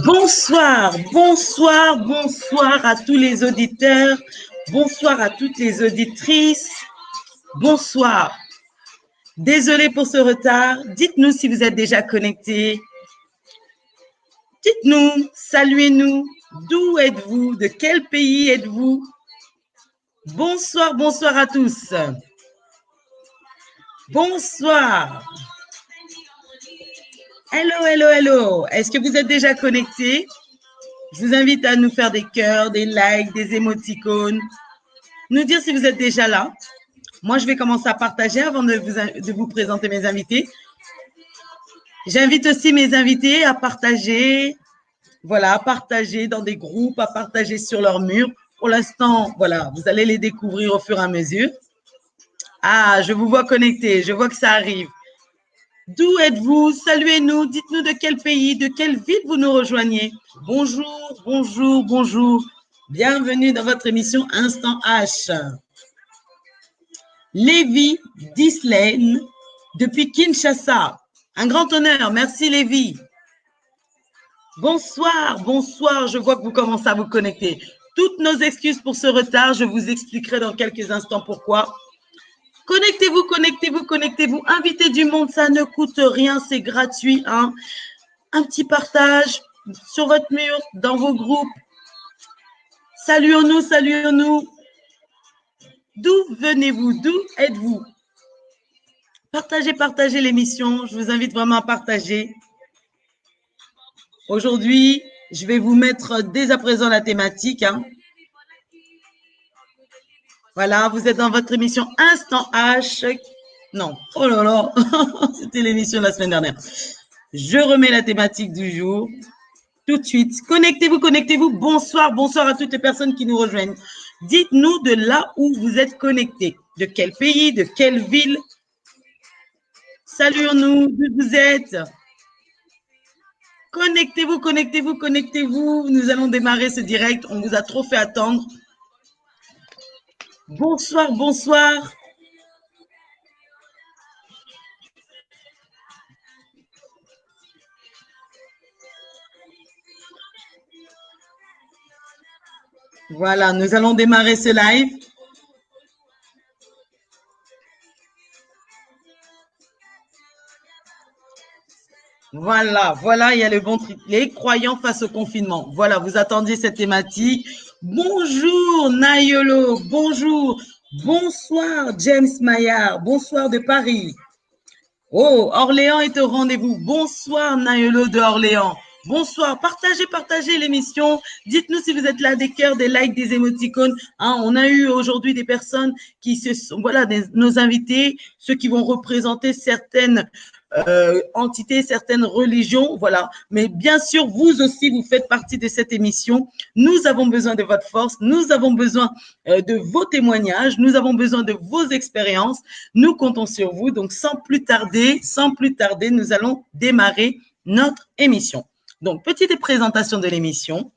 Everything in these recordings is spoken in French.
Bonsoir, bonsoir, bonsoir à tous les auditeurs, bonsoir à toutes les auditrices, bonsoir. Désolée pour ce retard, dites-nous si vous êtes déjà connectés. Dites-nous, saluez-nous, d'où êtes-vous, de quel pays êtes-vous? Bonsoir, bonsoir à tous. Bonsoir. Hello, hello, hello. Est-ce que vous êtes déjà connectés? Je vous invite à nous faire des cœurs, des likes, des émoticônes. Nous dire si vous êtes déjà là. Moi, je vais commencer à partager avant de vous présenter mes invités. J'invite aussi mes invités à partager, voilà, à partager dans des groupes, à partager sur leur mur. Pour l'instant, voilà, vous allez les découvrir au fur et à mesure. Ah, je vous vois connectés, je vois que ça arrive. D'où êtes-vous? Saluez-nous, dites-nous de quel pays, de quelle ville vous nous rejoignez. Bonjour, bonjour, bonjour. Bienvenue dans votre émission Instant H. Lévi Dislaine depuis Kinshasa. Un grand honneur, merci Lévi. Bonsoir, bonsoir, je vois que vous commencez à vous connecter. Toutes nos excuses pour ce retard, je vous expliquerai dans quelques instants pourquoi. Connectez-vous, connectez-vous, connectez-vous. Invitez du monde, ça ne coûte rien, c'est gratuit. Hein. Un petit partage sur votre mur, dans vos groupes. Saluons-nous, saluons-nous. D'où venez-vous? D'où êtes-vous? Partagez, partagez l'émission. Je vous invite vraiment à partager. Aujourd'hui, je vais vous mettre dès à présent la thématique. Hein. Voilà, vous êtes dans votre émission Instant H. Non, oh là là, c'était l'émission de la semaine dernière. Je remets la thématique du jour tout de suite. Connectez-vous, connectez-vous. Bonsoir, bonsoir à toutes les personnes qui nous rejoignent. Dites-nous de là où vous êtes connectés. De quel pays, de quelle ville. Saluons-nous, d'où vous êtes. Connectez-vous, connectez-vous, connectez-vous. Nous allons démarrer ce direct. On vous a trop fait attendre. Bonsoir, bonsoir. Voilà, nous allons démarrer ce live. Voilà, voilà, il y a le bon truc. Les croyants face au confinement. Voilà, vous attendiez cette thématique. Bonjour Nayolo, bonjour. Bonsoir James Maillard, bonsoir de Paris. Oh, Orléans est au rendez-vous. Bonsoir Nayolo de Orléans. Bonsoir, partagez, partagez l'émission. Dites-nous si vous êtes là, des cœurs, des likes, des émoticônes. Hein, on a eu aujourd'hui des personnes qui se sont, voilà, nos invités, ceux qui vont représenter certaines entités, certaines religions, voilà. Mais bien sûr, vous aussi, vous faites partie de cette émission. Nous avons besoin de votre force, nous avons besoin de vos témoignages, nous avons besoin de vos expériences. Nous comptons sur vous. Donc, sans plus tarder, nous allons démarrer notre émission. Donc, petite présentation de l'émission.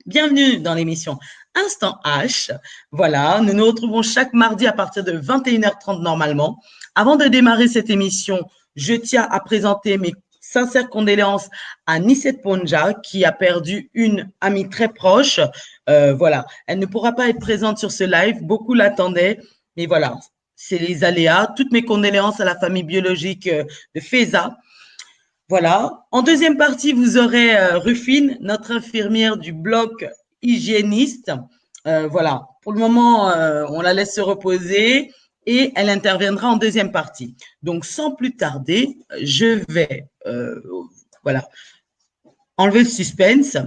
Bienvenue dans l'émission Instant H. Voilà, nous nous retrouvons chaque mardi à partir de 21h30 normalement. Avant de démarrer cette émission, je tiens à présenter mes sincères condoléances à Nisette Ponja qui a perdu une amie très proche. Voilà, elle ne pourra pas être présente sur ce live. Beaucoup l'attendaient, mais voilà, c'est les aléas. Toutes mes condoléances à la famille biologique de Feza. Voilà. En deuxième partie, vous aurez Rufine, notre infirmière du bloc hygiéniste. Voilà. Pour le moment, on la laisse se reposer et elle interviendra en deuxième partie. Donc, sans plus tarder, je vais voilà, enlever le suspense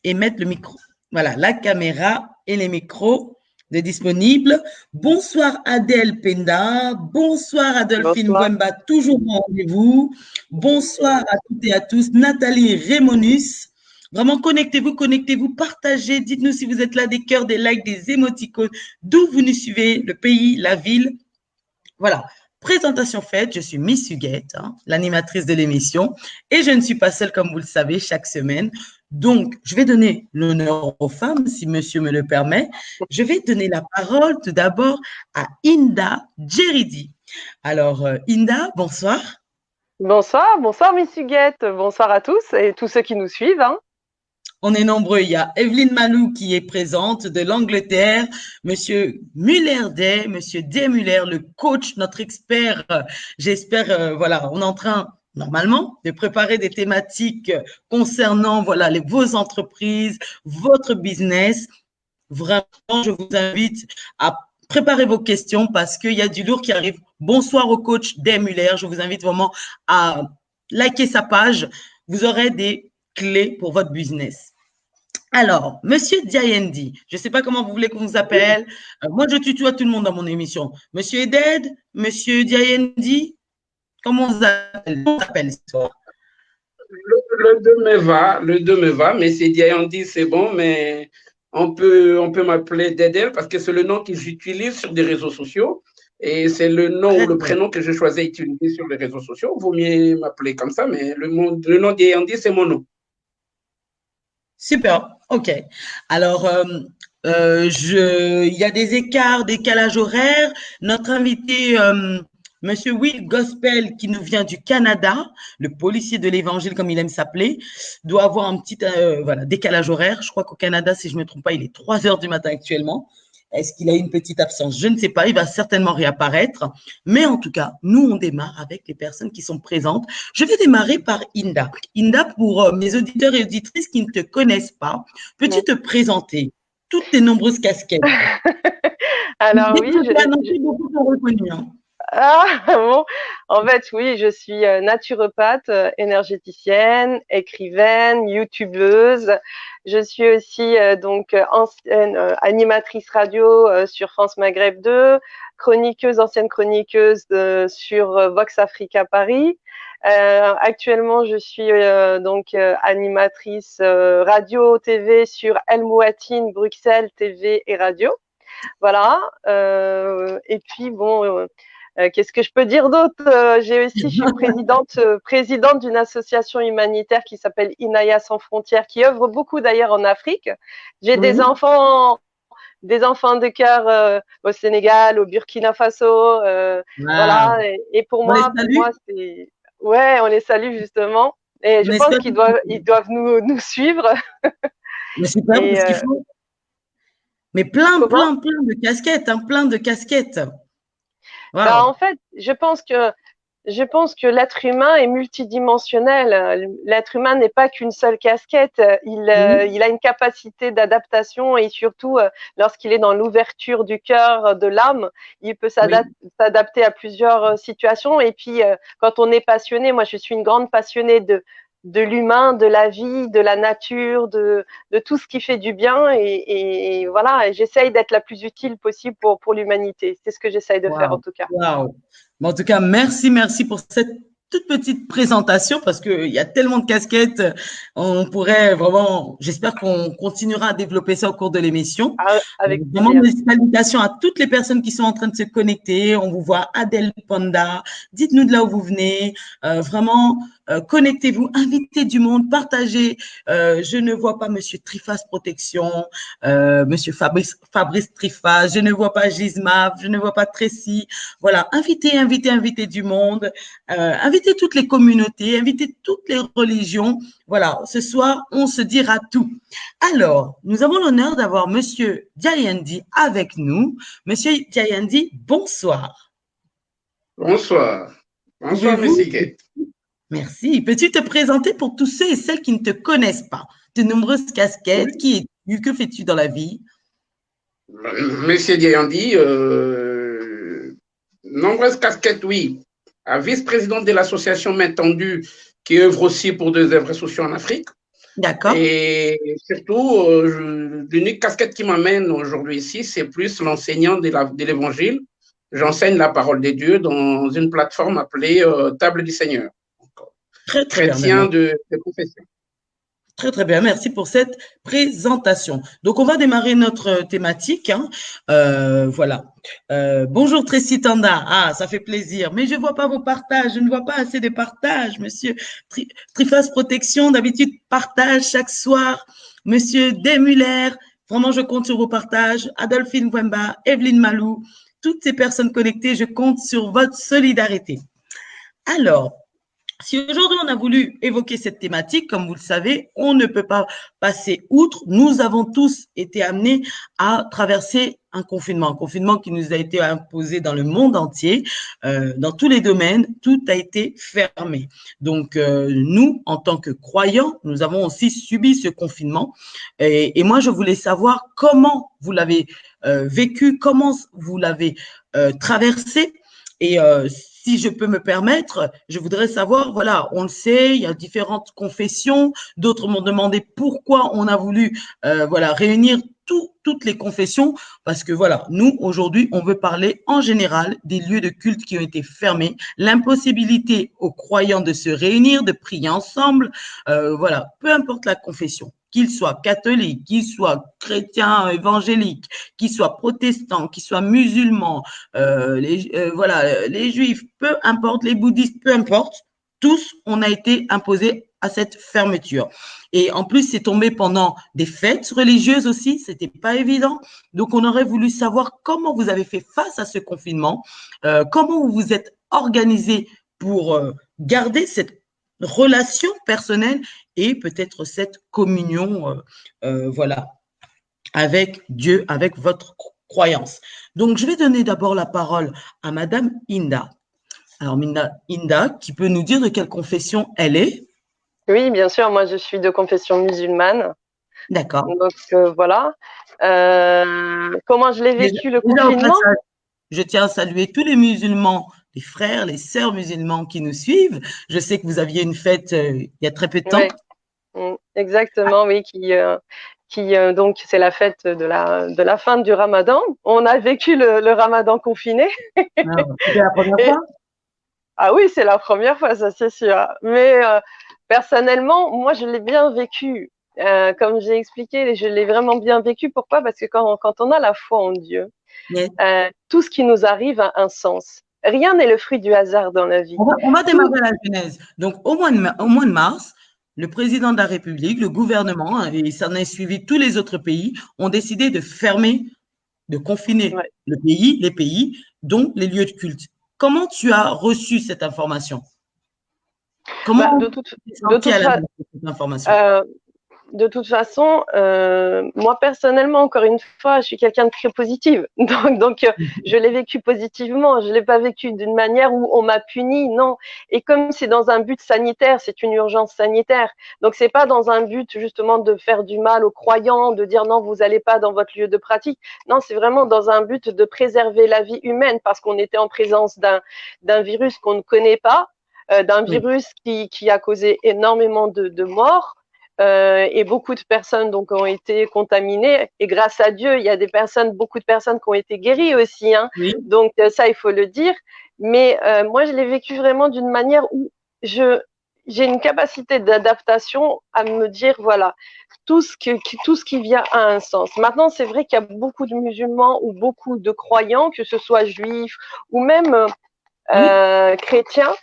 et mettre le micro. Voilà, la caméra et les micros de disponibles. Bonsoir Adèle Penda, bonsoir Adolphine Gwemba, toujours en rendez-vous. Bonsoir à toutes et à tous. Nathalie Rémonus. Vraiment, connectez-vous, connectez-vous, partagez. Dites-nous si vous êtes là, des cœurs, des likes, des émoticônes, d'où vous nous suivez, le pays, la ville. Voilà. Présentation faite, je suis Miss Huguette, hein, l'animatrice de l'émission, et je ne suis pas seule, comme vous le savez, chaque semaine. Donc, je vais donner l'honneur aux femmes, si monsieur me le permet. Je vais donner la parole tout d'abord à Inda Djeridi. Alors, Inda, bonsoir. Bonsoir, bonsoir Miss Huguette, bonsoir à tous et tous ceux qui nous suivent. Hein. On est nombreux. Il y a Evelyne Malou qui est présente de l'Angleterre, Monsieur Muller-Day, Monsieur Day Muller, le coach, notre expert. J'espère, voilà, on est en train normalement de préparer des thématiques concernant voilà vos entreprises, votre business. Vraiment, je vous invite à préparer vos questions parce qu'il y a du lourd qui arrive. Bonsoir au coach Day Muller. Je vous invite vraiment à liker sa page. Vous aurez des clés pour votre business. Alors, Monsieur Diayendi, je ne sais pas comment vous voulez qu'on vous appelle. Moi, je tutoie tout le monde dans mon émission. Monsieur Eded, Monsieur Diayendi, comment on vous appelle ce soir? Le 2 me va, mais c'est Diayendi, c'est bon, mais on peut m'appeler Dedel parce que c'est le nom que j'utilise sur des réseaux sociaux et c'est le nom ou le prénom que je choisis d'utiliser sur les réseaux sociaux. Vaut mieux m'appeler comme ça, mais le nom Diayendi, c'est mon nom. Super, ok. Alors, il y a des écarts, décalage horaire. Notre invité, Monsieur Will Gospel, qui nous vient du Canada, le policier de l'Évangile, comme il aime s'appeler, doit avoir un petit voilà, décalage horaire. Je crois qu'au Canada, si je ne me trompe pas, il est 3 heures du matin actuellement. Est-ce qu'il a une petite absence? Je ne sais pas. Il va certainement réapparaître. Mais en tout cas, nous, on démarre avec les personnes qui sont présentes. Je vais démarrer par Inda. Inda, pour mes auditeurs et auditrices qui ne te connaissent pas, peux-tu te présenter toutes tes nombreuses casquettes? Alors oui, beaucoup sont reconnus. Hein. Ah bon, en fait oui, je suis naturopathe, énergéticienne, écrivaine, youtubeuse. Je suis aussi donc ancienne animatrice radio sur France Maghreb 2, ancienne chroniqueuse sur Vox Africa Paris. Actuellement, je suis donc animatrice radio TV sur El Mouatine Bruxelles TV et radio. Voilà. Et puis bon. Qu'est-ce que je peux dire d'autre? Je suis présidente d'une association humanitaire qui s'appelle Inaya sans frontières, qui œuvre beaucoup d'ailleurs en Afrique. J'ai des enfants de cœur au Sénégal, au Burkina Faso, voilà. Et pour moi, c'est on les salue justement. Et je pense qu'ils doivent nous suivre. Mais c'est pas parce qu'il faut. Mais plein de casquettes, hein, plein de casquettes. Wow. Bah, en fait, je pense que l'être humain est multidimensionnel. L'être humain n'est pas qu'une seule casquette. Il a une capacité d'adaptation et surtout, lorsqu'il est dans l'ouverture du cœur, de l'âme, il peut s'adapter à plusieurs situations. Et puis, quand on est passionné, moi, je suis une grande passionnée de l'humain, de la vie, de la nature, de tout ce qui fait du bien. Et voilà, j'essaye d'être la plus utile possible pour l'humanité. C'est ce que j'essaye de faire en tout cas. Wow. En tout cas, merci pour cette toute petite présentation parce qu'il y a tellement de casquettes. On pourrait vraiment, j'espère qu'on continuera à développer ça au cours de l'émission. Avec vraiment des salutations à toutes les personnes qui sont en train de se connecter. On vous voit Adèle Panda. Dites-nous de là où vous venez. Vraiment, connectez-vous, invitez du monde, partagez. Je ne vois pas Monsieur Trifas Protection, Monsieur Fabrice Trifas. Je ne vois pas Gisma. Je ne vois pas Tracy. Voilà, invitez du monde. Invitez toutes les communautés, invitez toutes les religions. Voilà, ce soir, on se dira tout. Alors, nous avons l'honneur d'avoir Monsieur Diayendi avec nous. Monsieur Diayendi, bonsoir. Bonsoir. Bonsoir, Messie. Merci. Peux-tu te présenter pour tous ceux et celles qui ne te connaissent pas? De nombreuses casquettes, qui es-tu? Que fais-tu dans la vie? Monsieur Diayendi, nombreuses casquettes, oui. Vice-président de l'association Main Tendue, qui œuvre aussi pour des œuvres sociales en Afrique. D'accord. Et surtout, l'unique casquette qui m'amène aujourd'hui ici, c'est plus l'enseignant de l'Évangile. J'enseigne la parole de Dieu dans une plateforme appelée Table du Seigneur. Très chrétien de profession. Très bien, merci pour cette présentation. Donc, on va démarrer notre thématique. Hein. Voilà. Bonjour Tracy Tanda. Ah, ça fait plaisir. Mais je ne vois pas vos partages. Je ne vois pas assez de partages, monsieur. Trifas Protection, d'habitude, partage chaque soir. Monsieur Demuller, vraiment, je compte sur vos partages. Adolphine Wemba, Evelyne Malou, toutes ces personnes connectées, je compte sur votre solidarité. Alors, Si aujourd'hui on a voulu évoquer cette thématique, comme vous le savez, on ne peut pas passer outre. Nous avons tous été amenés à traverser un confinement qui nous a été imposé dans le monde entier, dans tous les domaines, tout a été fermé. Donc nous, en tant que croyants, nous avons aussi subi ce confinement. Et moi, je voulais savoir comment vous l'avez vécu, comment vous l'avez traversé. Et si je peux me permettre, je voudrais savoir, voilà, on le sait, il y a différentes confessions. D'autres m'ont demandé pourquoi on a voulu, voilà, réunir toutes les confessions, parce que voilà, nous aujourd'hui, on veut parler en général des lieux de culte qui ont été fermés, l'impossibilité aux croyants de se réunir, de prier ensemble, voilà, peu importe la confession. Qu'il soit catholique, qu'il soit chrétien évangélique, qu'il soit protestant, qu'il soit musulman, voilà, les juifs, peu importe, les bouddhistes, peu importe, tous, on a été imposés à cette fermeture. Et en plus, c'est tombé pendant des fêtes religieuses aussi, c'était pas évident. Donc, on aurait voulu savoir comment vous avez fait face à ce confinement, comment vous vous êtes organisé pour garder cette relation personnelle et peut-être cette communion, voilà, avec Dieu, avec votre croyance. Donc, je vais donner d'abord la parole à Madame Inda. Alors, Inda, qui peut nous dire de quelle confession elle est? Oui, bien sûr, moi je suis de confession musulmane. D'accord. Donc voilà. Comment je l'ai vécu le Déjà, au confinement? passage, je tiens à saluer tous les musulmans, les frères, les sœurs musulmans qui nous suivent. Je sais que vous aviez une fête il y a très peu de temps. Oui, exactement, oui, donc c'est la fête de la fin du Ramadan. On a vécu le Ramadan confiné. C'était la première fois? Ah oui, c'est la première fois, ça c'est sûr. Mais personnellement, moi je l'ai bien vécu. Comme j'ai expliqué, je l'ai vraiment bien vécu. Pourquoi? Parce que quand on a la foi en Dieu, Yes. tout ce qui nous arrive a un sens. Rien n'est le fruit du hasard dans la vie. On va démarrer la Genèse. Donc, au mois de mars, le président de la République, le gouvernement, et ça en est suivi tous les autres pays, ont décidé de fermer, de confiner Ouais. les pays, dont les lieux de culte. Comment tu as reçu cette information? Comment De tu t'es senti à la base de cette information? toute façon, moi personnellement, encore une fois, je suis quelqu'un de très positive. Donc, je l'ai vécu positivement. Je l'ai pas vécu d'une manière où on m'a puni, non. Et comme c'est dans un but sanitaire, c'est une urgence sanitaire. Donc, c'est pas dans un but justement de faire du mal aux croyants, de dire non, vous allez pas dans votre lieu de pratique. Non, c'est vraiment dans un but de préserver la vie humaine parce qu'on était en présence d'un virus qu'on ne connaît pas, d'un virus qui a causé énormément de morts. Et beaucoup de personnes donc ont été contaminées. Et grâce à Dieu, il y a beaucoup de personnes qui ont été guéries aussi. Hein. Oui. Donc ça, il faut le dire. Mais moi, je l'ai vécu vraiment d'une manière où j'ai une capacité d'adaptation à me dire voilà, tout ce qui vient a un sens. Maintenant, c'est vrai qu'il y a beaucoup de musulmans ou beaucoup de croyants, que ce soit juifs ou même chrétiens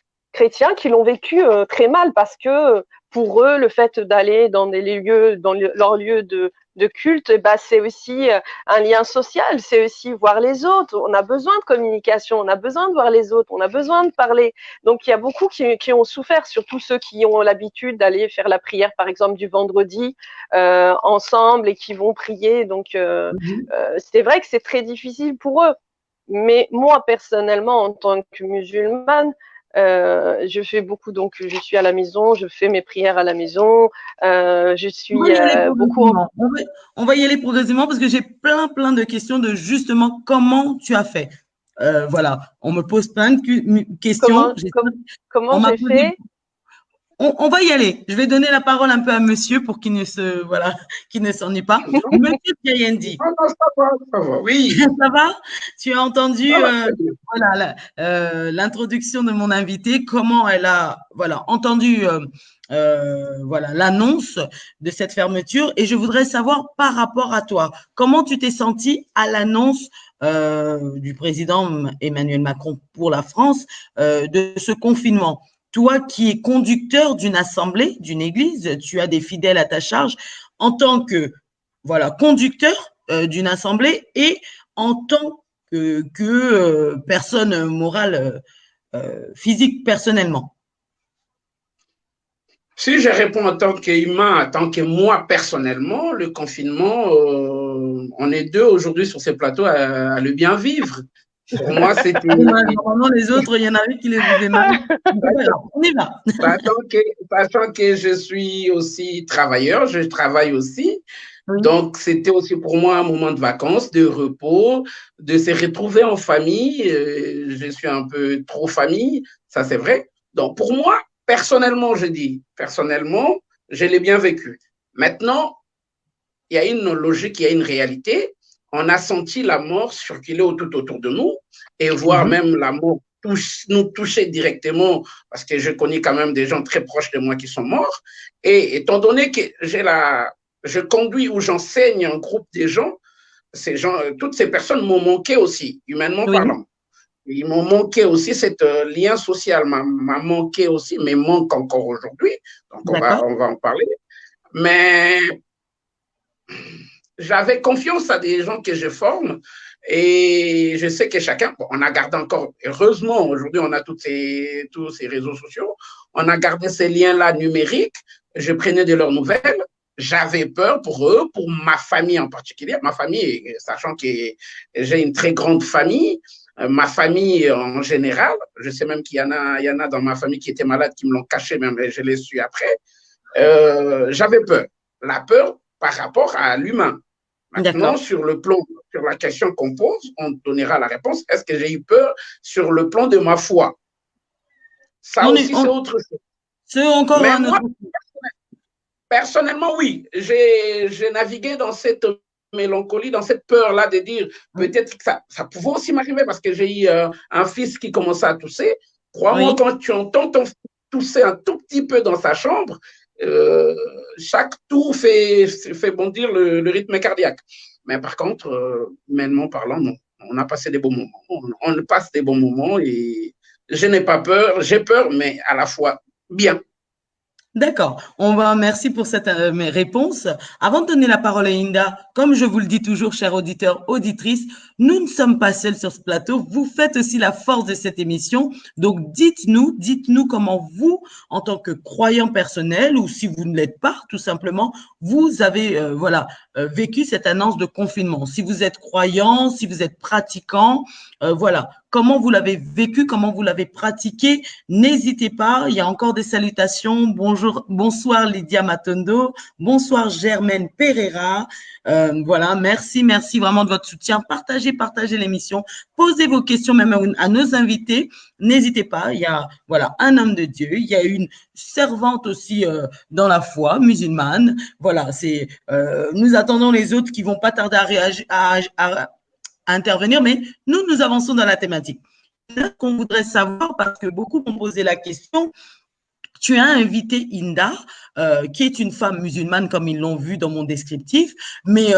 qui l'ont vécu très mal parce que pour eux, le fait d'aller dans leur lieu de culte, bah, c'est aussi un lien social, c'est aussi voir les autres. On a besoin de communication, on a besoin de voir les autres, on a besoin de parler. Donc, il y a beaucoup qui ont souffert, surtout ceux qui ont l'habitude d'aller faire la prière, par exemple, du vendredi ensemble et qui vont prier. Donc, c'est vrai que c'est très difficile pour eux. Mais moi, personnellement, en tant que musulmane, je fais beaucoup, donc je suis à la maison, je fais mes prières à la maison, je suis beaucoup. On va y aller progressivement parce que j'ai plein de questions de justement comment tu as fait. Voilà, on me pose plein de questions. Comment j'ai fait? On va y aller. Je vais donner la parole un peu à monsieur pour qu'il ne s'ennuie pas. Monsieur Diayendi. Ça va, oui. Ça va? Tu as entendu voilà, l'introduction de mon invité, comment elle a voilà, entendu voilà, l'annonce de cette fermeture. Et je voudrais savoir par rapport à toi, comment tu t'es senti à l'annonce du président Emmanuel Macron pour la France de ce confinement? Toi qui es conducteur d'une assemblée, d'une église, tu as des fidèles à ta charge, en tant que voilà, conducteur d'une assemblée et en tant que personne morale physique personnellement. Si je réponds en tant qu'humain, en tant que moi personnellement, le confinement, on est deux aujourd'hui sur ces plateaux à le bien vivre. Pour moi, c'était… Normalement, les autres, il y en a qui les vivaient mal. On y va. Sachant que je suis aussi travailleur, je travaille aussi. Oui. Donc, c'était aussi pour moi un moment de vacances, de repos, de se retrouver en famille. Je suis un peu trop famille, ça c'est vrai. Donc, pour moi, personnellement, je dis, personnellement, je l'ai bien vécu. Maintenant, il y a une logique, il y a une réalité. On a senti la mort circuler tout autour de nous et voir même la mort nous toucher directement parce que je connais quand même des gens très proches de moi qui sont morts. Et étant donné que je conduis ou j'enseigne un groupe de gens, toutes ces personnes m'ont manqué aussi, humainement parlant. Ils m'ont manqué aussi, cet lien social m'a manqué aussi, mais manque encore aujourd'hui. Donc, on va en parler. Mais j'avais confiance à des gens que je forme et je sais que chacun, bon, on a gardé encore, heureusement, aujourd'hui, on a tous ces réseaux sociaux, on a gardé ces liens-là numériques. Je prenais de leurs nouvelles. J'avais peur pour eux, pour ma famille en particulier. Ma famille, sachant que j'ai une très grande famille, ma famille en général, je sais même qu'il y en a dans ma famille qui étaient malades, qui me l'ont caché, mais je l'ai su après. J'avais peur. La peur par rapport à l'humain. Maintenant, sur la question qu'on pose, on donnera la réponse. Est-ce que j'ai eu peur sur le plan de ma foi? Ça aussi, c'est autre chose. C'est encore mais moi, personnellement, oui. J'ai navigué dans cette mélancolie, dans cette peur-là de dire peut-être que ça pouvait aussi m'arriver parce que j'ai eu un fils qui commençait à tousser. Crois-moi, quand tu entends ton fils tousser un tout petit peu dans sa chambre, chaque tour fait bondir le rythme cardiaque. Mais par contre, humainement parlant, non. On a passé des bons moments. On passe des bons moments et je n'ai pas peur. J'ai peur, mais à la fois bien. D'accord. Merci pour cette réponse. Avant de donner la parole à Inda, comme je vous le dis toujours, chers auditeurs, auditrices, nous ne sommes pas seuls sur ce plateau. Vous faites aussi la force de cette émission. Donc, dites-nous comment vous, en tant que croyant personnel, ou si vous ne l'êtes pas, tout simplement, vous avez, vécu cette annonce de confinement. Si vous êtes croyant, si vous êtes pratiquant, voilà. Comment vous l'avez vécu, comment vous l'avez pratiqué. N'hésitez pas, il y a encore des salutations. Bonsoir Lydia Matondo, bonsoir Germaine Pereira. Voilà, merci vraiment de votre soutien. Partagez l'émission, posez vos questions même à nos invités. N'hésitez pas, il y a un homme de Dieu, il y a une servante aussi dans la foi musulmane. Voilà, nous attendons les autres qui vont pas tarder à réagir, à intervenir, mais nous avançons dans la thématique. Là, qu'on voudrait savoir, parce que beaucoup m'ont posé la question, tu as invité Inda, qui est une femme musulmane, comme ils l'ont vu dans mon descriptif, mais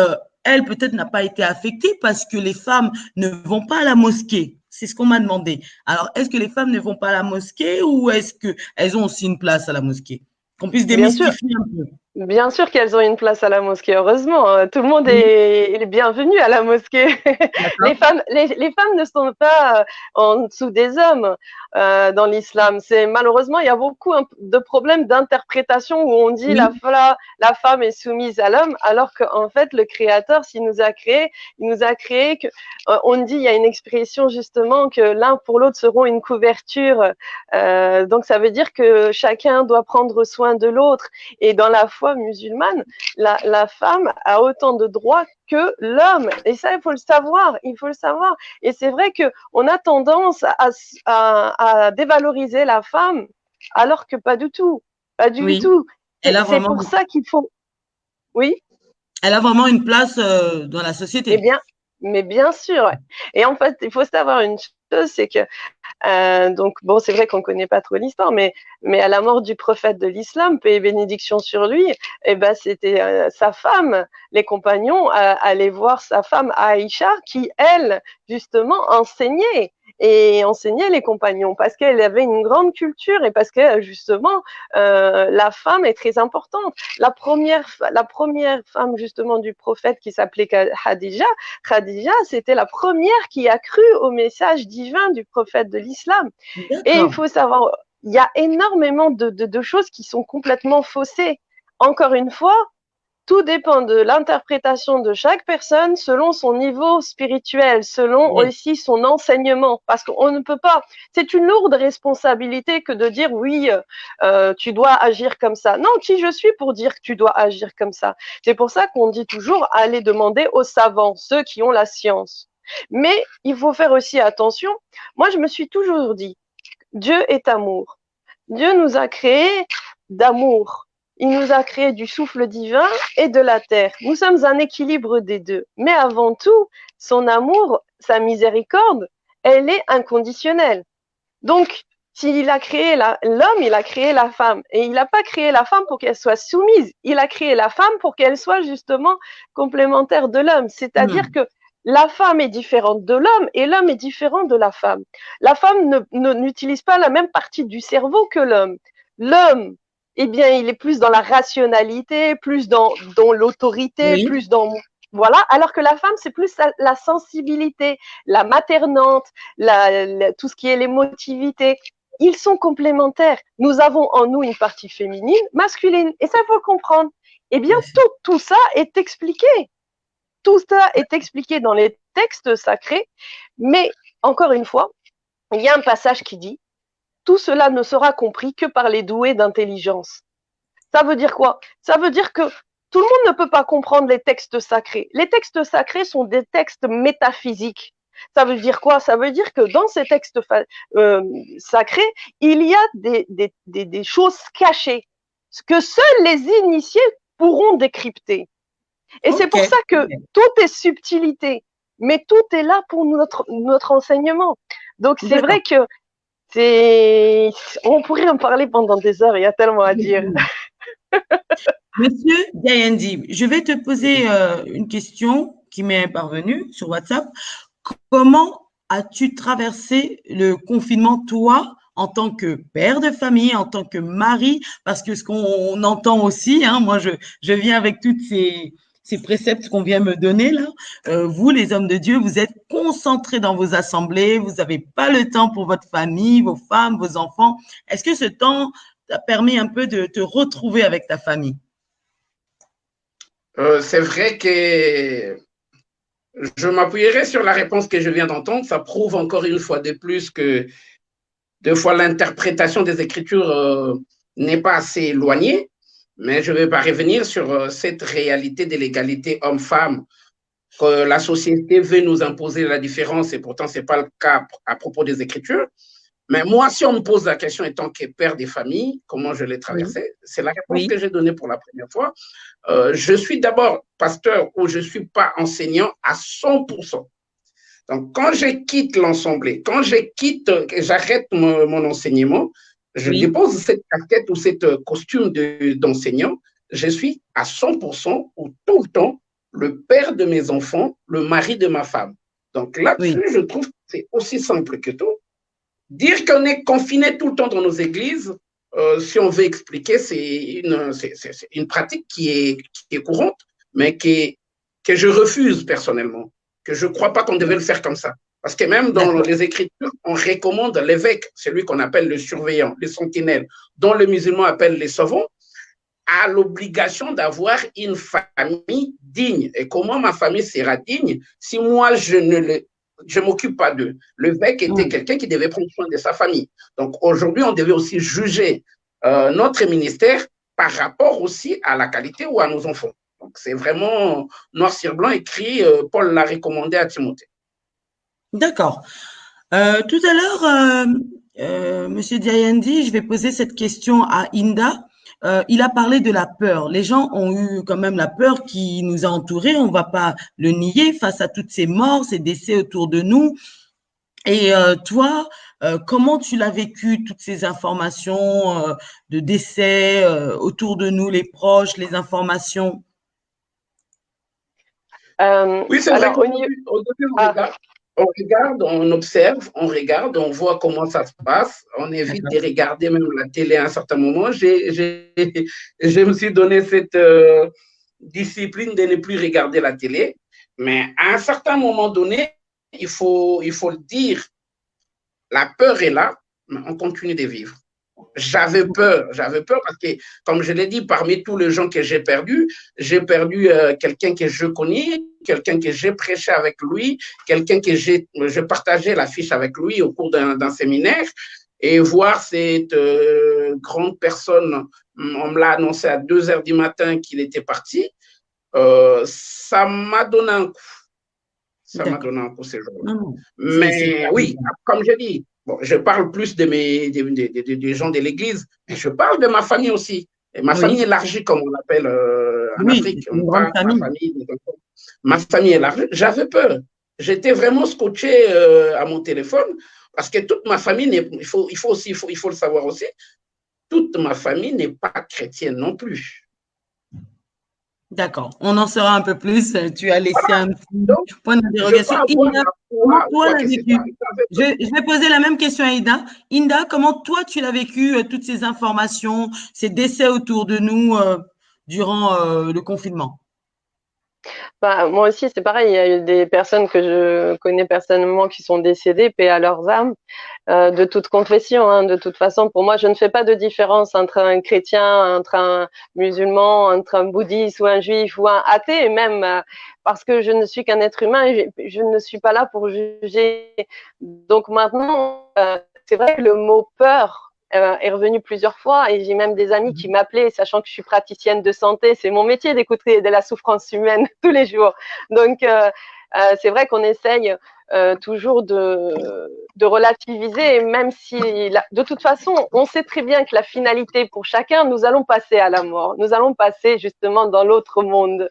elle peut-être n'a pas été affectée parce que les femmes ne vont pas à la mosquée. C'est ce qu'on m'a demandé. Alors, est-ce que les femmes ne vont pas à la mosquée ou est-ce qu'elles ont aussi une place à la mosquée? Qu'on puisse démystifier un peu. Bien sûr qu'elles ont une place à la mosquée, heureusement. Tout le monde est bienvenu à la mosquée. Les femmes ne sont pas en dessous des hommes dans l'islam. Malheureusement, il y a beaucoup de problèmes d'interprétation où on dit la femme est soumise à l'homme, alors qu'en fait, le Créateur, s'il nous a créé, que on dit, il y a une expression justement que l'un pour l'autre seront une couverture. Donc ça veut dire que chacun doit prendre soin de l'autre. Et dans la foi musulmane, la femme a autant de droits que l'homme. Et ça, il faut le savoir. Et c'est vrai qu'on a tendance à dévaloriser la femme, alors que pas du tout. Pas du tout. C'est pour ça qu'il faut… Oui. Elle a vraiment une place dans la société. Mais bien sûr. Ouais. Et en fait, il faut savoir une chose, c'est que donc bon, c'est vrai qu'on connaît pas trop l'histoire, mais à la mort du prophète de l'islam, paix et bénédiction sur lui, c'était sa femme, les compagnons allaient voir sa femme Aïcha qui, elle, justement, enseignait les compagnons parce qu'elle avait une grande culture et parce que justement la femme est très importante. La première femme justement du prophète qui s'appelait Khadija, c'était la première qui a cru au message divin du prophète de l'islam. Et il faut savoir il y a énormément de choses qui sont complètement faussées. Encore une fois, tout dépend de l'interprétation de chaque personne selon son niveau spirituel, selon aussi son enseignement. Parce qu'on ne peut pas, c'est une lourde responsabilité que de dire oui, tu dois agir comme ça. Non, qui je suis pour dire que tu dois agir comme ça? C'est pour ça qu'on dit toujours aller demander aux savants, ceux qui ont la science. Mais il faut faire aussi attention. Moi, je me suis toujours dit, Dieu est amour. Dieu nous a créés d'amour. Il nous a créé du souffle divin et de la terre. Nous sommes un équilibre des deux. Mais avant tout, son amour, sa miséricorde, elle est inconditionnelle. Donc, s'il a créé l'homme, il a créé la femme. Et il n'a pas créé la femme pour qu'elle soit soumise. Il a créé la femme pour qu'elle soit justement complémentaire de l'homme. C'est-à-dire que la femme est différente de l'homme et l'homme est différent de la femme. La femme n'utilise pas la même partie du cerveau que l'homme. L'homme, eh bien, il est plus dans la rationalité, plus dans l'autorité, plus dans... Voilà, alors que la femme, c'est plus la sensibilité, la maternante, tout ce qui est l'émotivité. Ils sont complémentaires. Nous avons en nous une partie féminine, masculine, et ça, il faut le comprendre. Eh bien, tout ça est expliqué. Tout ça est expliqué dans les textes sacrés, mais encore une fois, il y a un passage qui dit « Tout cela ne sera compris que par les doués d'intelligence ». Ça veut dire quoi? Ça veut dire que tout le monde ne peut pas comprendre les textes sacrés. Les textes sacrés sont des textes métaphysiques. Ça veut dire quoi? Ça veut dire que dans ces textes sacrés, il y a des choses cachées que seuls les initiés pourront décrypter. Et c'est pour ça que tout est subtilité, mais tout est là pour notre enseignement. Donc c'est vrai que on pourrait en parler pendant des heures, il y a tellement à dire. Monsieur Diayandi, je vais te poser une question qui m'est parvenue sur WhatsApp. Comment as-tu traversé le confinement, toi, en tant que père de famille, en tant que mari? Parce que ce qu'on entend aussi, hein, moi, je viens avec toutes ces préceptes qu'on vient me donner là. Vous, les hommes de Dieu, vous êtes concentrés dans vos assemblées, vous n'avez pas le temps pour votre famille, vos femmes, vos enfants. Est-ce que ce temps t'a permis un peu de te retrouver avec ta famille? C'est vrai que je m'appuierai sur la réponse que je viens d'entendre. Ça prouve encore une fois de plus que deux fois l'interprétation des Écritures n'est pas assez éloignée. Mais je ne vais pas revenir sur cette réalité de l'égalité homme-femme, que la société veut nous imposer la différence et pourtant ce n'est pas le cas à propos des Écritures. Mais moi, si on me pose la question étant que père des familles, comment je l'ai traversé, c'est la réponse que j'ai donnée pour la première fois. Je suis d'abord pasteur ou je ne suis pas enseignant à 100%. Donc, quand je quitte l'ensemble, quand j'arrête mon enseignement, je dépose cette casquette ou cette costume d'enseignant, je suis à 100% ou tout le temps le père de mes enfants, le mari de ma femme. Donc là-dessus, je trouve que c'est aussi simple que tout. Dire qu'on est confiné tout le temps dans nos églises, si on veut expliquer, c'est une pratique qui est courante, mais que je refuse personnellement, que je ne crois pas qu'on devait le faire comme ça. Parce que même dans les Écritures, on recommande l'évêque, celui qu'on appelle le surveillant, le sentinelle, dont les musulmans appellent les savants, a l'obligation d'avoir une famille digne. Et comment ma famille sera digne si moi, je ne m'occupe pas d'eux? L'évêque était quelqu'un qui devait prendre soin de sa famille. Donc aujourd'hui, on devait aussi juger notre ministère par rapport aussi à la qualité ou à nos enfants. Donc c'est vraiment noir sur blanc écrit, Paul l'a recommandé à Timothée. D'accord. Tout à l'heure, Monsieur Diayandi, je vais poser cette question à Inda. Il a parlé de la peur. Les gens ont eu quand même la peur qui nous a entourés. On ne va pas le nier face à toutes ces morts, ces décès autour de nous. Et toi, comment tu l'as vécu, toutes ces informations de décès autour de nous, les proches, les informations? Oui, c'est vrai qu'au début, on regarde, on observe, on regarde, on voit comment ça se passe. On évite de regarder même la télé à un certain moment. Je me suis donné cette discipline de ne plus regarder la télé. Mais à un certain moment donné, il faut le dire, la peur est là, mais on continue de vivre. j'avais peur parce que, comme je l'ai dit, parmi tous les gens que j'ai perdu quelqu'un que je connais, quelqu'un que j'ai prêché avec lui, quelqu'un que j'ai partagé l'affiche avec lui au cours d'un séminaire. Et voir cette grande personne, on me l'a annoncé à 2 heures du matin qu'il était parti, ça m'a donné un coup. Ça m'a donné un coup ces jours-là. Mais oui, comme je dis, bon, je parle plus des gens de l'Église, mais je parle de ma famille aussi. Et ma famille élargie, comme on l'appelle en Afrique. Une grande famille. Ma famille élargie. J'avais peur. J'étais vraiment scotché à mon téléphone parce que toute ma famille, il faut le savoir aussi, toute ma famille n'est pas chrétienne non plus. D'accord, on en saura un peu plus. Tu as laissé un petit point d'interrogation. Inda, comment toi l'as vécu? Je vais poser la même question à Inda. Inda, comment toi tu l'as vécu, toutes ces informations, ces décès autour de nous durant le confinement? Bah, moi aussi, c'est pareil. Il y a eu des personnes que je connais personnellement qui sont décédées, paix à leurs âmes, de toute confession. Hein. De toute façon, pour moi, je ne fais pas de différence entre un chrétien, entre un musulman, entre un bouddhiste ou un juif ou un athée, même parce que je ne suis qu'un être humain et je ne suis pas là pour juger. Donc maintenant, c'est vrai que le mot peur est revenu plusieurs fois et j'ai même des amis qui m'appelaient, sachant que je suis praticienne de santé, c'est mon métier d'écouter de la souffrance humaine tous les jours. Donc, c'est vrai qu'on essaye toujours de relativiser, même si de toute façon, on sait très bien que la finalité pour chacun, nous allons passer à la mort, nous allons passer justement dans l'autre monde.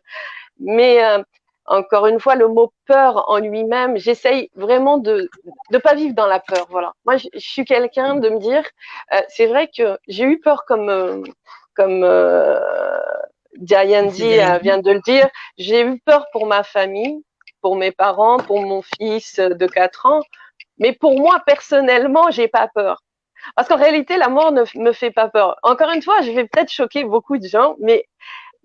Mais encore une fois, le mot peur en lui-même, j'essaye vraiment de pas vivre dans la peur. Voilà. Moi, je suis quelqu'un de me dire, c'est vrai que j'ai eu peur comme Diayandi vient de le dire. J'ai eu peur pour ma famille, pour mes parents, pour mon fils de 4 ans. Mais pour moi, personnellement, j'ai pas peur. Parce qu'en réalité, la mort ne me fait pas peur. Encore une fois, je vais peut-être choquer beaucoup de gens, mais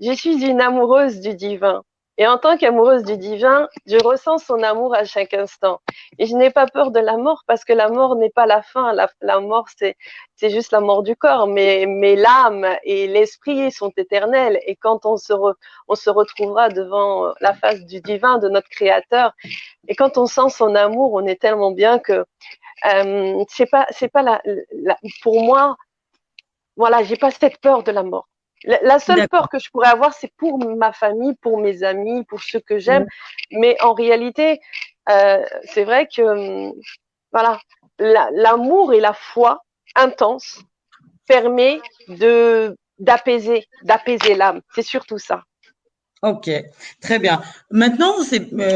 je suis une amoureuse du divin. Et en tant qu'amoureuse du divin, je ressens son amour à chaque instant. Et je n'ai pas peur de la mort parce que la mort n'est pas la fin. La mort, c'est juste la mort du corps. Mais l'âme et l'esprit sont éternels. Et quand on se retrouvera devant la face du divin, de notre créateur, et quand on sent son amour, on est tellement bien que c'est pas pour moi, voilà, j'ai pas cette peur de la mort. La seule peur que je pourrais avoir, c'est pour ma famille, pour mes amis, pour ceux que j'aime. Mais en réalité, c'est vrai que voilà, l'amour et la foi intense permet d'apaiser l'âme. C'est surtout ça. Ok, très bien. Maintenant,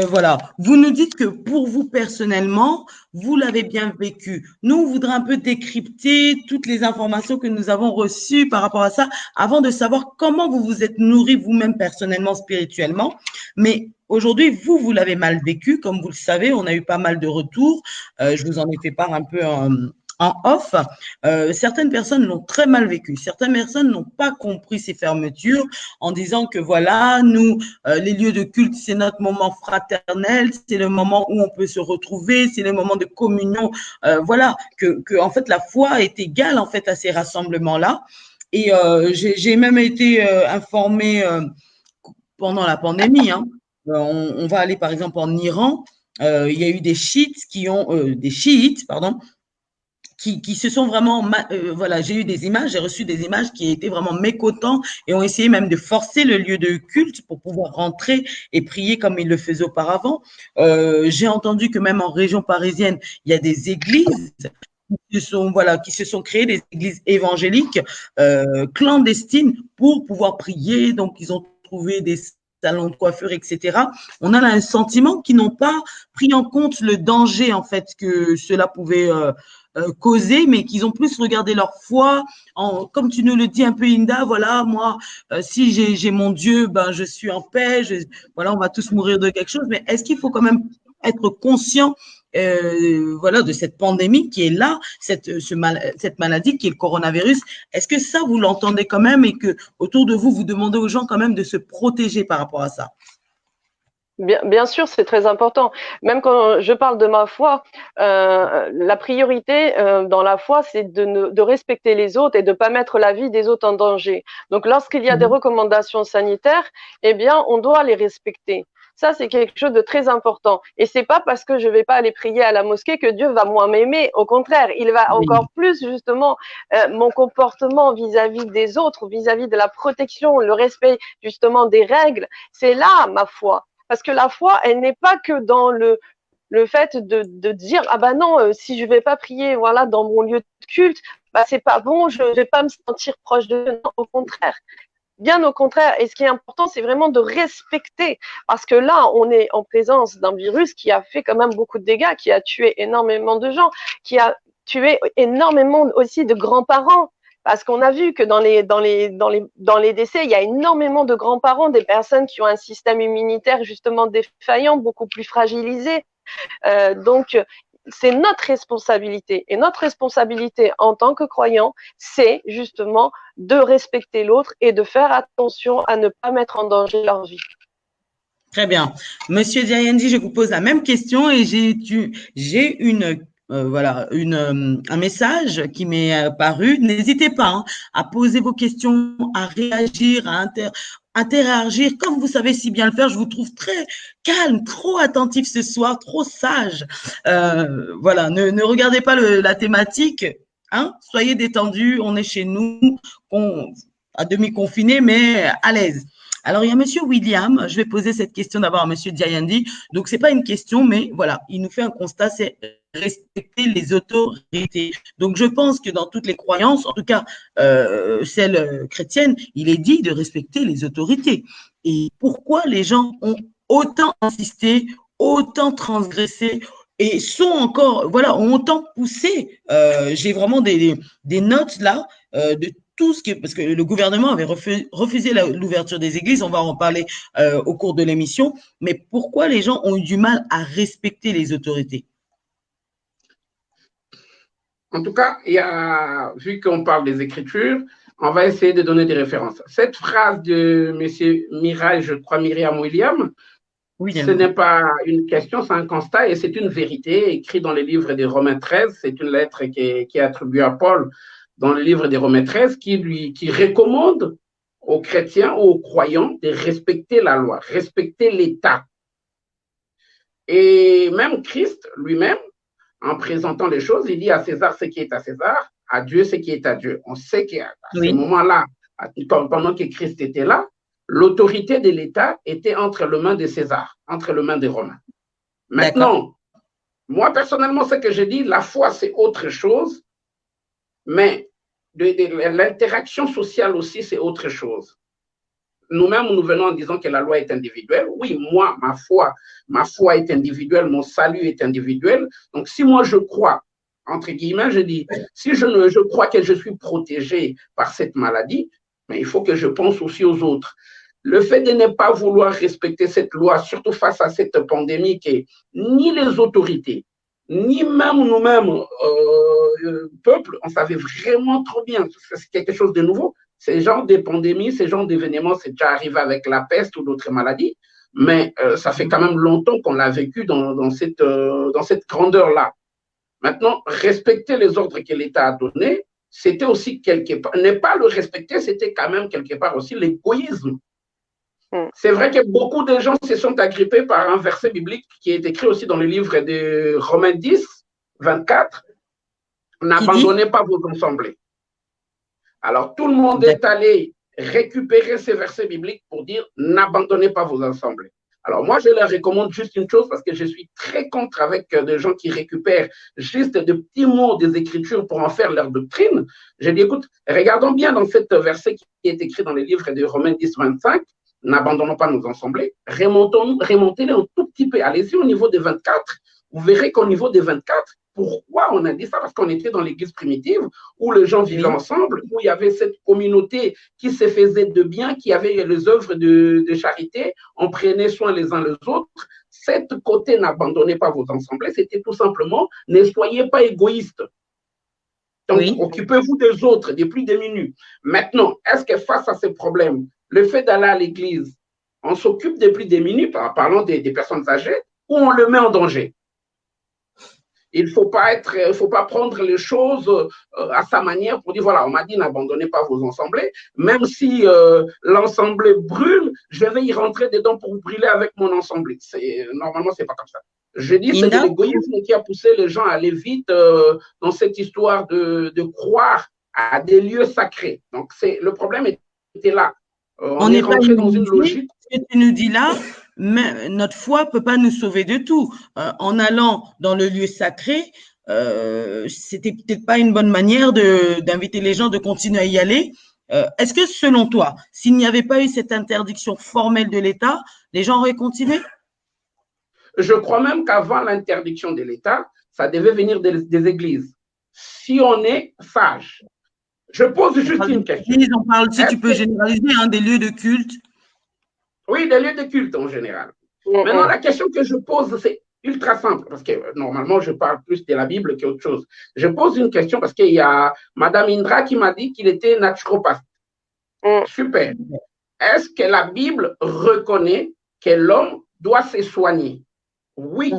voilà, vous nous dites que pour vous personnellement, vous l'avez bien vécu. Nous, on voudrait un peu décrypter toutes les informations que nous avons reçues par rapport à ça, avant de savoir comment vous vous êtes nourri vous-même personnellement, spirituellement. Mais aujourd'hui, vous l'avez mal vécu, comme vous le savez, on a eu pas mal de retours. Je vous en ai fait part un peu en off. Certaines personnes l'ont très mal vécu. Certaines personnes n'ont pas compris ces fermetures en disant que voilà, nous, les lieux de culte, c'est notre moment fraternel, c'est le moment où on peut se retrouver, c'est le moment de communion. Voilà, que en fait la foi est égale en fait à ces rassemblements-là. Et j'ai même été informée pendant la pandémie. Hein. On va aller par exemple en Iran. Il y a eu des chiites, pardon, qui se sont vraiment, voilà, j'ai eu des images, j'ai reçu des images qui étaient vraiment mécontents et ont essayé même de forcer le lieu de culte pour pouvoir rentrer et prier comme ils le faisaient auparavant. J'ai entendu que même en région parisienne, il y a des églises qui se sont créées, des églises évangéliques clandestines pour pouvoir prier. Donc, ils ont trouvé des salons de coiffure, etc. On a là un sentiment qu'ils n'ont pas pris en compte le danger, en fait, que cela pouvait causer, mais qu'ils ont plus regardé leur foi, comme tu nous le dis un peu, Inda, voilà, moi, si j'ai mon Dieu, ben, je suis en paix, voilà, on va tous mourir de quelque chose, mais est-ce qu'il faut quand même être conscient voilà, de cette pandémie qui est là, cette maladie qui est le coronavirus? Est-ce que ça, vous l'entendez quand même et que autour de vous, vous demandez aux gens quand même de se protéger par rapport à ça? Bien sûr, c'est très important. Même quand je parle de ma foi, la priorité dans la foi, c'est de respecter les autres et de ne pas mettre la vie des autres en danger. Donc, lorsqu'il y a des recommandations sanitaires, eh bien, on doit les respecter. Ça, c'est quelque chose de très important. Et c'est pas parce que je vais pas aller prier à la mosquée que Dieu va moins m'aimer. Au contraire, il va encore plus, justement, mon comportement vis-à-vis des autres, vis-à-vis de la protection, le respect, justement, des règles. C'est là ma foi. Parce que la foi, elle n'est pas que dans le fait de dire ah ben non, si je vais pas prier voilà dans mon lieu de culte, bah c'est pas bon, je vais pas me sentir proche de Dieu. Non, au contraire. Bien au contraire. Et ce qui est important, c'est vraiment de respecter. Parce que là, on est en présence d'un virus qui a fait quand même beaucoup de dégâts, qui a tué énormément de gens, qui a tué énormément aussi de grands-parents. Parce qu'on a vu que dans les décès, il y a énormément de grands-parents, des personnes qui ont un système immunitaire justement défaillant, beaucoup plus fragilisé. Donc, c'est notre responsabilité. Et notre responsabilité en tant que croyant, c'est justement de respecter l'autre et de faire attention à ne pas mettre en danger leur vie. Très bien. Monsieur Diayendi, je vous pose la même question et j'ai un message qui m'est paru. N'hésitez pas à poser vos questions, à réagir, à interagir comme vous savez si bien le faire. Je vous trouve très calme, trop attentif ce soir, trop sage. Voilà, ne regardez pas la thématique. Soyez détendus, on est chez nous, à demi confiné, mais à l'aise. Alors, il y a Monsieur William. Je vais poser cette question d'abord à Monsieur Diayendi. Donc, c'est pas une question, mais voilà, il nous fait un constat, c'est respecter les autorités. Donc, je pense que dans toutes les croyances, en tout cas celles chrétiennes, il est dit de respecter les autorités. Et pourquoi les gens ont autant insisté, autant transgressé et sont encore, voilà, ont autant poussé. J'ai vraiment des notes là de tout ce qui, parce que le gouvernement avait refusé l'ouverture des églises, on va en parler au cours de l'émission, mais pourquoi les gens ont eu du mal à respecter les autorités? En tout cas, vu qu'on parle des Écritures, on va essayer de donner des références. Cette phrase de M. Mirail, je crois, Myriam William, ce n'est pas une question, c'est un constat et c'est une vérité écrite dans les livres des Romains 13. C'est une lettre qui est attribuée à Paul dans le livre des Romains 13 qui recommande aux chrétiens, aux croyants de respecter la loi, respecter l'État. Et même Christ lui-même, en présentant les choses, il dit à César ce qui est à César, à Dieu ce qui est à Dieu. On sait qu'à ce moment-là, pendant que Christ était là, l'autorité de l'État était entre les mains de César, entre les mains des Romains. Maintenant, moi personnellement, ce que je dis, la foi c'est autre chose, mais l'interaction sociale aussi c'est autre chose. Nous-mêmes, nous venons en disant que la loi est individuelle. Oui, moi, ma foi est individuelle, mon salut est individuel. Donc, si moi je crois, entre guillemets, je dis, si je crois que je suis protégé par cette maladie, mais il faut que je pense aussi aux autres. Le fait de ne pas vouloir respecter cette loi, surtout face à cette pandémie, qui ni les autorités, ni même nous-mêmes, peuple, on savait vraiment trop bien que c'est quelque chose de nouveau. Ces genres de pandémies, ces genres d'événements, c'est déjà arrivé avec la peste ou d'autres maladies, mais ça fait quand même longtemps qu'on l'a vécu dans cette grandeur-là. Maintenant, respecter les ordres que l'État a donnés, c'était aussi quelque part, ne pas le respecter, c'était quand même quelque part aussi l'égoïsme. C'est vrai que beaucoup de gens se sont agrippés par un verset biblique qui est écrit aussi dans le livre de Romains 10, 24. N'abandonnez pas vos assemblées. Alors, tout le monde est allé récupérer ces versets bibliques pour dire n'abandonnez pas vos assemblées. Alors, moi, je leur recommande juste une chose parce que je suis très contre avec des gens qui récupèrent juste de petits mots des Écritures pour en faire leur doctrine. J'ai dit, écoute, regardons bien dans cet verset qui est écrit dans les livres de Romains 10, 25. N'abandonnons pas nos assemblées, remontez-les un tout petit peu. Allez-y au niveau des 24. Vous verrez qu'au niveau des 24, pourquoi on a dit ça? Parce qu'on était dans l'église primitive où les gens vivaient ensemble, où il y avait cette communauté qui se faisait de bien, qui avait les œuvres de charité, on prenait soin les uns les autres. Cet côté, n'abandonnez pas vos assemblées, c'était tout simplement ne soyez pas égoïstes. Donc, occupez-vous des autres, des plus démunis. Maintenant, est-ce que face à ces problèmes, le fait d'aller à l'église, on s'occupe des plus démunis, parlant des personnes âgées, ou on le met en danger. Il ne faut pas prendre les choses à sa manière pour dire, voilà, on m'a dit n'abandonnez pas vos ensemblées, même si l'ensemblée brûle, je vais y rentrer dedans pour brûler avec mon ensemblée. Normalement, ce n'est pas comme ça. Je dis, c'est de l'égoïsme qui a poussé les gens à aller vite dans cette histoire de croire à des lieux sacrés. Donc, le problème était là. On est rentré dans une logique. Ce que tu nous dis là, mais notre foi ne peut pas nous sauver de tout. En allant dans le lieu sacré, c'était peut-être pas une bonne manière d'inviter les gens de continuer à y aller. Est-ce que selon toi, s'il n'y avait pas eu cette interdiction formelle de l'État, les gens auraient continué? Je crois même qu'avant l'interdiction de l'État, ça devait venir des églises. Si on est sage. Je pose juste une question. On parle, si tu peux généraliser, des lieux de culte. Oui, des lieux de culte en général. Maintenant, la question que je pose, c'est ultra simple, parce que normalement, je parle plus de la Bible qu'autre chose. Je pose une question parce qu'il y a Madame Indra qui m'a dit qu'il était naturopathe. Super. Est-ce que la Bible reconnaît que l'homme doit se soigner? Oui.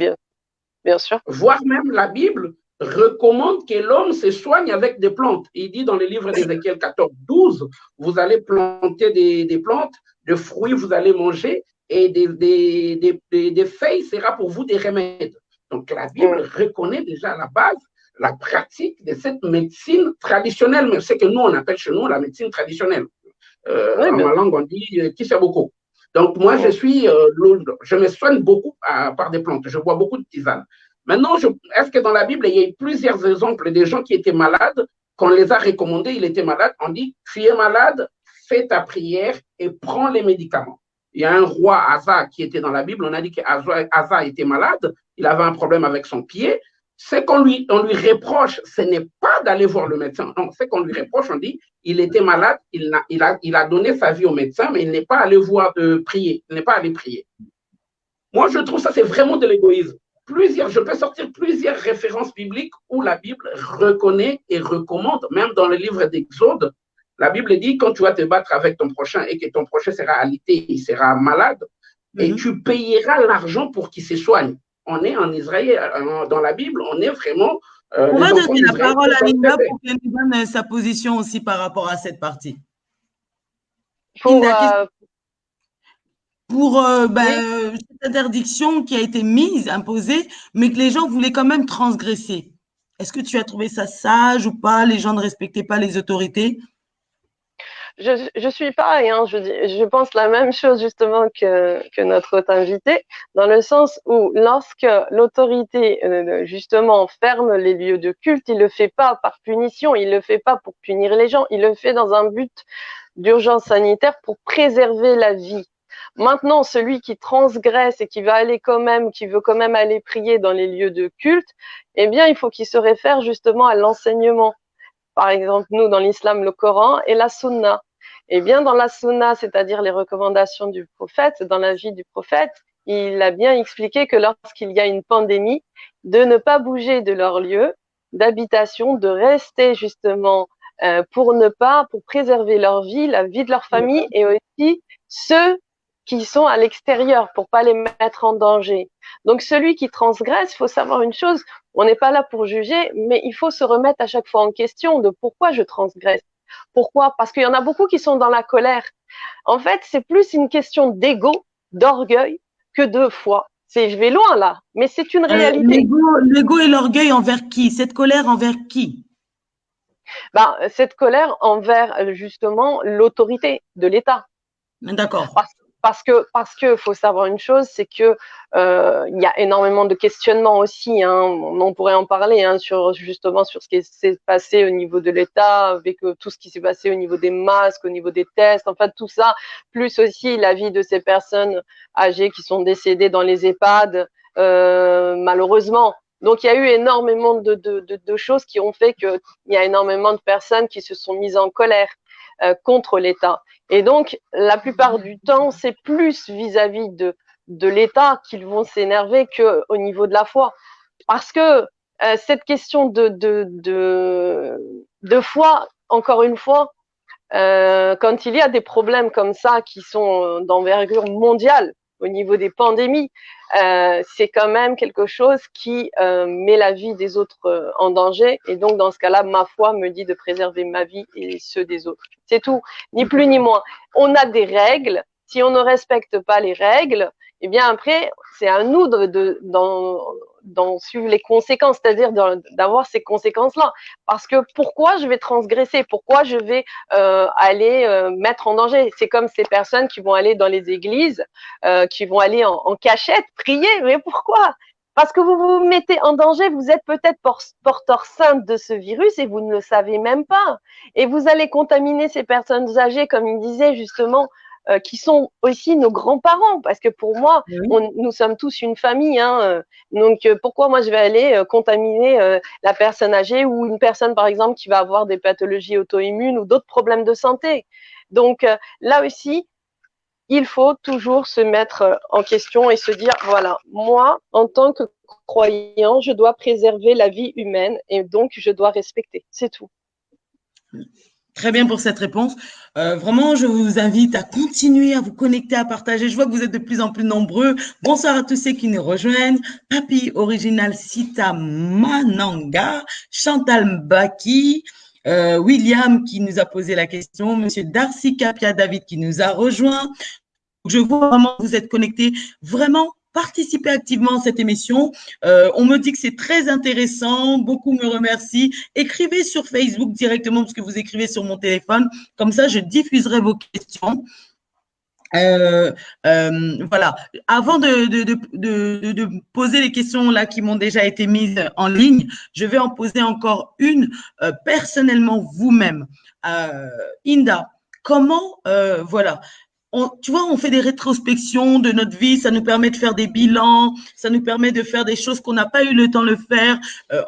Bien sûr. Voire même la Bible recommande que l'homme se soigne avec des plantes. Il dit dans le livre d'Ézéchiel 14, 12, vous allez planter des plantes, de fruits vous allez manger, et des feuilles sera pour vous des remèdes. Donc la Bible reconnaît déjà à la base la pratique de cette médecine traditionnelle, mais c'est que nous on appelle chez nous la médecine traditionnelle. En ma langue on dit qui sait beaucoup. Donc moi je me soigne beaucoup par des plantes, je bois beaucoup de tisane. Maintenant, est-ce que dans la Bible, il y a eu plusieurs exemples de gens qui étaient malades, qu'on les a recommandés, il était malade, on dit, tu es malade, fais ta prière et prends les médicaments. Il y a un roi, Asa, qui était dans la Bible, on a dit qu'Asa était malade, il avait un problème avec son pied. Ce qu'on lui reproche, ce n'est pas d'aller voir le médecin, non, ce qu'on lui reproche, on dit, il était malade, il a donné sa vie au médecin, mais il n'est pas allé voir prier, il n'est pas allé prier. Moi, je trouve ça, c'est vraiment de l'égoïsme. Je peux sortir plusieurs références bibliques où la Bible reconnaît et recommande, même dans le livre d'Exode, la Bible dit quand tu vas te battre avec ton prochain et que ton prochain sera alité, il sera malade, et tu payeras l'argent pour qu'il se soigne. On est en Israël, dans la Bible, on est vraiment. On va donner la parole à Linda pour qu'elle nous donne sa position aussi par rapport à cette partie. Pour cette interdiction qui a été imposée, mais que les gens voulaient quand même transgresser. Est-ce que tu as trouvé ça sage ou pas? Les gens ne respectaient pas les autorités? Je suis pareil, je pense la même chose justement que notre autre invité, dans le sens où lorsque l'autorité justement ferme les lieux de culte, il le fait pas par punition, il le fait pas pour punir les gens, il le fait dans un but d'urgence sanitaire pour préserver la vie. Maintenant, celui qui transgresse et qui va aller qui veut quand même aller prier dans les lieux de culte, eh bien, il faut qu'il se réfère justement à l'enseignement. Par exemple, nous, dans l'islam, le Coran et la Sunna. Eh bien, dans la Sunna, c'est-à-dire les recommandations du prophète, dans la vie du prophète, il a bien expliqué que lorsqu'il y a une pandémie, de ne pas bouger de leur lieu d'habitation, de rester justement pour préserver leur vie, la vie de leur famille et aussi ceux qui sont à l'extérieur pour pas les mettre en danger. Donc celui qui transgresse, il faut savoir une chose, on n'est pas là pour juger, mais il faut se remettre à chaque fois en question de pourquoi je transgresse. Pourquoi? Parce qu'il y en a beaucoup qui sont dans la colère. En fait, c'est plus une question d'ego, d'orgueil que de foi. Je vais loin là, mais c'est une réalité. L'ego et l'orgueil envers qui? Cette colère envers qui? Cette colère envers justement l'autorité de l'État. D'accord. Parce que faut savoir une chose, c'est que il y a énormément de questionnements aussi. On pourrait en parler sur ce qui s'est passé au niveau de l'État, avec tout ce qui s'est passé au niveau des masques, au niveau des tests, enfin tout ça, plus aussi la vie de ces personnes âgées qui sont décédées dans les EHPAD, malheureusement. Donc il y a eu énormément de choses qui ont fait qu'il y a énormément de personnes qui se sont mises en colère contre l'État. Et donc, la plupart du temps, c'est plus vis-à-vis de l'État qu'ils vont s'énerver qu'au niveau de la foi. Parce que cette question de foi, encore une fois, quand il y a des problèmes comme ça qui sont d'envergure mondiale au niveau des pandémies, c'est quand même quelque chose qui met la vie des autres en danger. Et donc, dans ce cas-là, ma foi me dit de préserver ma vie et ceux des autres. C'est tout, ni plus ni moins. On a des règles. Si on ne respecte pas les règles, eh bien après, c'est à nous d'en suivre les conséquences, c'est-à-dire d'avoir ces conséquences-là. Parce que pourquoi je vais transgresser? Pourquoi je vais aller mettre en danger? C'est comme ces personnes qui vont aller dans les églises, qui vont aller en cachette, prier. Mais pourquoi? Parce que vous vous mettez en danger, vous êtes peut-être porteur sain de ce virus et vous ne le savez même pas. Et vous allez contaminer ces personnes âgées, comme il disait justement, qui sont aussi nos grands-parents, parce que pour moi, nous sommes tous une famille, hein, donc pourquoi moi je vais aller contaminer la personne âgée ou une personne par exemple qui va avoir des pathologies auto-immunes ou d'autres problèmes de santé. Donc là aussi, il faut toujours se mettre en question et se dire, voilà, moi, en tant que croyant, je dois préserver la vie humaine et donc je dois respecter, c'est tout. Très bien pour cette réponse. Vraiment, je vous invite à continuer à vous connecter, à partager. Je vois que vous êtes de plus en plus nombreux. Bonsoir à tous ceux qui nous rejoignent. Papi Original Sita Mananga, Chantal Mbaki, William qui nous a posé la question, Monsieur Darcy Capia David qui nous a rejoint. Je vois vraiment que vous êtes connectés. Vraiment, participez activement à cette émission. On me dit que c'est très intéressant. Beaucoup me remercient. Écrivez sur Facebook directement parce que vous écrivez sur mon téléphone. Comme ça, je diffuserai vos questions. Voilà. Avant de poser les questions là qui m'ont déjà été mises en ligne, je vais en poser encore une personnellement vous-même. Inda, comment, voilà, tu vois, on fait des rétrospections de notre vie, ça nous permet de faire des bilans, ça nous permet de faire des choses qu'on n'a pas eu le temps de faire.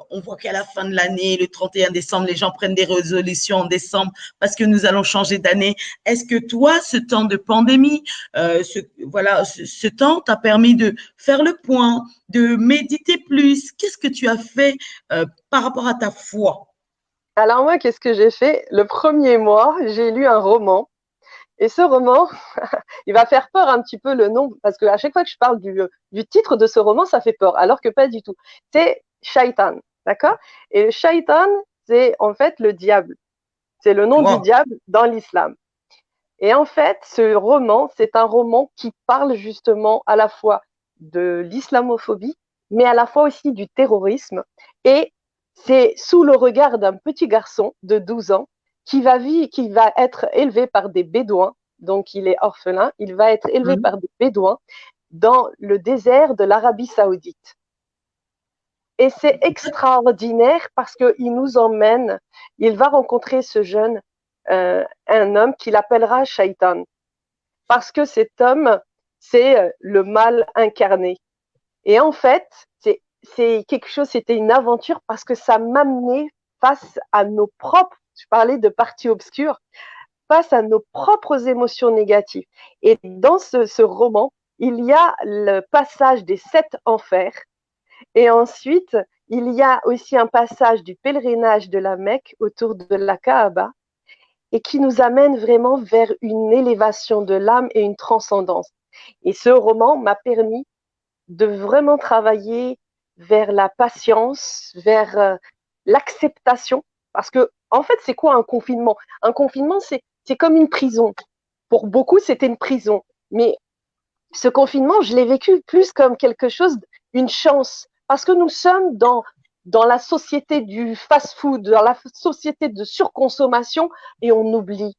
On voit qu'à la fin de l'année, le 31 décembre, les gens prennent des résolutions en décembre parce que nous allons changer d'année. Est-ce que toi, ce temps de pandémie, ce temps t'a permis de faire le point, de méditer plus? Qu'est-ce que tu as fait par rapport à ta foi? Alors moi, qu'est-ce que j'ai fait? Le premier mois, j'ai lu un roman. Et ce roman, il va faire peur un petit peu le nom, parce qu'à chaque fois que je parle du titre de ce roman, ça fait peur, alors que pas du tout. C'est Shaitan, d'accord? Et le Shaitan, c'est en fait le diable. C'est le nom du diable dans l'islam. Et en fait, ce roman, c'est un roman qui parle justement à la fois de l'islamophobie, mais à la fois aussi du terrorisme. Et c'est sous le regard d'un petit garçon de 12 ans qui va être élevé par des bédouins, donc il est orphelin, il va être élevé par des bédouins dans le désert de l'Arabie Saoudite. Et c'est extraordinaire parce qu'il nous emmène, il va rencontrer ce jeune, un homme qu'il appellera Shaitan, parce que cet homme, c'est le mal incarné. Et en fait, c'est quelque chose, c'était une aventure parce que ça m'amenait face à nos propres, je parlais de parties obscures, face à nos propres émotions négatives. Et dans ce roman, il y a le passage des 7 enfers. Et ensuite, il y a aussi un passage du pèlerinage de la Mecque autour de la Kaaba et qui nous amène vraiment vers une élévation de l'âme et une transcendance. Et ce roman m'a permis de vraiment travailler vers la patience, vers l'acceptation. Parce que, en fait, c'est quoi un confinement? Un confinement, c'est comme une prison. Pour beaucoup, c'était une prison. Mais ce confinement, je l'ai vécu plus comme quelque chose, une chance. Parce que nous sommes dans la société du fast-food, dans la société de surconsommation, et on oublie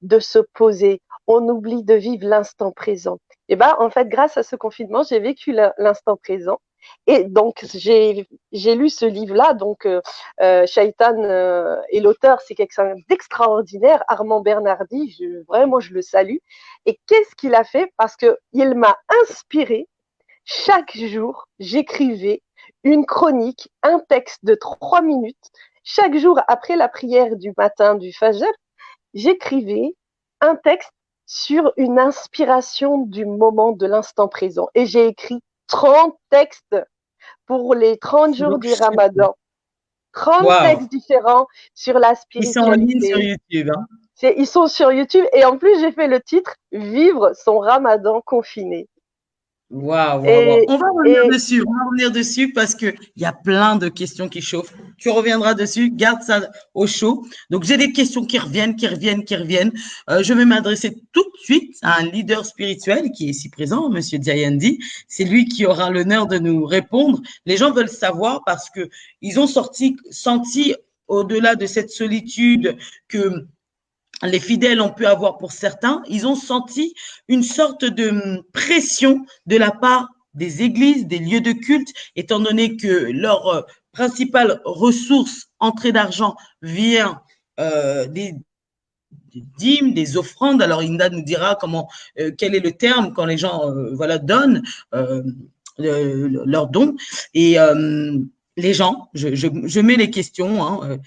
de se poser, on oublie de vivre l'instant présent. Et ben, en fait, grâce à ce confinement, j'ai vécu l'instant présent. Et donc, j'ai lu ce livre-là, donc Shaitan et l'auteur, c'est quelque chose d'extraordinaire, Armand Bernardi, vraiment, je le salue. Et qu'est-ce qu'il a fait? Parce qu'il m'a inspiré. Chaque jour, j'écrivais une chronique, un texte de 3 minutes. Chaque jour, après la prière du matin du Fajr, j'écrivais un texte sur une inspiration du moment de l'instant présent. Et j'ai écrit 30 textes pour les 30 jours du Ramadan. 30 Waouh. textes différents sur la Ils sont en ligne sur spiritualité. YouTube, hein. Ils sont sur YouTube et en plus, j'ai fait le titre Vivre son ramadan confiné. Waouh, waouh, waouh. Et, et On va revenir dessus parce qu'il y a plein de questions qui chauffent. Tu reviendras dessus, garde ça au chaud. Donc, j'ai des questions qui reviennent, qui reviennent, qui reviennent. Je vais m'adresser tout de suite à un leader spirituel qui est ici présent, Monsieur Diayandi. C'est lui qui aura l'honneur de nous répondre. Les gens veulent savoir parce que ils ont senti au-delà de cette solitude que les fidèles ont pu avoir pour certains, ils ont senti une sorte de pression de la part des églises, des lieux de culte, étant donné que leur principale ressource, entrée d'argent, vient des dîmes, des offrandes. Alors, Inda nous dira quel est le terme quand les gens donnent leurs dons. Et les gens, je mets les questions, hein,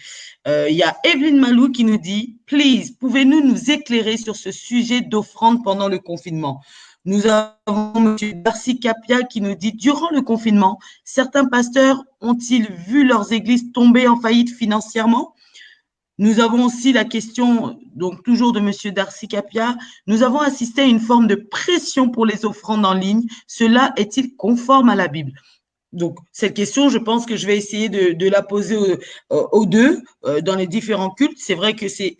il y a Evelyne Malou qui nous dit « Please, pouvez-vous nous éclairer sur ce sujet d'offrande pendant le confinement ?» Nous avons M. Darcy Capia qui nous dit « Durant le confinement, certains pasteurs ont-ils vu leurs églises tomber en faillite financièrement ?» Nous avons aussi la question, donc toujours de M. Darcy Capia, « Nous avons assisté à une forme de pression pour les offrandes en ligne. Cela est-il conforme à la Bible ?» Donc, cette question, je pense que je vais essayer de la poser aux deux dans les différents cultes. C'est vrai que c'est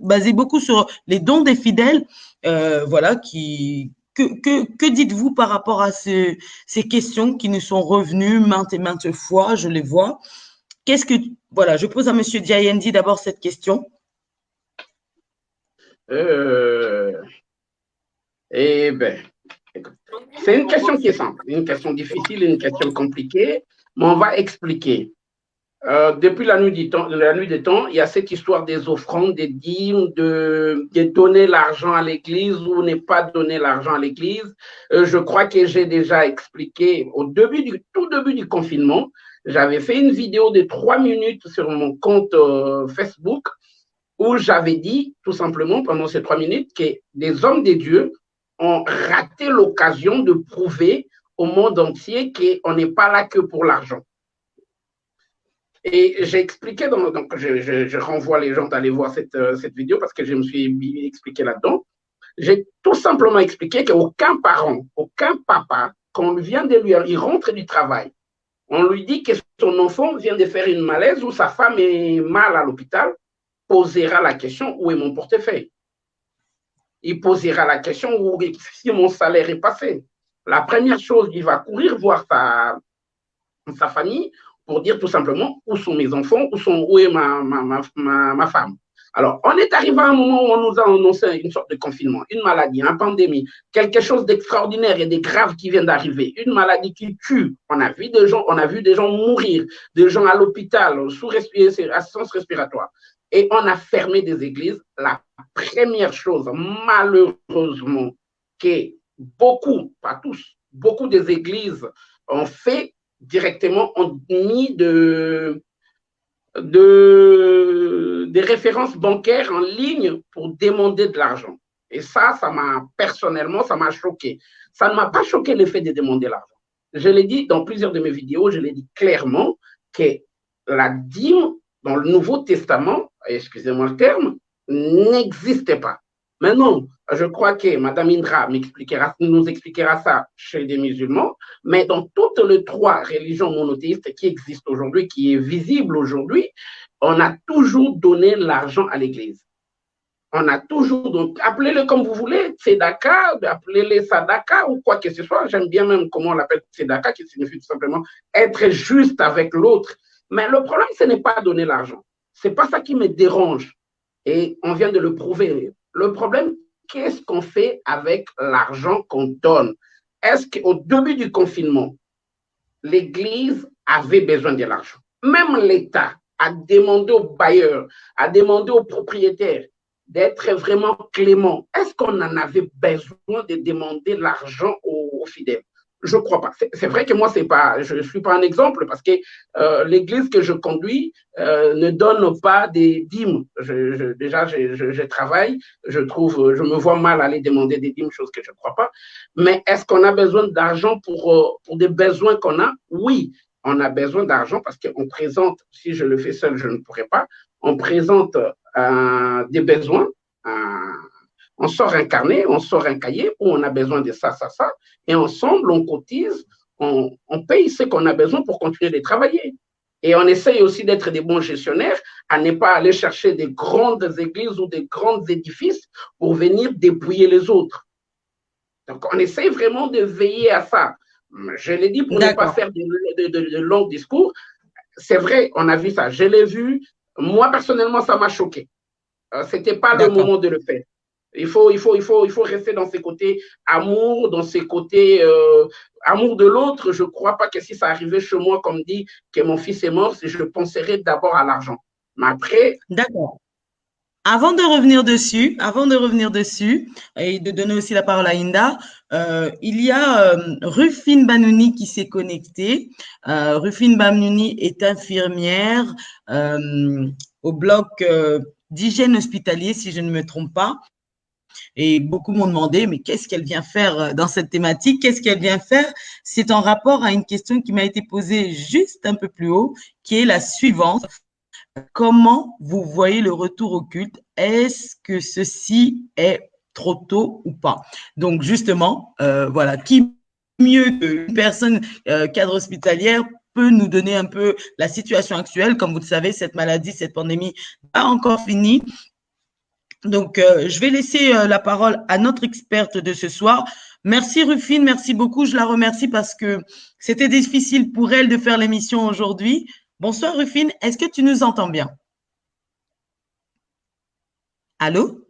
basé beaucoup sur les dons des fidèles. Que dites-vous par rapport à ces questions qui nous sont revenues maintes et maintes fois, je les vois. Je pose à M. Diayandi d'abord cette question. C'est une question qui est simple, une question difficile, une question compliquée, mais on va expliquer. Depuis la nuit des temps, il y a cette histoire des offrandes, des dîmes, de donner l'argent à l'église ou ne pas donner l'argent à l'église. Je crois que j'ai déjà expliqué tout début du confinement. J'avais fait une vidéo de 3 minutes sur mon compte Facebook où j'avais dit tout simplement pendant ces 3 minutes que des hommes de Dieu ont raté l'occasion de prouver au monde entier qu'on n'est pas là que pour l'argent. Et j'ai expliqué, donc je renvoie les gens d'aller voir cette vidéo parce que je me suis expliqué là-dedans. J'ai tout simplement expliqué qu'aucun parent, aucun papa, quand on vient de lui, il rentre du travail, on lui dit que son enfant vient de faire une malaise ou sa femme est mal à l'hôpital, posera la question, où est mon portefeuille? Il posera la question, si mon salaire est passé. La première chose, il va courir voir sa famille pour dire tout simplement où sont mes enfants, où est ma femme. Alors, on est arrivé à un moment où on nous a annoncé une sorte de confinement, une maladie, une pandémie, quelque chose d'extraordinaire et de grave qui vient d'arriver, une maladie qui tue. On a vu des gens mourir, des gens à l'hôpital, sous assistance respiratoire. Et on a fermé des églises. La première chose, malheureusement, que beaucoup, pas tous, beaucoup des églises ont fait directement, ont mis des références bancaires en ligne pour demander de l'argent. Et ça personnellement, ça m'a choqué. Ça ne m'a pas choqué le fait de demander l'argent. Je l'ai dit dans plusieurs de mes vidéos, je l'ai dit clairement que la dîme dans le Nouveau Testament, excusez-moi le terme, n'existait pas. Maintenant, je crois que Mme Indra nous expliquera ça chez les musulmans, mais dans toutes les 3 religions monothéistes qui existent aujourd'hui, qui est visible aujourd'hui, on a toujours donné l'argent à l'Église. On a toujours, donc appelez-le comme vous voulez, tzedaka, appelez-le sadaka ou quoi que ce soit. J'aime bien même comment on l'appelle tzedaka, qui signifie tout simplement être juste avec l'autre. Mais le problème, ce n'est pas donner l'argent. Ce n'est pas ça qui me dérange. Et on vient de le prouver. Le problème, qu'est-ce qu'on fait avec l'argent qu'on donne? Est-ce qu'au début du confinement, l'Église avait besoin de l'argent? Même l'État a demandé aux bailleurs, a demandé aux propriétaires d'être vraiment clément. Est-ce qu'on en avait besoin de demander l'argent aux fidèles? Je ne crois pas. C'est vrai que moi, je ne suis pas un exemple parce que l'église que je conduis ne donne pas des dîmes. Je travaille, je me vois mal aller demander des dîmes, chose que je ne crois pas. Mais est-ce qu'on a besoin d'argent pour des besoins qu'on a? Oui. on a besoin d'argent parce qu'on présente, si je le fais seul, je ne pourrais pas, on présente des besoins, on sort un carnet, on sort un cahier où on a besoin de ça, et ensemble, on cotise, on paye ce qu'on a besoin pour continuer de travailler. Et on essaye aussi d'être des bons gestionnaires, à ne pas aller chercher des grandes églises ou des grands édifices pour venir dépouiller les autres. Donc, on essaye vraiment de veiller à ça. Je l'ai dit pour ne pas faire de longs discours. C'est vrai, on a vu ça. Je l'ai vu. Moi, personnellement, ça m'a choqué. Ce n'était pas le moment de le faire. Il faut rester dans ces côtés amour, dans ces côtés amour de l'autre. Je ne crois pas que si ça arrivait chez moi, comme dit, que mon fils est mort, je penserais d'abord à l'argent. Mais après… D'accord. Avant de revenir dessus et de donner aussi la parole à Inda, il y a Rufine Banouni qui s'est connectée. Rufine Banouni est infirmière au bloc d'hygiène hospitalier, si je ne me trompe pas. Et beaucoup m'ont demandé, mais qu'est-ce qu'elle vient faire dans cette thématique? Qu'est-ce qu'elle vient faire? C'est en rapport à une question qui m'a été posée juste un peu plus haut, qui est la suivante. Comment vous voyez le retour au culte? Est-ce que ceci est trop tôt ou pas? Donc, justement, voilà, qui mieux qu'une personne cadre hospitalière peut nous donner un peu la situation actuelle? Comme vous le savez, cette maladie, cette pandémie n'a pas encore fini. Donc, je vais laisser la parole à notre experte de ce soir. Merci Rufine, merci beaucoup. Je la remercie parce que c'était difficile pour elle de faire l'émission aujourd'hui. Bonsoir Rufine, est-ce que tu nous entends bien? Allô?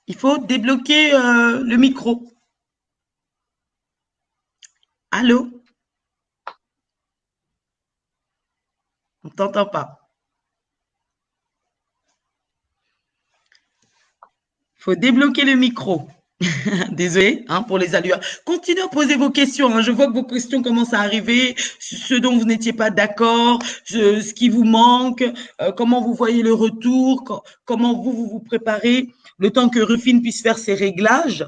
Il faut débloquer le micro. Allô? On ne t'entend pas. Il faut débloquer le micro. Désolé pour les allures. Continuez à poser vos questions. Je vois que vos questions commencent à arriver. Ce dont vous n'étiez pas d'accord, ce qui vous manque, comment vous voyez le retour, comment vous préparez, le temps que Rufine puisse faire ses réglages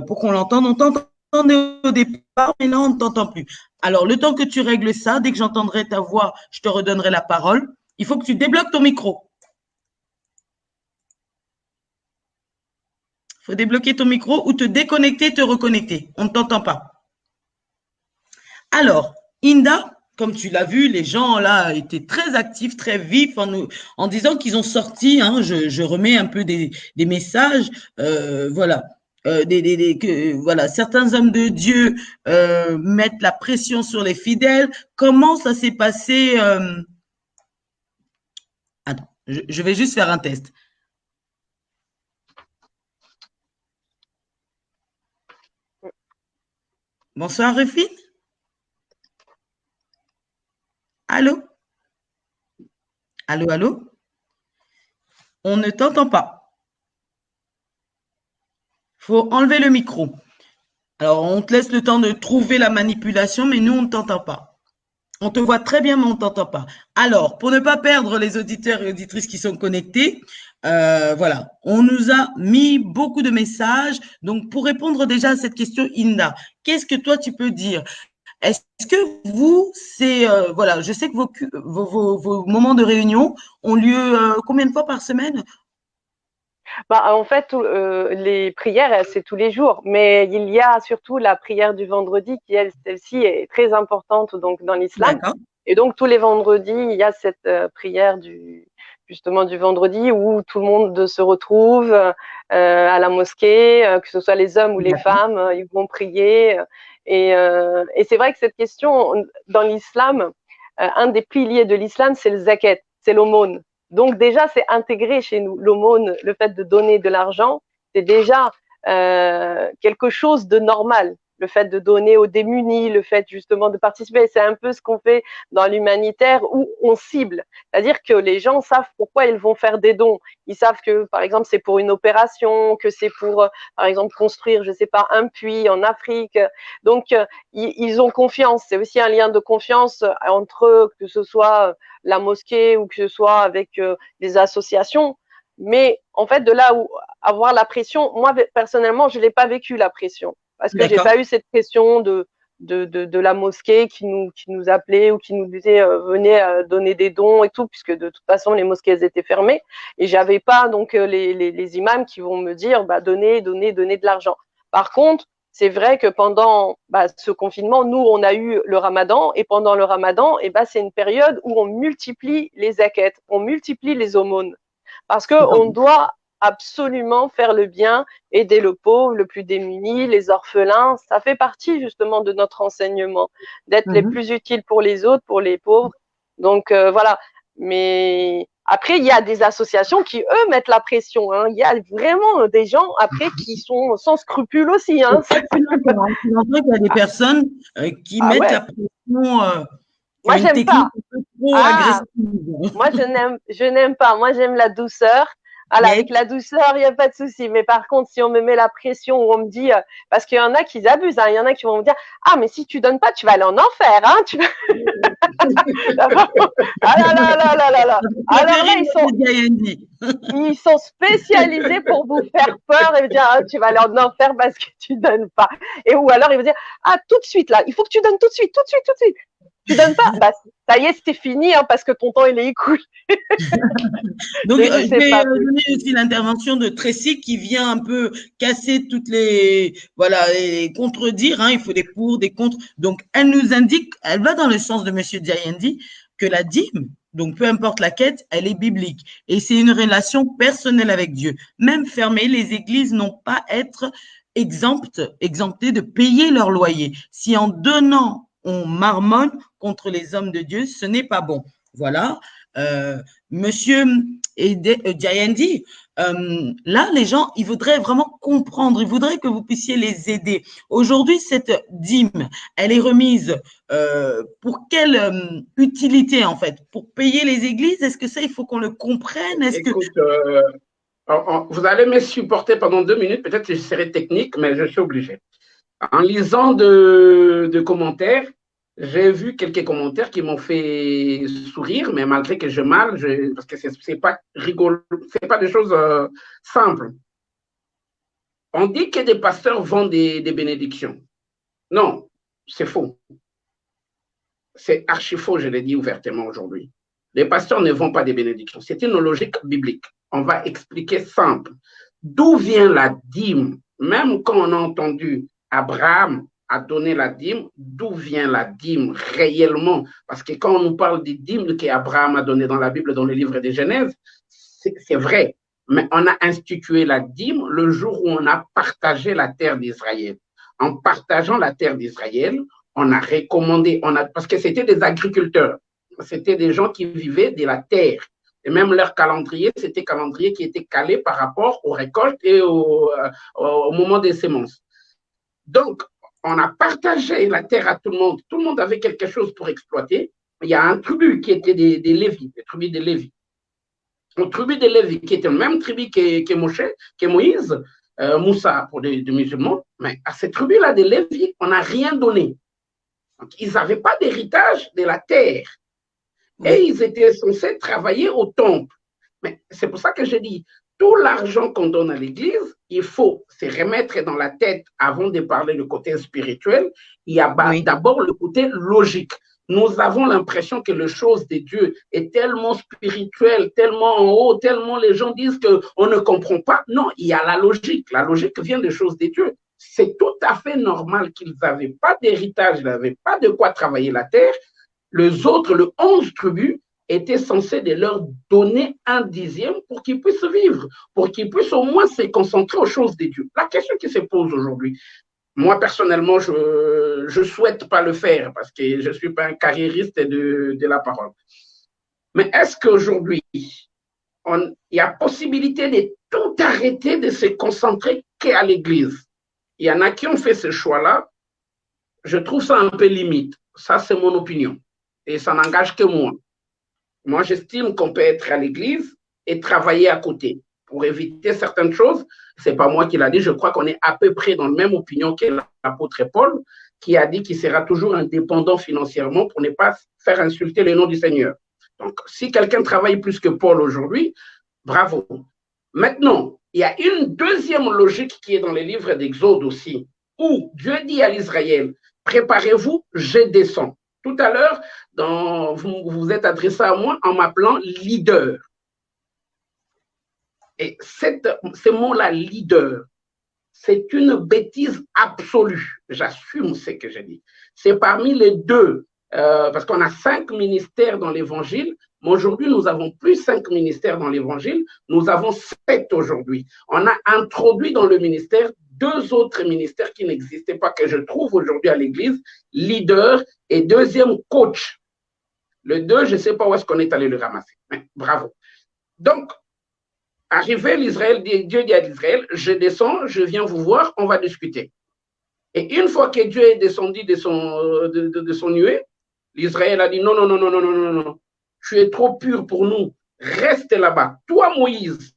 pour qu'on l'entende. On t'entendait au départ, mais là, on ne t'entend plus. Alors, le temps que tu règles ça, dès que j'entendrai ta voix, je te redonnerai la parole. Il faut que tu débloques ton micro. Il faut débloquer ton micro ou te déconnecter, te reconnecter. On ne t'entend pas. Alors, Inda, comme tu l'as vu, les gens là étaient très actifs, très vifs en disant qu'ils ont sorti, je remets un peu des messages, voilà. Voilà, certains hommes de Dieu mettent la pression sur les fidèles. Comment ça s'est passé? Attends, je vais juste faire un test. Bonsoir, Rufine. Allô? Allô, allô? On ne t'entend pas. Il faut enlever le micro. Alors, on te laisse le temps de trouver la manipulation, mais nous, on ne t'entend pas. On te voit très bien, mais on ne t'entend pas. Alors, pour ne pas perdre les auditeurs et auditrices qui sont connectés, voilà, on nous a mis beaucoup de messages. Donc, pour répondre déjà à cette question, Inda, qu'est-ce que toi, tu peux dire? Est-ce que vous, voilà, je sais que vos moments de réunion ont lieu combien de fois par semaine? En fait, les prières, c'est tous les jours, mais il y a surtout la prière du vendredi qui, celle-ci, est très importante donc dans l'islam. Et donc, tous les vendredis, il y a cette prière justement du vendredi où tout le monde se retrouve à la mosquée, que ce soit les hommes ou les femmes, ils vont prier. Et c'est vrai que cette question, dans l'islam, un des piliers de l'islam, c'est le zakat, c'est l'aumône. Donc déjà, c'est intégré chez nous. L'aumône, le fait de donner de l'argent, c'est déjà quelque chose de normal. Le fait de donner aux démunis, le fait justement de participer, c'est un peu ce qu'on fait dans l'humanitaire où on cible. C'est-à-dire que les gens savent pourquoi ils vont faire des dons. Ils savent que, par exemple, c'est pour une opération, que c'est pour, par exemple, construire, je sais pas, un puits en Afrique. Donc, ils ont confiance. C'est aussi un lien de confiance entre eux, que ce soit la mosquée ou que ce soit avec des associations. Mais en fait, de là où avoir la pression, moi personnellement, je l'ai pas vécu la pression parce que j'ai pas eu cette pression de de la mosquée qui nous appelaient ou qui nous disaient venez donner des dons et tout, puisque de toute façon les mosquées elles étaient fermées et j'avais pas donc les imams qui vont me dire donnez de l'argent. Par contre, c'est vrai que pendant ce confinement, nous on a eu le Ramadan et pendant le Ramadan, c'est une période où on multiplie les zakat, on multiplie les aumônes parce que on doit absolument faire le bien, aider le pauvre, le plus démuni, les orphelins. Ça fait partie justement de notre enseignement, d'être les plus utiles pour les autres, pour les pauvres. Donc voilà. Mais après, il y a des associations qui, eux, mettent la pression. Hein. Il y a vraiment des gens, après, qui sont sans scrupules aussi. Hein. C'est qu'il y a des personnes qui mettent la pression. Moi, j'aime pas. Trop agressive. Moi, je n'aime pas. Moi, j'aime la douceur. Voilà, avec la douceur, il n'y a pas de souci. Mais par contre, si on me met la pression ou on me dit, parce qu'il y en a qui abusent, il y en a qui vont me dire, ah, mais si tu donnes pas, tu vas aller en enfer, hein. Ah là là là là là là. Alors là, ils sont spécialisés pour vous faire peur et vous dire, ah, tu vas aller en enfer parce que tu donnes pas. Et ou alors ils vont dire, ah, tout de suite là, il faut que tu donnes tout de suite. Tu donnes pas, ça y est, c'est fini, hein, parce que ton temps il est écoulé. Donc, je vais donner aussi l'intervention de Tracy qui vient un peu casser toutes les, et contredire, hein, il faut des pour, des contre. Donc, elle nous indique, elle va dans le sens de Monsieur Diayendi, que la dîme, donc peu importe la quête, elle est biblique. Et c'est une relation personnelle avec Dieu. Même fermées, les églises n'ont pas à être exemptées de payer leur loyer. Si en donnant, on marmonne contre les hommes de Dieu, ce n'est pas bon. Voilà. Monsieur Diayendi, là, les gens, ils voudraient vraiment comprendre, ils voudraient que vous puissiez les aider. Aujourd'hui, cette dîme, elle est remise pour quelle utilité, en fait? Pour payer les églises? Est-ce que ça, il faut qu'on le comprenne? Vous allez me supporter pendant 2 minutes, peut-être que je serai technique, mais je suis obligé. En lisant de commentaires, j'ai vu quelques commentaires qui m'ont fait sourire, mais malgré que je mal, parce que c'est pas rigolo, c'est pas des choses simples. On dit que des pasteurs vendent des bénédictions. Non, c'est faux. C'est archi faux, je l'ai dit ouvertement aujourd'hui. Les pasteurs ne vendent pas des bénédictions. C'est une logique biblique. On va expliquer simple. D'où vient la dîme? Même quand on a entendu Abraham a donné la dîme, d'où vient la dîme réellement? Parce que quand on nous parle des dîmes qu'Abraham a donné dans la Bible, dans le livre de Genèse, c'est vrai. Mais on a institué la dîme le jour où on a partagé la terre d'Israël. En partageant la terre d'Israël, on a recommandé, parce que c'était des agriculteurs, c'était des gens qui vivaient de la terre. Et même leur calendrier, c'était un calendrier qui était calé par rapport aux récoltes et au moment des semences. Donc, on a partagé la terre à tout le monde. Tout le monde avait quelque chose pour exploiter. Il y a un tribu qui était des Lévis, des tribus des Lévis. Une tribu des Lévis qui était la même tribu que Moïse, Moussa pour des musulmans. Mais à cette tribu-là des Lévis, on n'a rien donné. Donc, ils n'avaient pas d'héritage de la terre. Et ils étaient censés travailler au temple. Mais c'est pour ça que je dis, tout l'argent qu'on donne à l'Église, il faut se remettre dans la tête avant de parler du côté spirituel. Il y a d'abord le côté logique. Nous avons l'impression que les choses de Dieu est tellement spirituelle, tellement en haut, tellement les gens disent qu'on ne comprend pas. Non, il y a la logique. La logique vient des choses de Dieu. C'est tout à fait normal qu'ils n'avaient pas d'héritage, ils n'avaient pas de quoi travailler la terre. Les autres, les 11 tribus, étaient censés de leur donner 1/10 pour qu'ils puissent vivre, pour qu'ils puissent au moins se concentrer aux choses de Dieu. La question qui se pose aujourd'hui, moi personnellement, je ne souhaite pas le faire parce que je ne suis pas un carriériste de la parole. Mais est-ce qu'aujourd'hui, il y a possibilité de tout arrêter, de se concentrer qu'à l'Église? Il y en a qui ont fait ce choix-là. Je trouve ça un peu limite. Ça, c'est mon opinion. Et ça n'engage que moi. Moi, j'estime qu'on peut être à l'église et travailler à côté pour éviter certaines choses. Ce n'est pas moi qui l'a dit. Je crois qu'on est à peu près dans la même opinion que l'apôtre Paul, qui a dit qu'il sera toujours indépendant financièrement pour ne pas faire insulter le nom du Seigneur. Donc, si quelqu'un travaille plus que Paul aujourd'hui, bravo. Maintenant, il y a une deuxième logique qui est dans les livres d'Exode aussi, où Dieu dit à l'Israël, préparez-vous, je descends. Tout à l'heure, vous vous êtes adressé à moi en m'appelant leader. Et ce mot-là, leader, c'est une bêtise absolue. J'assume ce que je dis. C'est parmi les deux, parce qu'on a 5 ministères dans l'Évangile, mais aujourd'hui, nous avons plus 5 ministères dans l'Évangile, nous avons 7 aujourd'hui. On a introduit dans le ministère 2 autres ministères qui n'existaient pas, que je trouve aujourd'hui à l'Église, leader et deuxième coach. Le 2, je ne sais pas où est-ce qu'on est allé le ramasser. Mais bravo. Donc, arrivé l'Israël, Dieu dit à l'Israël, je descends, je viens vous voir, on va discuter. Et une fois que Dieu est descendu de son nuée, l'Israël a dit non, non, non, non, non, non, non, non, tu es trop pur pour nous, reste là-bas. Toi, Moïse,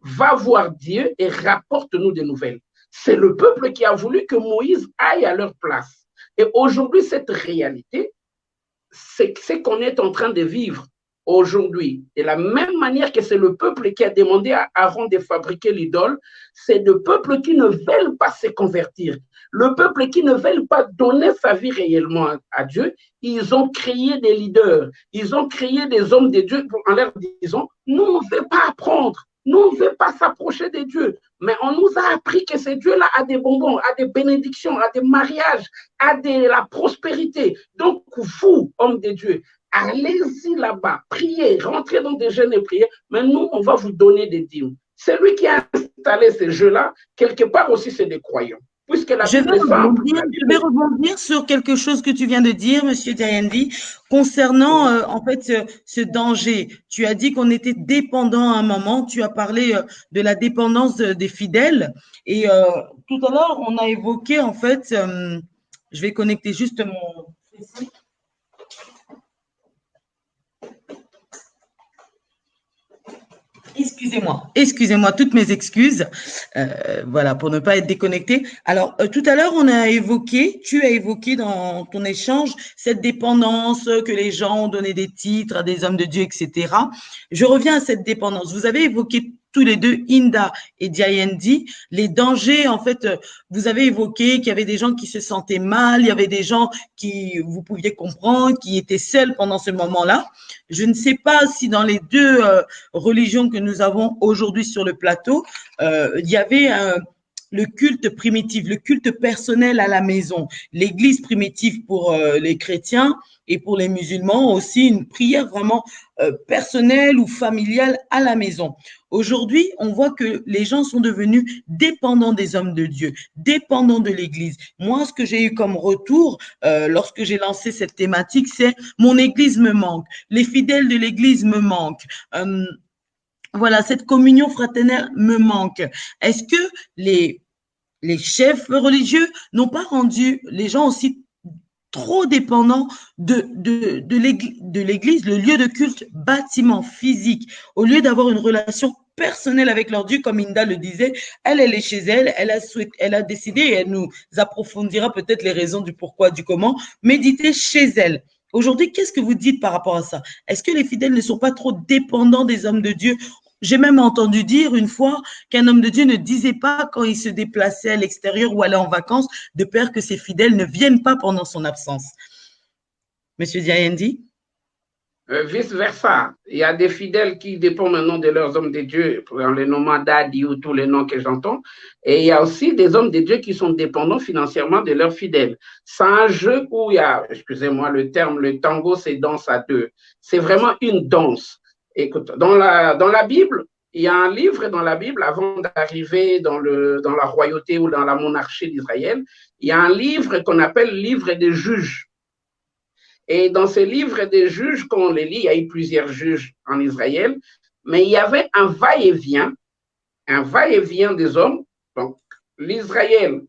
va voir Dieu et rapporte-nous des nouvelles. C'est le peuple qui a voulu que Moïse aille à leur place. Et aujourd'hui, cette réalité, c'est ce qu'on est en train de vivre aujourd'hui. De la même manière que c'est le peuple qui a demandé à Aaron de fabriquer l'idole, c'est le peuple qui ne veut pas se convertir. Le peuple qui ne veut pas donner sa vie réellement à Dieu, ils ont créé des leaders, ils ont créé des hommes de Dieu en leur disant, nous, on ne veut pas apprendre, nous, on ne veut pas s'approcher de Dieu. Mais on nous a appris que ces dieux-là a des bonbons, a des bénédictions, a des mariages, a de la prospérité. Donc, vous, hommes de Dieu, allez-y là-bas, priez, rentrez dans des jeûnes et priez, mais nous, on va vous donner des dîmes. C'est lui qui a installé ces jeux-là, quelque part aussi, c'est des croyants. Puisque la je vais rebondir sur quelque chose que tu viens de dire, Monsieur Diayendi, concernant en fait ce danger. Tu as dit qu'on était dépendant à un moment. Tu as parlé de la dépendance des fidèles. Et tout à l'heure, on a évoqué en fait. Je vais connecter juste mon. Excusez-moi, toutes mes excuses, voilà, pour ne pas être déconnecté. Alors, tout à l'heure, tu as évoqué dans ton échange cette dépendance que les gens ont donné des titres à des hommes de Dieu, etc. Je reviens à cette dépendance. Vous avez évoqué tous les deux, Inda et Diayendi, les dangers, en fait, vous avez évoqué qu'il y avait des gens qui se sentaient mal, il y avait des gens qui, vous pouviez comprendre, qui étaient seuls pendant ce moment-là. Je ne sais pas si dans les deux religions que nous avons aujourd'hui sur le plateau, il y avait le culte primitif, le culte personnel à la maison, l'église primitive pour les chrétiens et pour les musulmans aussi, une prière vraiment personnelle ou familiale à la maison. Aujourd'hui, on voit que les gens sont devenus dépendants des hommes de Dieu, dépendants de l'église. Moi, ce que j'ai eu comme retour lorsque j'ai lancé cette thématique, c'est mon église me manque, les fidèles de l'église me manquent. Voilà, cette communion fraternelle me manque. Est-ce que les chefs religieux n'ont pas rendu les gens aussi trop dépendants de l'église, le lieu de culte, bâtiment physique, au lieu d'avoir une relation personnelle avec leur Dieu, comme Inda le disait, elle est chez elle, elle a décidé, et elle nous approfondira peut-être les raisons du pourquoi, du comment, méditer chez elle. Aujourd'hui, qu'est-ce que vous dites par rapport à ça? Est-ce que les fidèles ne sont pas trop dépendants des hommes de Dieu? J'ai même entendu dire une fois qu'un homme de Dieu ne disait pas quand il se déplaçait à l'extérieur ou allait en vacances de peur que ses fidèles ne viennent pas pendant son absence. Monsieur Diayendi? Vice-versa. Il y a des fidèles qui dépendent maintenant de leurs hommes de Dieu, en les nommant Dadi ou tous les noms que j'entends. Et il y a aussi des hommes de Dieu qui sont dépendants financièrement de leurs fidèles. C'est un jeu où il y a, excusez-moi le terme, le tango, c'est danse à deux. C'est vraiment une danse. Écoute, dans la Bible, il y a un livre dans la Bible, avant d'arriver dans la royauté ou dans la monarchie d'Israël, il y a un livre qu'on appelle le livre des juges. Et dans ce livre des juges, quand on les lit, il y a eu plusieurs juges en Israël, mais il y avait un va-et-vient des hommes. Donc, l'Israël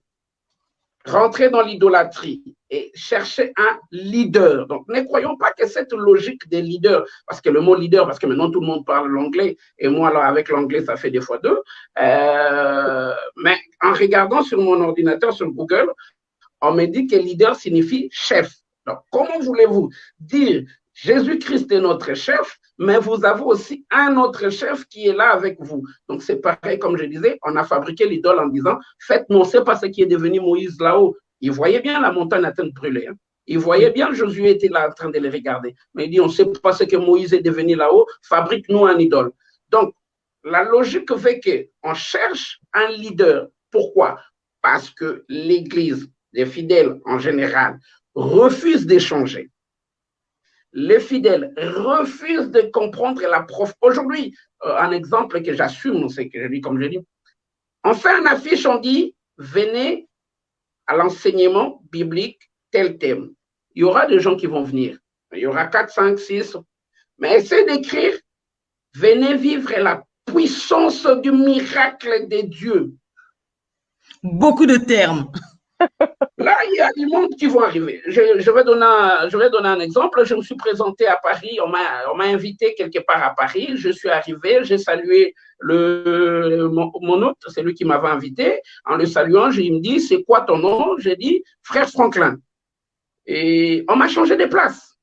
rentrait dans l'idolâtrie et cherchait un leader. Donc, ne croyons pas que cette logique des leaders, parce que le mot leader, parce que maintenant tout le monde parle l'anglais, et moi, alors, avec l'anglais, ça fait des fois deux. Mais en regardant sur mon ordinateur, sur Google, on me dit que leader signifie chef. Donc, comment voulez-vous dire Jésus-Christ est notre chef, mais vous avez aussi un autre chef qui est là avec vous. Donc, c'est pareil, comme je disais, on a fabriqué l'idole en disant, faites, non, c'est pas ce qui est devenu Moïse là-haut. Il voyait bien la montagne en train de brûler. Hein. Il voyait bien Josué était là en train de les regarder. Mais il dit, on ne sait pas ce que Moïse est devenu là-haut, fabrique-nous un idole. Donc, la logique fait qu'on cherche un leader. Pourquoi? Parce que l'Église, les fidèles en général, refusent d'échanger. Les fidèles refusent de comprendre la prof. Aujourd'hui, un exemple que j'assume, c'est que je dis comme je dis, on fait une affiche, on dit, venez à l'enseignement biblique, tel thème. Il y aura des gens qui vont venir. Il y aura 4, 5, 6. Mais essayez d'écrire, venez vivre la puissance du miracle de Dieu. Beaucoup de termes. Là, il y a du monde qui vont arriver. Je vais donner un exemple. Je me suis présenté à Paris. On m'a invité quelque part à Paris. Je suis arrivé. J'ai salué mon hôte, c'est lui qui m'avait invité. En le saluant, il me dit, c'est quoi ton nom? J'ai dit, frère Franklin. Et on m'a changé de place.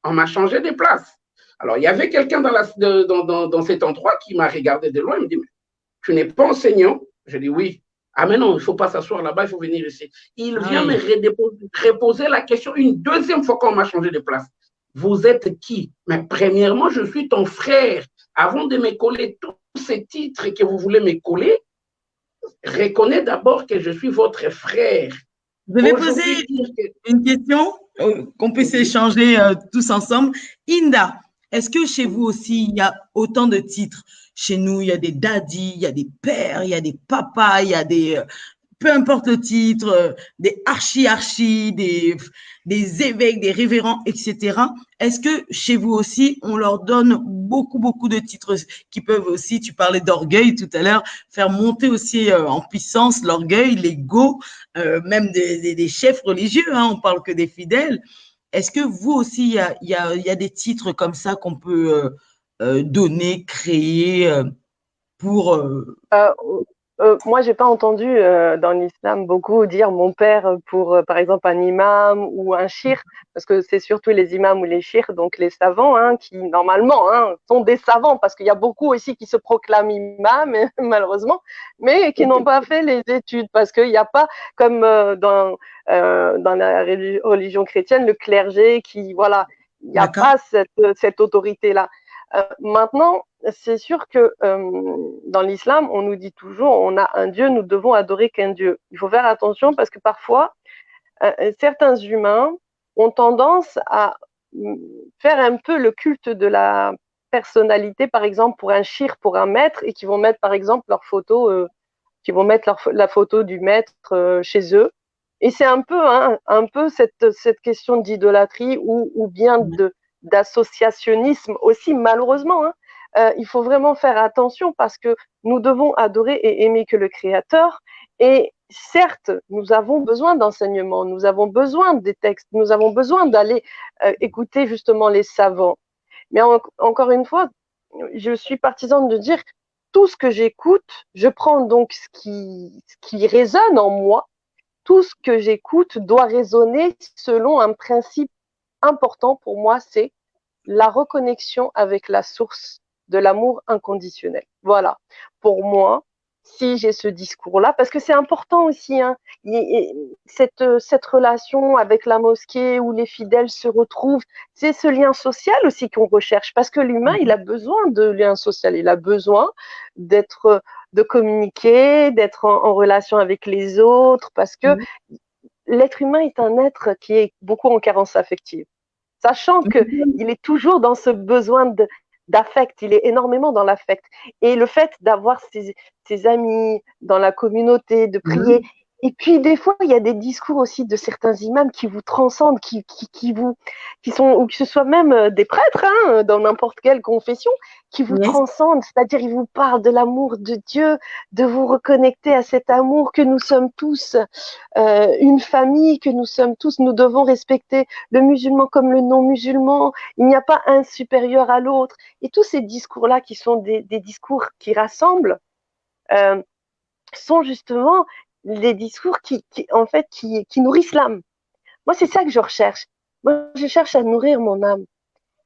On m'a changé de place. Alors, il y avait quelqu'un dans cet endroit qui m'a regardé de loin. Il me dit, mais tu n'es pas enseignant? Je dis, oui. Ah, mais non, il ne faut pas s'asseoir là-bas, il faut venir ici. Il vient me reposer la question une deuxième fois qu'on m'a changé de place. Vous êtes qui? Mais premièrement, je suis ton frère. Avant de me coller tous ces titres que vous voulez me coller, reconnais d'abord que je suis votre frère. Je vais poser une question qu'on puisse échanger tous ensemble. Inda, est-ce que chez vous aussi, il y a autant de titres? Chez nous, il y a des daddies, il y a des pères, il y a des papas, il y a des… peu importe le titre, des archi, des évêques, des révérends, etc. Est-ce que chez vous aussi, on leur donne beaucoup de titres qui peuvent aussi, tu parlais d'orgueil tout à l'heure, faire monter aussi en puissance l'orgueil, l'ego, même des chefs religieux, hein, on parle que des fidèles. Est-ce que vous aussi, il y a des titres comme ça qu'on peut donner, créer pour… Moi, j'ai pas entendu dans l'islam beaucoup dire mon père pour, par exemple, un imam ou un shir, parce que c'est surtout les imams ou les shirs, donc les savants, hein, qui normalement sont des savants, parce qu'il y a beaucoup aussi qui se proclament imams, malheureusement, mais qui n'ont pas fait les études, parce qu'il n'y a pas, comme dans la religion chrétienne, le clergé qui, voilà, il n'y a pas cette autorité-là. Maintenant, c'est sûr que dans l'islam, on nous dit toujours, on a un Dieu, nous devons adorer qu'un Dieu. Il faut faire attention parce que parfois, certains humains ont tendance à faire un peu le culte de la personnalité, par exemple pour un shir, pour un maître, et qui vont mettre par exemple leur photo, qui vont mettre la photo du maître chez eux. Et c'est un peu cette question d'idolâtrie ou bien d'associationnisme aussi, malheureusement. Hein. Il faut vraiment faire attention parce que nous devons adorer et aimer que le Créateur. Et certes, nous avons besoin d'enseignements, nous avons besoin des textes, nous avons besoin d'aller écouter justement les savants. Mais encore une fois, je suis partisane de dire tout ce que j'écoute, je prends donc ce qui résonne en moi. Tout ce que j'écoute doit résonner selon un principe important pour moi, c'est la reconnexion avec la source de l'amour inconditionnel. Voilà. Pour moi, si j'ai ce discours-là, parce que c'est important aussi, hein, cette relation avec la mosquée où les fidèles se retrouvent, c'est ce lien social aussi qu'on recherche, parce que l'humain, il a besoin de lien social, il a besoin de communiquer, d'être en relation avec les autres, parce que l'être humain est un être qui est beaucoup en carence affective. Sachant qu'il est toujours dans ce besoin d'affect, il est énormément dans l'affect. Et le fait d'avoir ses amis dans la communauté, de prier. Et puis, des fois, il y a des discours aussi de certains imams qui vous transcendent, qui sont, ou que ce soit même des prêtres, hein, dans n'importe quelle confession, qui vous transcendent. C'est-à-dire, ils vous parlent de l'amour de Dieu, de vous reconnecter à cet amour que nous sommes tous une famille, que nous sommes tous, nous devons respecter le musulman comme le non-musulman. Il n'y a pas un supérieur à l'autre. Et tous ces discours-là qui sont des discours qui rassemblent, sont justement les discours qui nourrissent l'âme. Moi, c'est ça que je recherche. Moi, je cherche à nourrir mon âme.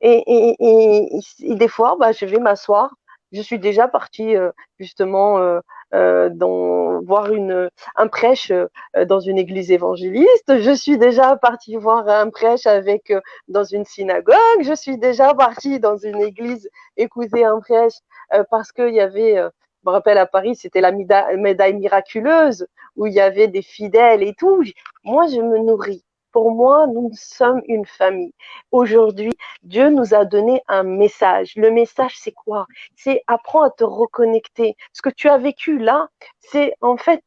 Et des fois, je vais m'asseoir. Je suis déjà partie justement voir un prêche dans une église évangéliste. Je suis déjà partie voir un prêche dans une synagogue. Je suis déjà partie dans une église écouter un prêche parce qu'il y avait, je me rappelle à Paris, c'était la médaille miraculeuse où il y avait des fidèles et tout. Moi, je me nourris. Pour moi, nous sommes une famille. Aujourd'hui, Dieu nous a donné un message. Le message, c'est quoi? C'est apprends à te reconnecter. Ce que tu as vécu là, c'est en fait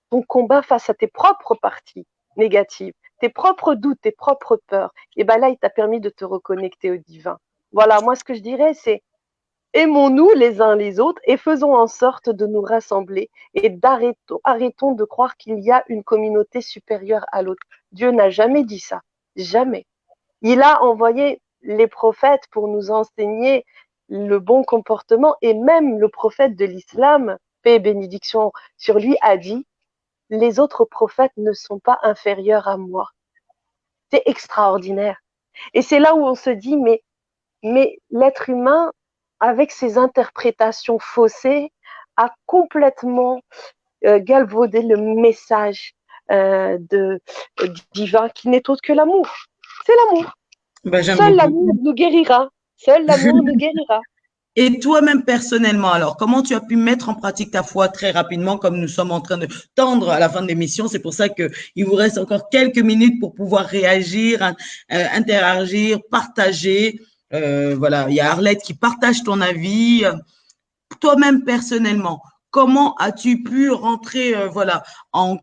ton combat face à tes propres parties négatives, tes propres doutes, tes propres peurs. Et ben là, il t'a permis de te reconnecter au divin. Voilà, moi, ce que je dirais, c'est aimons-nous les uns les autres et faisons en sorte de nous rassembler et arrêtons de croire qu'il y a une communauté supérieure à l'autre. Dieu n'a jamais dit ça. Jamais. Il a envoyé les prophètes pour nous enseigner le bon comportement et même le prophète de l'islam, paix et bénédiction sur lui, a dit les autres prophètes ne sont pas inférieurs à moi. C'est extraordinaire. Et c'est là où on se dit mais l'être humain, avec ses interprétations faussées, a complètement galvaudé le message divin qui n'est autre que l'amour. C'est l'amour. Seul l'amour nous guérira. Seul l'amour nous guérira. Et toi-même personnellement, alors, comment tu as pu mettre en pratique ta foi très rapidement, comme nous sommes en train de tendre à la fin de l'émission? C'est pour ça qu'il vous reste encore quelques minutes pour pouvoir réagir, interagir, partager. Voilà, il y a Arlette qui partage ton avis. Toi-même personnellement, comment as-tu pu rentrer, voilà, en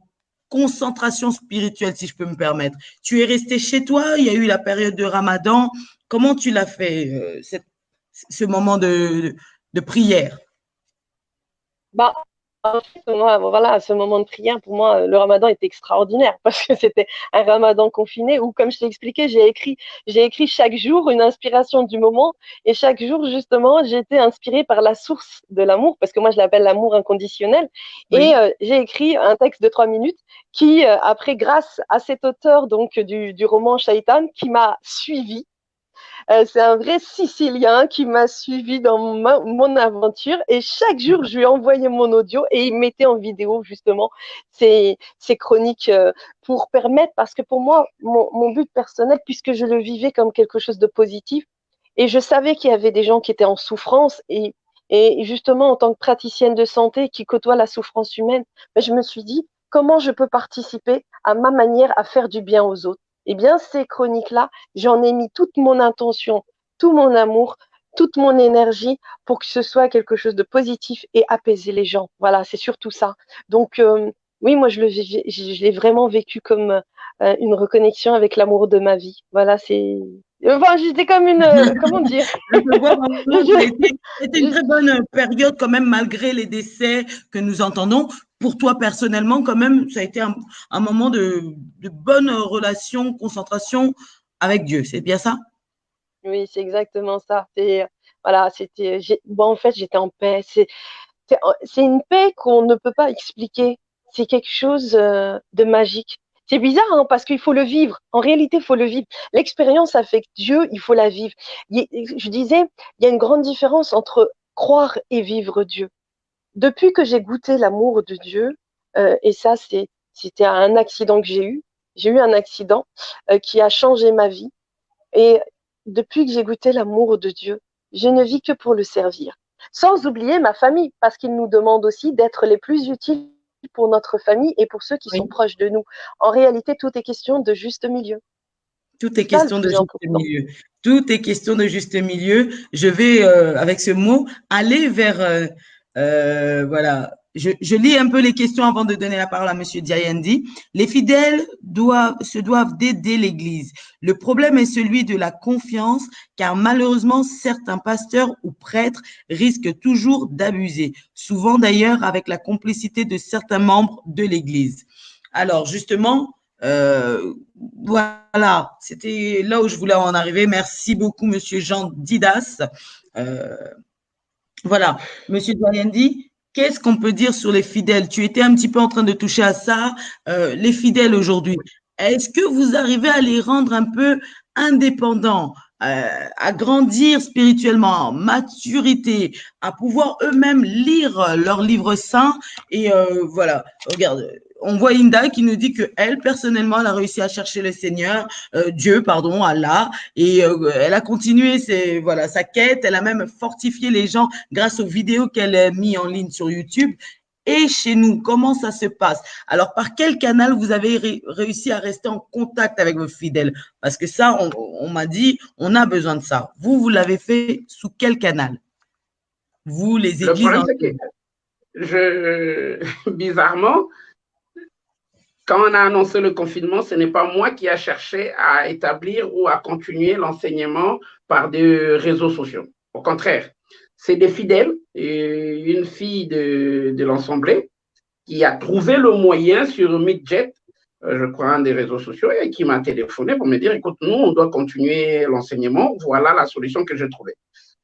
concentration spirituelle, si je peux me permettre? Tu es resté chez toi, il y a eu la période de Ramadan. Comment tu l'as fait, ce moment de prière? Bah, en fait, moi, voilà, ce moment de prière, pour moi, le ramadan était extraordinaire parce que c'était un ramadan confiné où, comme je t'ai expliqué, j'ai écrit chaque jour une inspiration du moment et chaque jour, justement, j'ai été inspirée par la source de l'amour parce que moi, je l'appelle l'amour inconditionnel. Oui. Et j'ai écrit un texte de 3 minutes qui, après, grâce à cet auteur donc du roman Shaitan, qui m'a suivi. C'est un vrai Sicilien qui m'a suivi dans mon aventure et chaque jour, je lui envoyais mon audio et il mettait en vidéo justement ces chroniques pour permettre, parce que pour moi, mon but personnel, puisque je le vivais comme quelque chose de positif et je savais qu'il y avait des gens qui étaient en souffrance et justement, en tant que praticienne de santé qui côtoie la souffrance humaine, je me suis dit, comment je peux participer à ma manière à faire du bien aux autres? Eh bien, ces chroniques-là, j'en ai mis toute mon intention, tout mon amour, toute mon énergie pour que ce soit quelque chose de positif et apaiser les gens. Voilà, c'est surtout ça. Donc, oui, moi, je l'ai vraiment vécu comme une reconnexion avec l'amour de ma vie. Voilà, c'est. Enfin, j'étais comme une. Comment dire? Je vois vraiment que c'était une très bonne période, quand même, malgré les décès que nous entendons. Pour toi, personnellement, quand même, ça a été un moment de bonne relation, concentration avec Dieu. C'est bien ça? Oui, c'est exactement ça. Voilà, bon, en fait, j'étais en paix. C'est une paix qu'on ne peut pas expliquer. C'est quelque chose de magique. C'est bizarre, hein, parce qu'il faut le vivre. En réalité, il faut le vivre. L'expérience avec Dieu, il faut la vivre. Je disais, il y a une grande différence entre croire et vivre Dieu. Depuis que j'ai goûté l'amour de Dieu, et ça, c'était un accident que j'ai eu. J'ai eu un accident qui a changé ma vie. Et depuis que j'ai goûté l'amour de Dieu, je ne vis que pour le servir. Sans oublier ma famille, parce qu'il nous demande aussi d'être les plus utiles pour notre famille et pour ceux qui sont proches de nous. En réalité, tout est question de juste milieu. Tout est question de juste milieu. Tout est question de juste milieu. Je vais, avec ce mot, aller vers, voilà. Je lis un peu les questions avant de donner la parole à Monsieur Diayandi. Les fidèles se doivent d'aider l'Église. Le problème est celui de la confiance, car malheureusement, certains pasteurs ou prêtres risquent toujours d'abuser, souvent d'ailleurs avec la complicité de certains membres de l'Église. Alors, justement, voilà, c'était là où je voulais en arriver. Merci beaucoup, Monsieur Jean Didas. Voilà, Monsieur Diayandi, qu'est-ce qu'on peut dire sur les fidèles? Tu étais un petit peu en train de toucher à ça. Les fidèles aujourd'hui, est-ce que vous arrivez à les rendre un peu indépendants? à grandir spirituellement, en maturité, à pouvoir eux-mêmes lire leurs livres saints. Et voilà, regarde, on voit Inda qui nous dit que elle, personnellement, elle a réussi à chercher le Seigneur, Dieu, pardon, Allah, et elle a continué voilà, sa quête. Elle a même fortifié les gens grâce aux vidéos qu'elle a mis en ligne sur YouTube. Et chez nous, comment ça se passe? Alors, par quel canal vous avez réussi à rester en contact avec vos fidèles? Parce que ça, on m'a dit, on a besoin de ça. Vous l'avez fait sous quel canal? Vous, les églises. Le problème, c'est que bizarrement, quand on a annoncé le confinement, ce n'est pas moi qui a cherché à établir ou à continuer l'enseignement par des réseaux sociaux. Au contraire, c'est des fidèles, et une fille de l'Assemblée, qui a trouvé le moyen sur Midjet, je crois, un des réseaux sociaux, et qui m'a téléphoné pour me dire, écoute, nous, on doit continuer l'enseignement, voilà la solution que j'ai trouvée.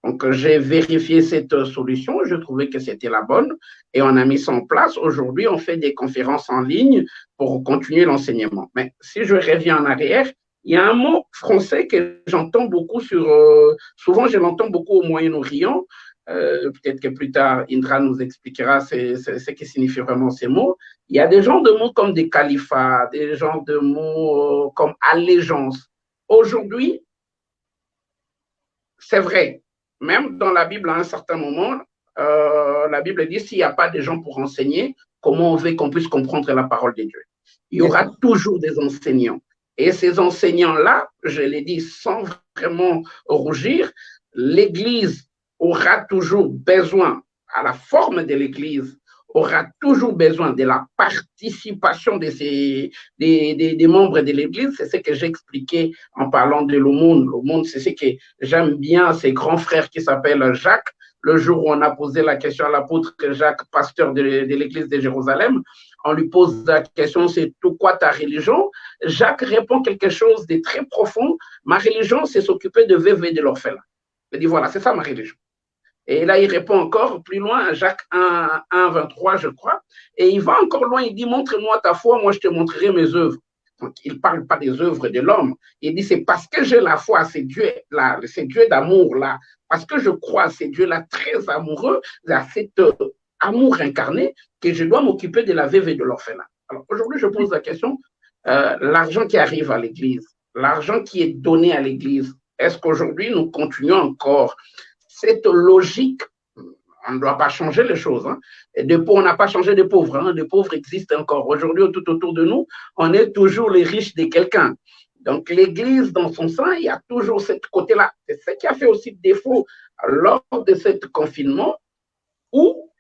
Donc, j'ai vérifié cette solution, je trouvais que c'était la bonne et on a mis ça en place. Aujourd'hui, on fait des conférences en ligne pour continuer l'enseignement. Mais si je reviens en arrière, il y a un mot français que j'entends beaucoup souvent je l'entends beaucoup au Moyen-Orient. Peut-être que plus tard, Indra nous expliquera ce qui signifie vraiment ces mots. Il y a des genres de mots comme des califats, des genres de mots comme allégeance. Aujourd'hui, c'est vrai. Même dans la Bible, à un certain moment, la Bible dit s'il n'y a pas de gens pour enseigner, comment on veut qu'on puisse comprendre la parole de Dieu? Il y aura toujours des enseignants. Et ces enseignants-là, je l'ai dit sans vraiment rougir, l'Église aura toujours besoin, à la forme de l'Église, aura toujours besoin de la participation des membres de l'Église. C'est ce que j'ai expliqué en parlant de l'aumône. L'aumône, c'est ce que j'aime bien, ces grands frères qui s'appellent Jacques. Le jour où on a posé la question à l'apôtre Jacques, pasteur de l'Église de Jérusalem, on lui pose la question, c'est tout quoi ta religion? Jacques répond quelque chose de très profond. Ma religion, c'est s'occuper de veuves et de l'orphelin. Il dit, voilà, c'est ça ma religion. Et là, il répond encore plus loin, Jacques 1, 23, je crois. Et il va encore loin, il dit, montre-moi ta foi, moi je te montrerai mes œuvres. Donc, il ne parle pas des œuvres de l'homme. Il dit, c'est parce que j'ai la foi, c'est Dieu d'amour là. Parce que je crois, c'est Dieu là très amoureux, à cet amour incarné, que je dois m'occuper de la veuve et de l'orphelin. Alors aujourd'hui, je pose la question, l'argent qui arrive à l'Église, l'argent qui est donné à l'Église, est-ce qu'aujourd'hui nous continuons encore cette logique? On ne doit pas changer les choses. Hein. On n'a pas changé des pauvres. Hein. Les pauvres existent encore. Aujourd'hui, tout autour de nous, on est toujours les riches de quelqu'un. Donc, l'Église, dans son sein, il y a toujours ce côté-là. C'est ce qui a fait aussi défaut lors de ce confinement, où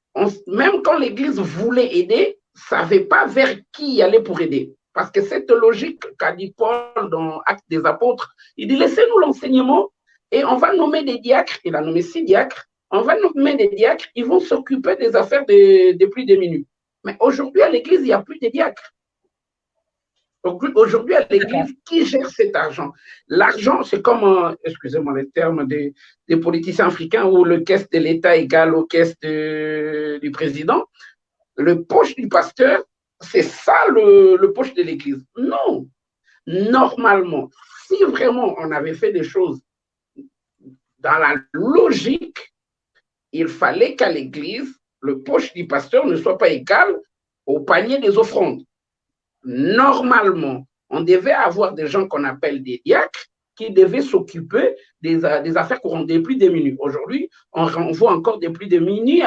même quand l'Église voulait aider, ne savait pas vers qui y aller pour aider. Parce que cette logique qu'a dit Paul dans Actes des Apôtres, il dit, laissez-nous l'enseignement et on va nommer des diacres. Il a nommé 6 diacres. On va nommer des diacres, ils vont s'occuper des affaires des plus démunis. Mais aujourd'hui, à l'Église, il n'y a plus de diacres. Aujourd'hui, à l'Église, qui gère cet argent? L'argent, c'est comme, excusez-moi le terme des politiciens africains, où le caisse de l'État égale aux caisses du président. Le poche du pasteur, c'est ça le poche de l'Église. Non. Normalement, si vraiment on avait fait des choses dans la logique, il fallait qu'à l'Église, le poche du pasteur ne soit pas égal au panier des offrandes. Normalement, on devait avoir des gens qu'on appelle des diacres qui devaient s'occuper des affaires courantes, des plus démunis. Aujourd'hui, on renvoie encore des plus démunis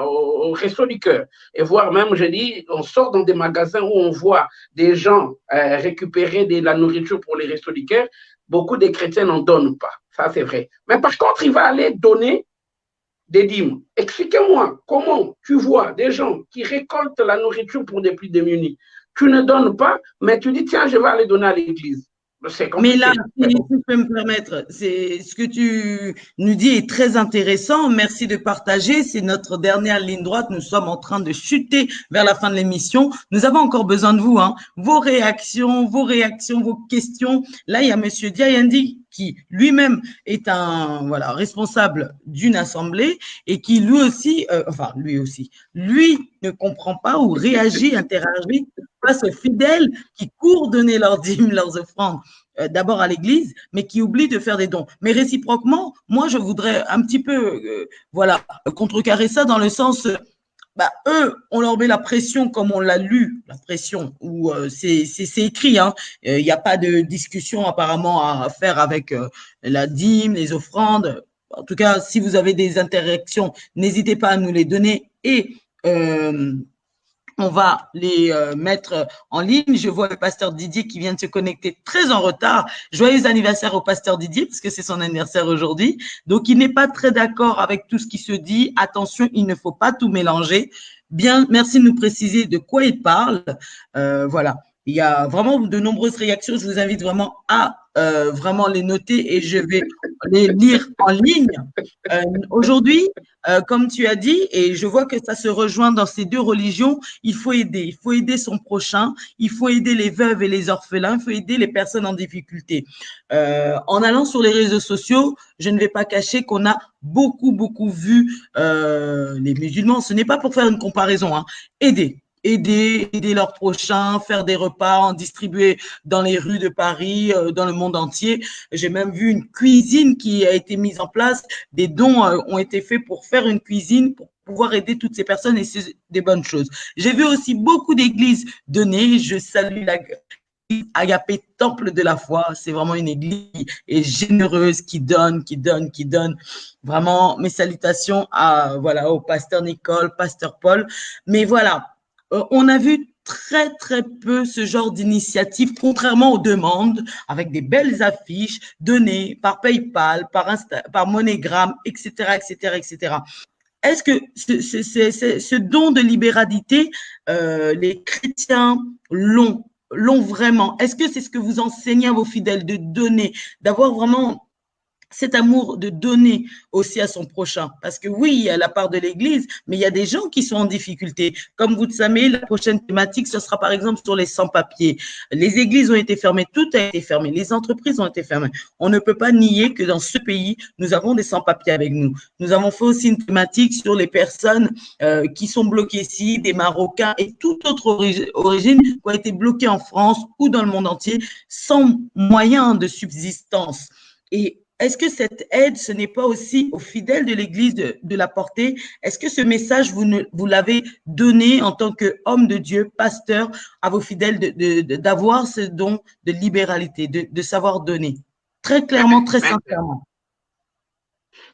au Resto du Cœur. Et voire même, je dis, on sort dans des magasins où on voit des gens récupérer de la nourriture pour les Restos du Cœur. Beaucoup de chrétiens n'en donnent pas. Ça, c'est vrai. Mais par contre, il va aller donner des dîmes. Expliquez-moi comment tu vois des gens qui récoltent la nourriture pour des plus démunis. Tu ne donnes pas, mais tu dis, tiens, je vais aller donner à l'église. Mais là, si tu peux me permettre, ce que tu nous dis est très intéressant. Merci de partager. C'est notre dernière ligne droite. Nous sommes en train de chuter vers la fin de l'émission. Nous avons encore besoin de vous, hein. Vos réactions, vos questions. Là, il y a Monsieur Diayandi qui lui-même est responsable d'une assemblée et qui lui ne comprend pas ou réagit, interagit face aux fidèles qui courent donner leurs dîmes, leurs offrandes, d'abord à l'église, mais qui oublient de faire des dons. Mais réciproquement, moi, je voudrais un petit peu, voilà, contrecarrer ça dans le sens, bah, eux, on leur met la pression comme on l'a lu, la pression, où c'est écrit, hein. Il n'y a pas de discussion apparemment à faire avec la dîme, les offrandes. En tout cas, si vous avez des interactions, n'hésitez pas à nous les donner et on va les mettre en ligne. Je vois le pasteur Didier qui vient de se connecter très en retard. Joyeux anniversaire au pasteur Didier, parce que c'est son anniversaire aujourd'hui. Donc, il n'est pas très d'accord avec tout ce qui se dit. Attention, il ne faut pas tout mélanger. Bien, merci de nous préciser de quoi il parle. Voilà. Il y a vraiment de nombreuses réactions. Je vous invite vraiment à vraiment les noter et je vais les lire en ligne. Aujourd'hui, comme tu as dit, et je vois que ça se rejoint dans ces deux religions, il faut aider. Il faut aider son prochain, il faut aider les veuves et les orphelins, il faut aider les personnes en difficulté. En allant sur les réseaux sociaux, je ne vais pas cacher qu'on a beaucoup vu les musulmans. Ce n'est pas pour faire une comparaison, hein. Aider leurs prochains, faire des repas, en distribuer dans les rues de Paris, dans le monde entier. J'ai même vu une cuisine qui a été mise en place. Des dons ont été faits pour faire une cuisine, pour pouvoir aider toutes ces personnes et c'est des bonnes choses. J'ai vu aussi beaucoup d'églises donner. Je salue la Agapé Temple de la foi. C'est vraiment une église et généreuse qui donne. Vraiment, mes salutations à, voilà, au pasteur Nicole, pasteur Paul. Mais voilà, on a vu très peu ce genre d'initiative, contrairement aux demandes, avec des belles affiches données par PayPal, par MoneyGram, etc. Est-ce que ce don de libéralité, les chrétiens l'ont vraiment? Est-ce que c'est ce que vous enseignez à vos fidèles de donner, d'avoir vraiment cet amour de donner aussi à son prochain? Parce que oui, il y a la part de l'Église, mais il y a des gens qui sont en difficulté. Comme vous le savez, la prochaine thématique, ce sera par exemple sur les sans-papiers. Les églises ont été fermées, tout a été fermé, les entreprises ont été fermées. On ne peut pas nier que dans ce pays, nous avons des sans-papiers avec nous. Nous avons fait aussi une thématique sur les personnes qui sont bloquées ici, des Marocains et toute autre origine qui ont été bloquées en France ou dans le monde entier sans moyen de subsistance. Et est-ce que cette aide, ce n'est pas aussi aux fidèles de l'Église de la porter? Est-ce que ce message, vous l'avez donné en tant qu'homme de Dieu, pasteur, à vos fidèles d'avoir ce don de libéralité, de savoir donner? Très clairement, très sincèrement.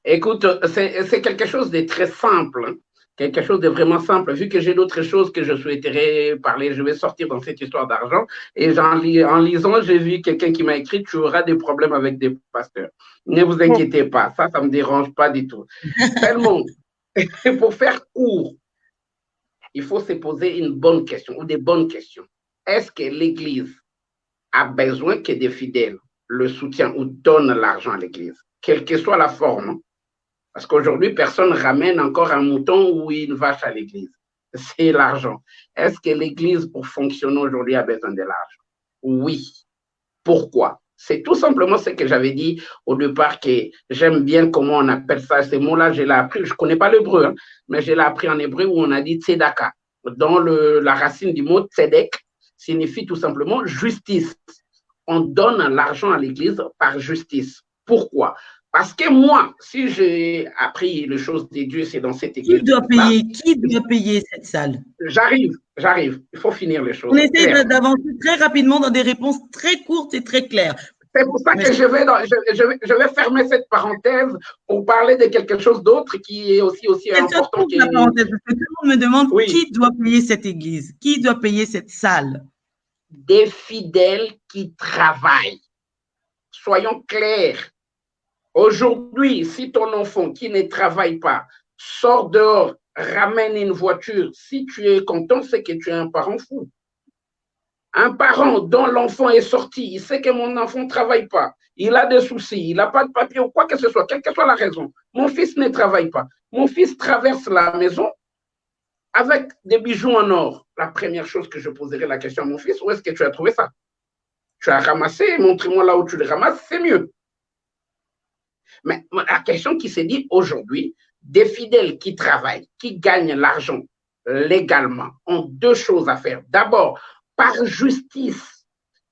Écoute, c'est quelque chose de très simple, hein. Quelque chose de vraiment simple. Vu que j'ai d'autres choses que je souhaiterais parler, je vais sortir dans cette histoire d'argent. Et en lisant, j'ai vu quelqu'un qui m'a écrit, tu auras des problèmes avec des pasteurs. Ne vous inquiétez pas, ça ne me dérange pas du tout. Tellement, pour faire court, il faut se poser une bonne question ou des bonnes questions. Est-ce que l'Église a besoin que des fidèles le soutiennent ou donnent l'argent à l'Église, quelle que soit la forme? Parce qu'aujourd'hui, personne ne ramène encore un mouton ou une vache à l'église. C'est l'argent. Est-ce que l'église, pour fonctionner aujourd'hui, a besoin de l'argent? Oui. Pourquoi? C'est tout simplement ce que j'avais dit au départ, que j'aime bien comment on appelle ça. Ces mots-là, je l'ai appris. Je ne connais pas l'hébreu, hein, mais je l'ai appris en hébreu où on a dit tzedaka. Dans la racine du mot tzedek signifie tout simplement justice. On donne l'argent à l'église par justice. Pourquoi? Parce que moi, si j'ai appris les choses de Dieu, c'est dans cette église. Qui doit payer cette salle? J'arrive. Il faut finir les choses. On essaie d'avancer très rapidement dans des réponses très courtes et très claires. C'est pour ça que je vais fermer cette parenthèse pour parler de quelque chose d'autre qui est aussi important. La parenthèse, parce que tout le monde me demande qui doit payer cette église, qui doit payer cette salle. Des fidèles qui travaillent. Soyons clairs. Aujourd'hui, si ton enfant qui ne travaille pas sort dehors, ramène une voiture, si tu es content, c'est que tu es un parent fou. Un parent dont l'enfant est sorti, il sait que mon enfant ne travaille pas, il a des soucis, il n'a pas de papier ou quoi que ce soit, quelle que soit la raison. Mon fils ne travaille pas. Mon fils traverse la maison avec des bijoux en or. La première chose que je poserai la question à mon fils, où est-ce que tu as trouvé ça? Tu as ramassé, montre-moi là où tu le ramasses, c'est mieux. Mais la question qui s'est dit aujourd'hui, des fidèles qui travaillent, qui gagnent l'argent légalement, ont deux choses à faire. D'abord, par justice,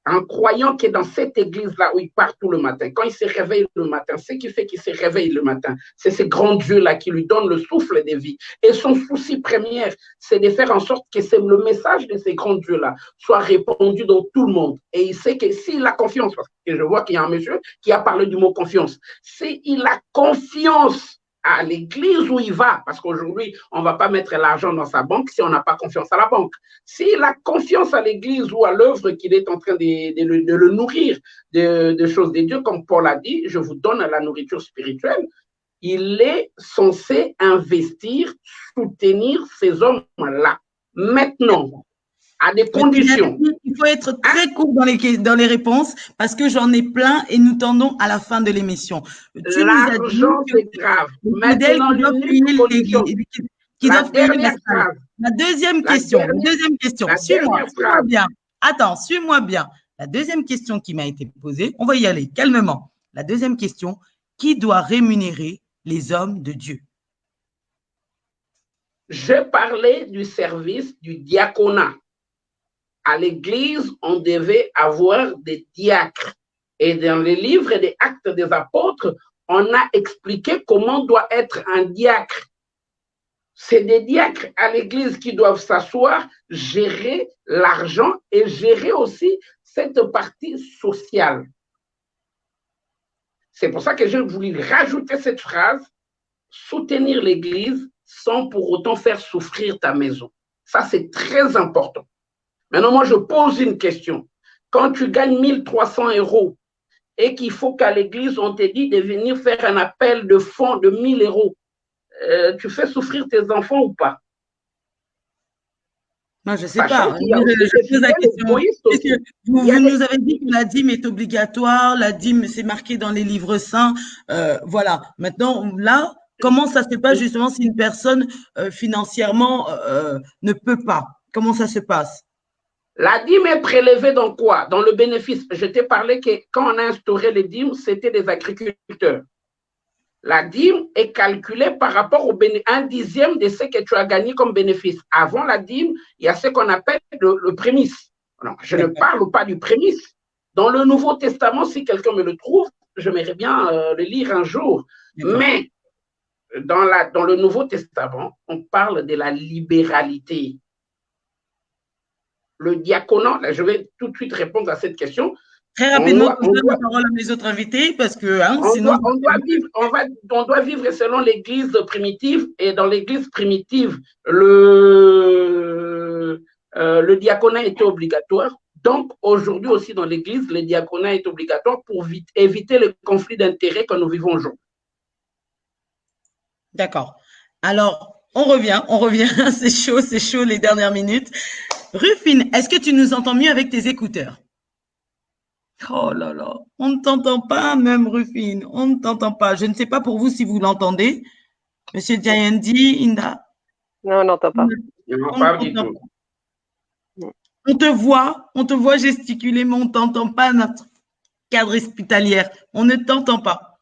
un croyant qui est dans cette église-là où il part tout le matin, quand il se réveille le matin, ce qui fait qu'il se réveille le matin, c'est ces grands dieux-là qui lui donnent le souffle de vie. Et son souci premier, c'est de faire en sorte que le message de ces grands dieux-là soit répandu dans tout le monde. Et il sait que s'il a confiance, parce que je vois qu'il y a un monsieur qui a parlé du mot confiance, s'il a confiance à l'église où il va, parce qu'aujourd'hui, on ne va pas mettre l'argent dans sa banque si on n'a pas confiance à la banque. S'il a confiance à l'église ou à l'œuvre qu'il est en train de le nourrir de choses de Dieu, comme Paul a dit, je vous donne la nourriture spirituelle, il est censé investir, soutenir ces hommes-là. Maintenant, à des conditions. Il faut être très court dans les réponses parce que j'en ai plein et nous tendons à la fin de l'émission. L'argent, c'est grave. Maintenant, l'unique condition. La deuxième question. Suis-moi bien. Attends, suis-moi bien. La deuxième question qui m'a été posée, on va y aller calmement. La deuxième question, qui doit rémunérer les hommes de Dieu? Je parlais du service du diaconat. À l'église, on devait avoir des diacres. Et dans les livres des Actes des Apôtres, on a expliqué comment doit être un diacre. C'est des diacres à l'église qui doivent s'asseoir, gérer l'argent et gérer aussi cette partie sociale. C'est pour ça que j'ai voulu rajouter cette phrase, soutenir l'église sans pour autant faire souffrir ta maison. Ça, c'est très important. Maintenant, moi, je pose une question. Quand tu gagnes 1300 € et qu'il faut qu'à l'église, on te dit de venir faire un appel de fonds de 1000 €, tu fais souffrir tes enfants ou pas? Moi, je ne sais pas. Je pose la question. Vous nous avez dit que la dîme est obligatoire, la dîme, c'est marqué dans les livres saints. Voilà. Maintenant, là, comment ça se passe justement si une personne financièrement ne peut pas? Comment ça se passe? La dîme est prélevée dans quoi? Dans le bénéfice. Je t'ai parlé que quand on a instauré les dîmes, c'était des agriculteurs. La dîme est calculée par rapport au 1/10 de ce que tu as gagné comme bénéfice. Avant la dîme, il y a ce qu'on appelle le prémice. Non, je ne parle pas du prémice. Dans le Nouveau Testament, si quelqu'un me le trouve, j'aimerais bien le lire un jour. Mais dans le Nouveau Testament, on parle de la libéralité. Le diaconat, là, je vais tout de suite répondre à cette question. Très rapidement, je donne la parole à mes autres invités parce que sinon. On doit vivre selon l'église primitive et dans l'église primitive, le diaconat était obligatoire. Donc, aujourd'hui aussi dans l'église, le diaconat est obligatoire pour éviter le conflit d'intérêts que nous vivons aujourd'hui. D'accord. Alors, on revient. C'est chaud les dernières minutes. Rufine, est-ce que tu nous entends mieux avec tes écouteurs? Oh là là, on ne t'entend pas même, Rufine, on ne t'entend pas. Je ne sais pas pour vous si vous l'entendez. Monsieur Diayandi, Inda? Non, on n'entend pas. Non, pas du tout. On te voit gesticuler, mais on ne t'entend pas, notre cadre hospitalière. On ne t'entend pas.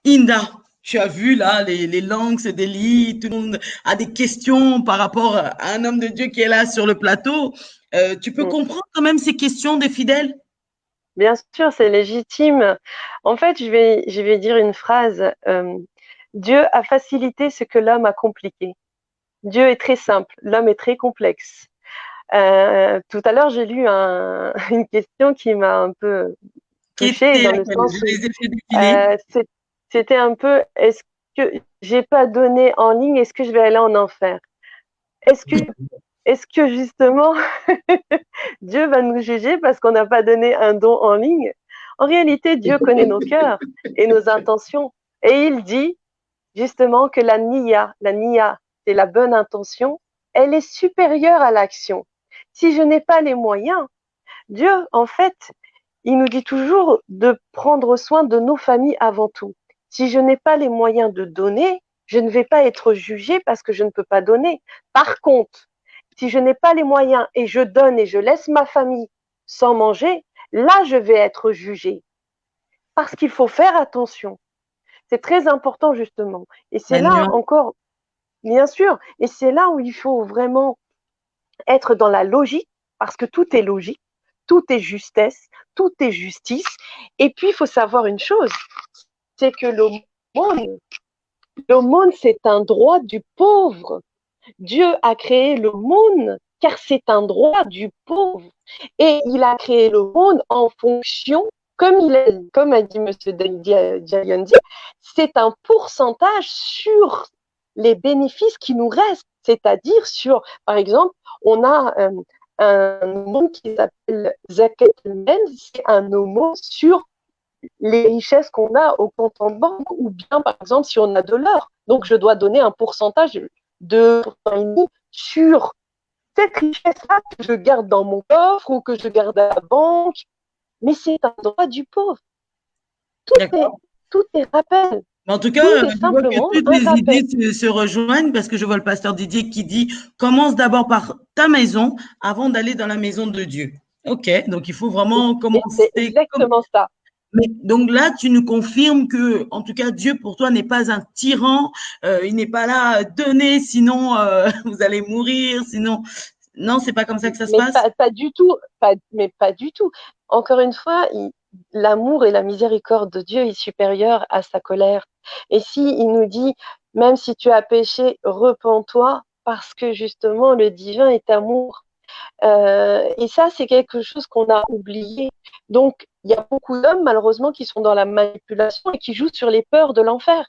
Inda, tu as vu là, les langues se délient, tout le monde a des questions par rapport à un homme de Dieu qui est là sur le plateau. Tu peux comprendre quand même ces questions des fidèles? Bien sûr, c'est légitime. En fait, je vais dire une phrase. Dieu a facilité ce que l'homme a compliqué. Dieu est très simple, l'homme est très complexe. Tout à l'heure, j'ai lu une question qui m'a un peu touchée dans le sens où c'était un peu, est-ce que j'ai pas donné en ligne, est-ce que je vais aller en enfer? Est-ce que justement Dieu va nous juger parce qu'on n'a pas donné un don en ligne? En réalité, Dieu connaît nos cœurs et nos intentions. Et il dit justement que la niya, c'est la bonne intention, elle est supérieure à l'action. Si je n'ai pas les moyens, Dieu, en fait, il nous dit toujours de prendre soin de nos familles avant tout. Si je n'ai pas les moyens de donner, je ne vais pas être jugée parce que je ne peux pas donner. Par contre, si je n'ai pas les moyens et je donne et je laisse ma famille sans manger, là, je vais être jugée. Parce qu'il faut faire attention. C'est très important, justement. Et c'est là encore, bien sûr, et c'est là où il faut vraiment être dans la logique, parce que tout est logique, tout est justesse, tout est justice. Et puis, il faut savoir une chose, c'est que l'aumône, c'est un droit du pauvre. Dieu a créé l'aumône car c'est un droit du pauvre. Et il a créé l'aumône en fonction, comme a dit M. Diayandi, c'est un pourcentage sur les bénéfices qui nous restent. C'est-à-dire sur, par exemple, on a un aumône qui s'appelle Zakat al-Mal, c'est un aumône sur les richesses qu'on a au compte en banque, ou bien, par exemple, si on a de l'or. Donc, je dois donner un pourcentage de 2,5% sur cette richesse-là que je garde dans mon coffre ou que je garde à la banque. Mais c'est un droit du pauvre. Tout est rappel. En tout cas, je vois que toutes les idées se rejoignent parce que je vois le pasteur Didier qui dit « Commence d'abord par ta maison avant d'aller dans la maison de Dieu ». Ok, donc il faut vraiment commencer. C'est exactement ça. Mais donc là, tu nous confirmes que, en tout cas, Dieu pour toi n'est pas un tyran. Il n'est pas là à donner, sinon vous allez mourir. Sinon, non, c'est pas comme ça que ça se passe. Pas du tout. Mais pas du tout. Encore une fois, l'amour et la miséricorde de Dieu est supérieur à sa colère. Et si il nous dit, même si tu as péché, repens-toi, parce que justement le divin est amour. Et ça, c'est quelque chose qu'on a oublié. Donc, il y a beaucoup d'hommes, malheureusement, qui sont dans la manipulation et qui jouent sur les peurs de l'enfer.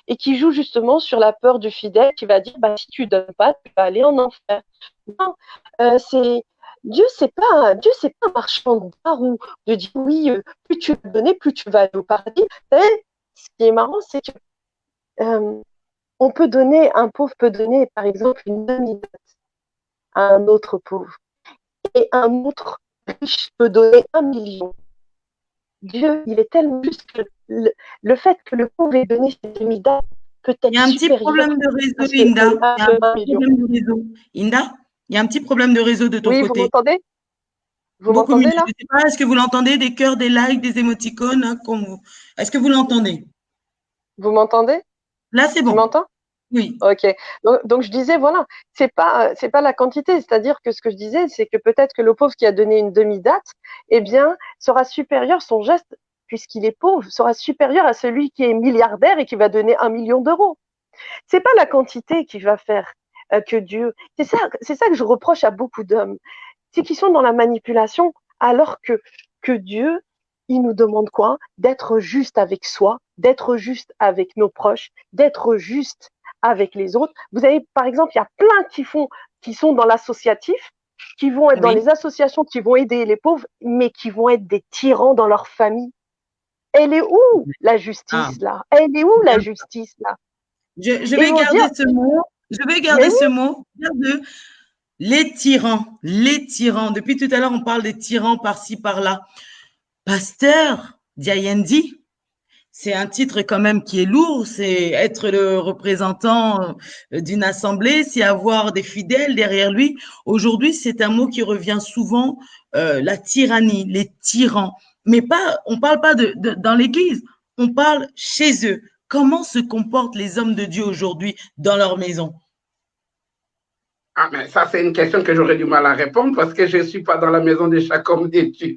Et qui jouent justement sur la peur du fidèle qui va dire, bah, si tu ne donnes pas, tu vas aller en enfer. Non, Dieu, c'est pas un marchand d'art ou de dire oui, plus tu vas donner, plus tu vas aller au paradis. Vous savez, ce qui est marrant, c'est que un pauvre peut donner, par exemple, une demi-dot à un autre pauvre. Et un autre riche peut donner 1 million. Dieu, il est tellement juste que le fait que le pauvre ait donné cette demi-dot peut-être Il y a un petit problème de réseau, Inda. Il y a un petit problème de réseau. Inda, il y a un petit problème de réseau de ton côté. Oui, vous m'entendez? Vous m'entendez là? Je ne sais pas, est-ce que vous l'entendez? Des cœurs, des likes, des émoticônes, hein, est-ce que vous l'entendez? Vous m'entendez? Là, c'est bon. Tu m'entends? Oui. Ok. Donc, je disais, voilà, c'est pas la quantité. C'est-à-dire que ce que je disais, c'est que peut-être que le pauvre qui a donné une demi-date, eh bien, sera supérieur, son geste, puisqu'il est pauvre, sera supérieur à celui qui est milliardaire et qui va donner 1 million d'euros. C'est pas la quantité qui va faire que Dieu. C'est ça que je reproche à beaucoup d'hommes. C'est qu'ils sont dans la manipulation, alors que Dieu, il nous demande quoi? D'être juste avec soi, d'être juste avec nos proches, d'être juste avec les autres. Vous avez, par exemple, il y a plein qui sont dans l'associatif, qui vont être dans les associations qui vont aider les pauvres, mais qui vont être des tyrans dans leur famille. Elle est où la justice là? Elle est où la justice là? Je vais garder ce mot. Je vais garder ce mot. Les tyrans. Depuis tout à l'heure, on parle des tyrans par-ci, par-là. Pasteur Diayandi, c'est un titre quand même qui est lourd. C'est être le représentant d'une assemblée, c'est avoir des fidèles derrière lui. Aujourd'hui, c'est un mot qui revient souvent, la tyrannie, les tyrans. Mais on parle pas dans l'église, on parle chez eux. Comment se comportent les hommes de Dieu aujourd'hui dans leur maison? Ah, mais ça, c'est une question que j'aurais du mal à répondre parce que je ne suis pas dans la maison de chaque homme de Dieu.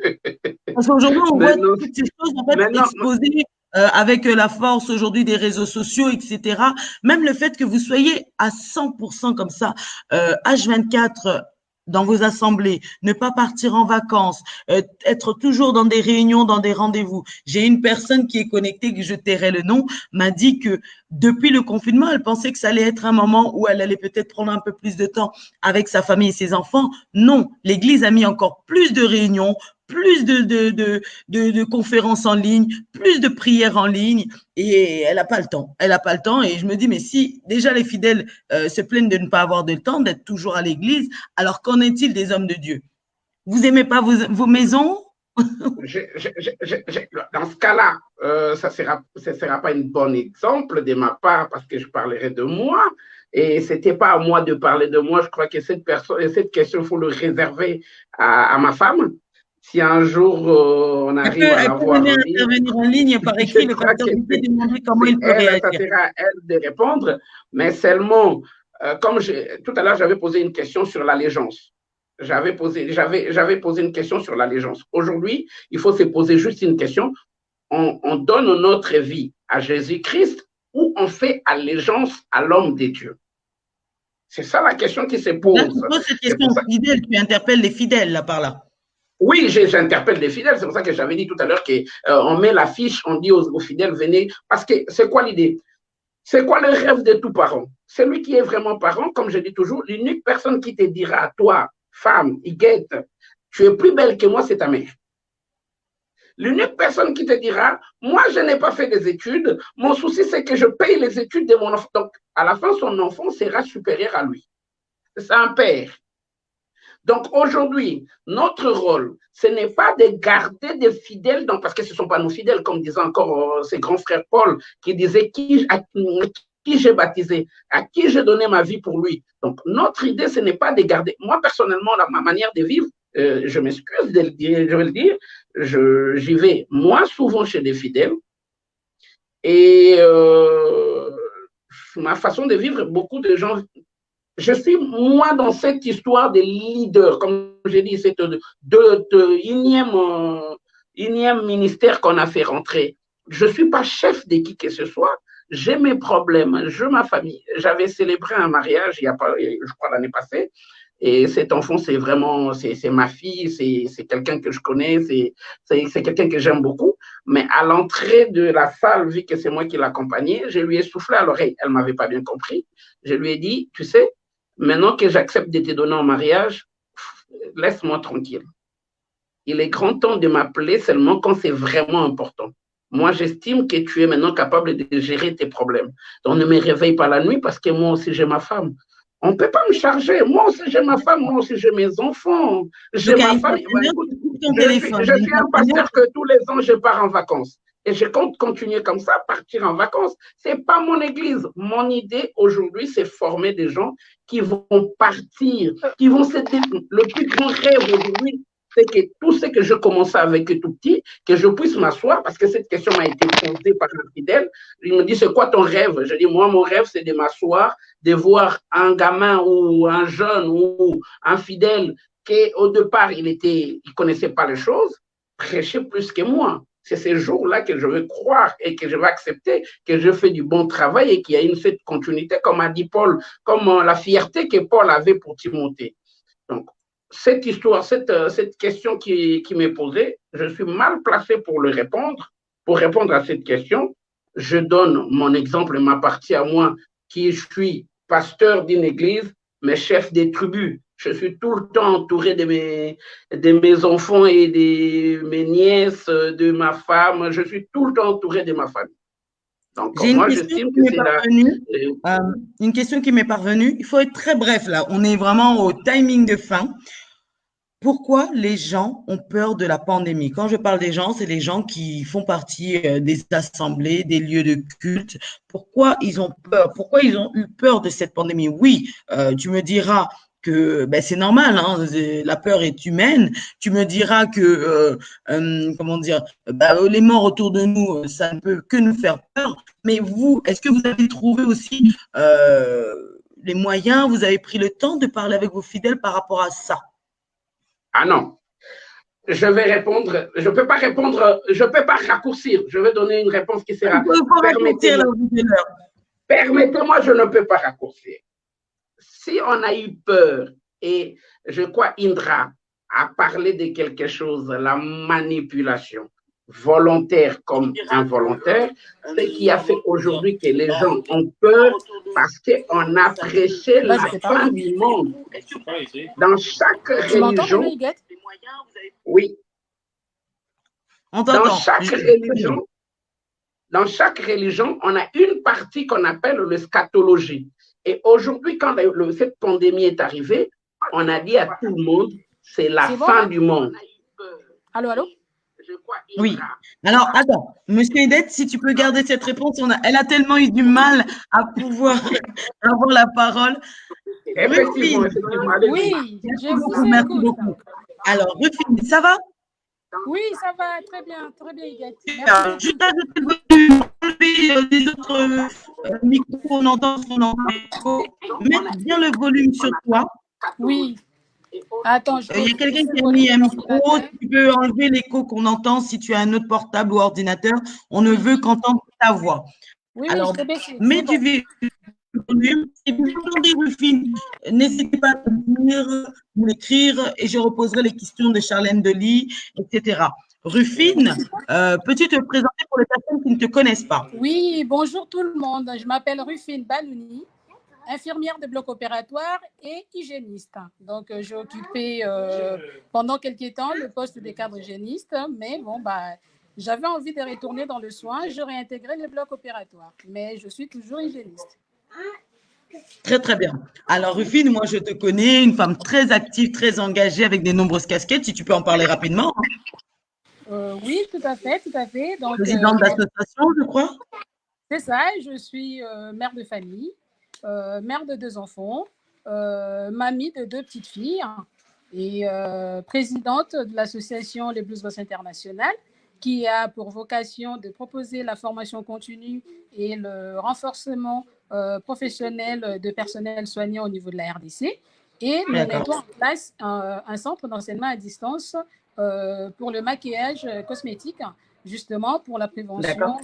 Parce qu'aujourd'hui, on voit toutes ces choses en fait exposées avec la force aujourd'hui des réseaux sociaux, etc. Même le fait que vous soyez à 100% comme ça, H24 dans vos assemblées, ne pas partir en vacances, être toujours dans des réunions, dans des rendez-vous. J'ai une personne qui est connectée, que je tairai le nom, m'a dit que depuis le confinement, elle pensait que ça allait être un moment où elle allait peut-être prendre un peu plus de temps avec sa famille et ses enfants. Non, l'Église a mis encore plus de réunions, plus de conférences en ligne, plus de prières en ligne, et elle n'a pas le temps. Elle n'a pas le temps, et je me dis, mais si déjà les fidèles se plaignent de ne pas avoir de temps, d'être toujours à l'église, alors qu'en est-il des hommes de Dieu? Vous n'aimez pas vos maisons? Dans ce cas-là, ça ne sera pas un bon exemple de ma part parce que je parlerai de moi. Et ce n'était pas à moi de parler de moi. Je crois que cette question, il faut le réserver à ma femme. Si un jour on arrive à l'avoir intervenir en ligne par écrit, le pasteur peut demander comment il peut réagir. Ça sera à elle de répondre, mais seulement tout à l'heure, j'avais posé une question sur l'allégeance. J'avais posé une question sur l'allégeance. Aujourd'hui, il faut se poser juste une question. On donne notre vie à Jésus-Christ ou on fait allégeance à l'homme des dieux? C'est ça la question qui se pose. Là, tu poses cette question aux fidèles, tu interpelles les fidèles là par là. Oui, j'interpelle les fidèles. C'est pour ça que j'avais dit tout à l'heure qu'on met l'affiche, on dit aux fidèles, venez. Parce que c'est quoi l'idée? C'est quoi le rêve de tout parent? Celui qui est vraiment parent, comme je dis toujours, l'unique personne qui te dira à toi, femme, Iguette, tu es plus belle que moi, c'est ta mère. L'unique personne qui te dira, moi, je n'ai pas fait des études, mon souci, c'est que je paye les études de mon enfant. Donc, à la fin, son enfant sera supérieur à lui. C'est un père. Donc, aujourd'hui, notre rôle, ce n'est pas de garder des fidèles, parce que ce ne sont pas nos fidèles, comme disait encore ses grands frères Paul, qui disait à qui j'ai baptisé, à qui j'ai donné ma vie pour lui. Donc, notre idée, ce n'est pas de garder. Moi, personnellement, ma manière de vivre, je m'excuse de le dire, je vais le dire, j'y vais moins souvent chez des fidèles. Et ma façon de vivre, beaucoup de gens, je suis moins dans cette histoire de leader, comme j'ai dit, cette énième ministère qu'on a fait rentrer. Je ne suis pas chef de qui que ce soit. J'ai mes problèmes, j'ai ma famille. J'avais célébré un mariage, il y a pas, je crois, l'année passée. Et cet enfant, c'est vraiment, c'est ma fille, c'est quelqu'un que je connais, c'est quelqu'un que j'aime beaucoup. Mais à l'entrée de la salle, vu que c'est moi qui l'accompagnais, je lui ai soufflé à l'oreille. Elle ne m'avait pas bien compris. Je lui ai dit, tu sais, maintenant que j'accepte de te donner en mariage, laisse-moi tranquille. Il est grand temps de m'appeler seulement quand c'est vraiment important. Moi, j'estime que tu es maintenant capable de gérer tes problèmes. Donc, ne me réveille pas la nuit parce que moi aussi, j'ai ma femme. On ne peut pas me charger. Moi aussi, j'ai ma femme. Moi aussi, j'ai mes enfants. J'ai ma famille. Je suis un pasteur que tous les ans, je pars en vacances. Et je compte continuer comme ça, partir en vacances. Ce n'est pas mon église. Mon idée aujourd'hui, c'est former des gens qui vont partir, qui vont s'aider. Le plus grand rêve aujourd'hui, c'est que tout ce que je commençais avec tout petit, que je puisse m'asseoir, parce que cette question m'a été posée par un fidèle. Il me dit, c'est quoi ton rêve? Je dis, moi, mon rêve, c'est de m'asseoir, de voir un gamin ou un jeune ou un fidèle qui, au départ, il ne connaissait pas les choses, prêcher plus que moi. C'est ces jours-là que je veux croire et que je vais accepter que je fais du bon travail et qu'il y a cette continuité, comme a dit Paul, comme la fierté que Paul avait pour Timothée. Donc, cette histoire, cette question qui m'est posée, je suis mal placé pour répondre. Pour répondre à cette question, je donne mon exemple, ma partie à moi, qui je suis pasteur d'une église, mais chef des tribus. Je suis tout le temps entouré de mes enfants et de mes nièces, de ma femme. Je suis tout le temps entouré de ma famille. Donc, moi, j'estime que c'est une question qui m'est parvenue. Il faut être très bref là. On est vraiment au timing de fin. Pourquoi les gens ont peur de la pandémie? Quand je parle des gens, c'est les gens qui font partie des assemblées, des lieux de culte. Pourquoi ils ont peur? Pourquoi ils ont eu peur de cette pandémie? Oui, tu me diras que c'est normal, hein, la peur est humaine. Tu me diras que comment dire, les morts autour de nous, ça ne peut que nous faire peur. Mais vous, est-ce que vous avez trouvé aussi les moyens? Vous avez pris le temps de parler avec vos fidèles par rapport à ça? Ah non, je vais répondre, je ne peux pas répondre, je ne peux pas raccourcir, je vais donner une réponse qui sera… Permettez-moi, je ne peux pas raccourcir. Si on a eu peur, et je crois Indra a parlé de quelque chose, la manipulation volontaire comme involontaire, ce qui a fait aujourd'hui que les gens ont peur parce qu'on a prêché la fin du monde. Dans chaque religion, oui, dans chaque religion, on a une partie qu'on appelle l'eschatologie. Et aujourd'hui, quand cette pandémie est arrivée, on a dit à tout le monde, c'est la fin du monde. Allô, allô? Oui. Alors, attends, Monsieur Edette, si tu peux garder cette réponse, elle a tellement eu du mal à pouvoir avoir la parole. Effectivement, oui, merci beaucoup. Alors, Rufine, ça va? Oui, ça va très bien, Yguette. Juste ajouter le volume, enlever les autres micro, on entend son écho. Mets bien le volume sur toi. Oui. Attends, je Il y a quelqu'un qui a mis un micro. Tu peux enlever l'écho qu'on entend si tu as un autre portable ou ordinateur. On ne veut qu'entendre ta voix. Oui, Alors, je t'ai baissé. mets du volume. Si vous entendez Rufine, n'hésitez pas à m'écrire et je reposerai les questions de Charlène Delis, etc. Rufine, peux-tu te présenter pour les personnes qui ne te connaissent pas? Oui, bonjour tout le monde. Je m'appelle Rufine Balouni, infirmière de bloc opératoire et hygiéniste. Donc, j'ai occupé pendant quelques temps le poste de cadre hygiéniste, mais bon, j'avais envie de retourner dans le soin. Je réintégré le bloc opératoire, mais je suis toujours hygiéniste. Très, très bien. Alors, Rufine, moi, je te connais, une femme très active, très engagée, avec de nombreuses casquettes, si tu peux en parler rapidement. Oui, tout à fait, tout à fait. Donc, Présidente d'association, je crois. C'est ça, je suis mère de famille, mère de 2 enfants, mamie de 2 petites filles et présidente de l'association Les Blues Boss International qui a pour vocation de proposer la formation continue et le renforcement professionnel de personnel soignant au niveau de la RDC. Et nous mettons en place un centre d'enseignement à distance pour le maquillage cosmétique, justement pour la prévention,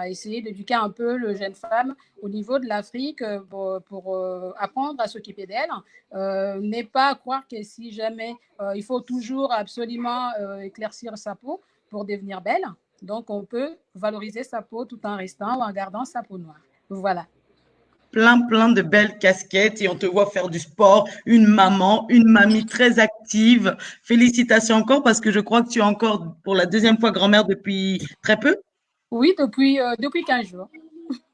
essayer d'éduquer un peu le jeune femme au niveau de l'Afrique pour apprendre à s'occuper d'elle. N'est pas à croire que si jamais il faut toujours absolument éclaircir sa peau pour devenir belle, donc on peut valoriser sa peau tout en restant ou en gardant sa peau noire. Voilà. Plein de belles casquettes et on te voit faire du sport, une maman, une mamie très active. Félicitations encore parce que je crois que tu es encore pour la 2e fois grand-mère depuis très peu. Oui, depuis 15 jours.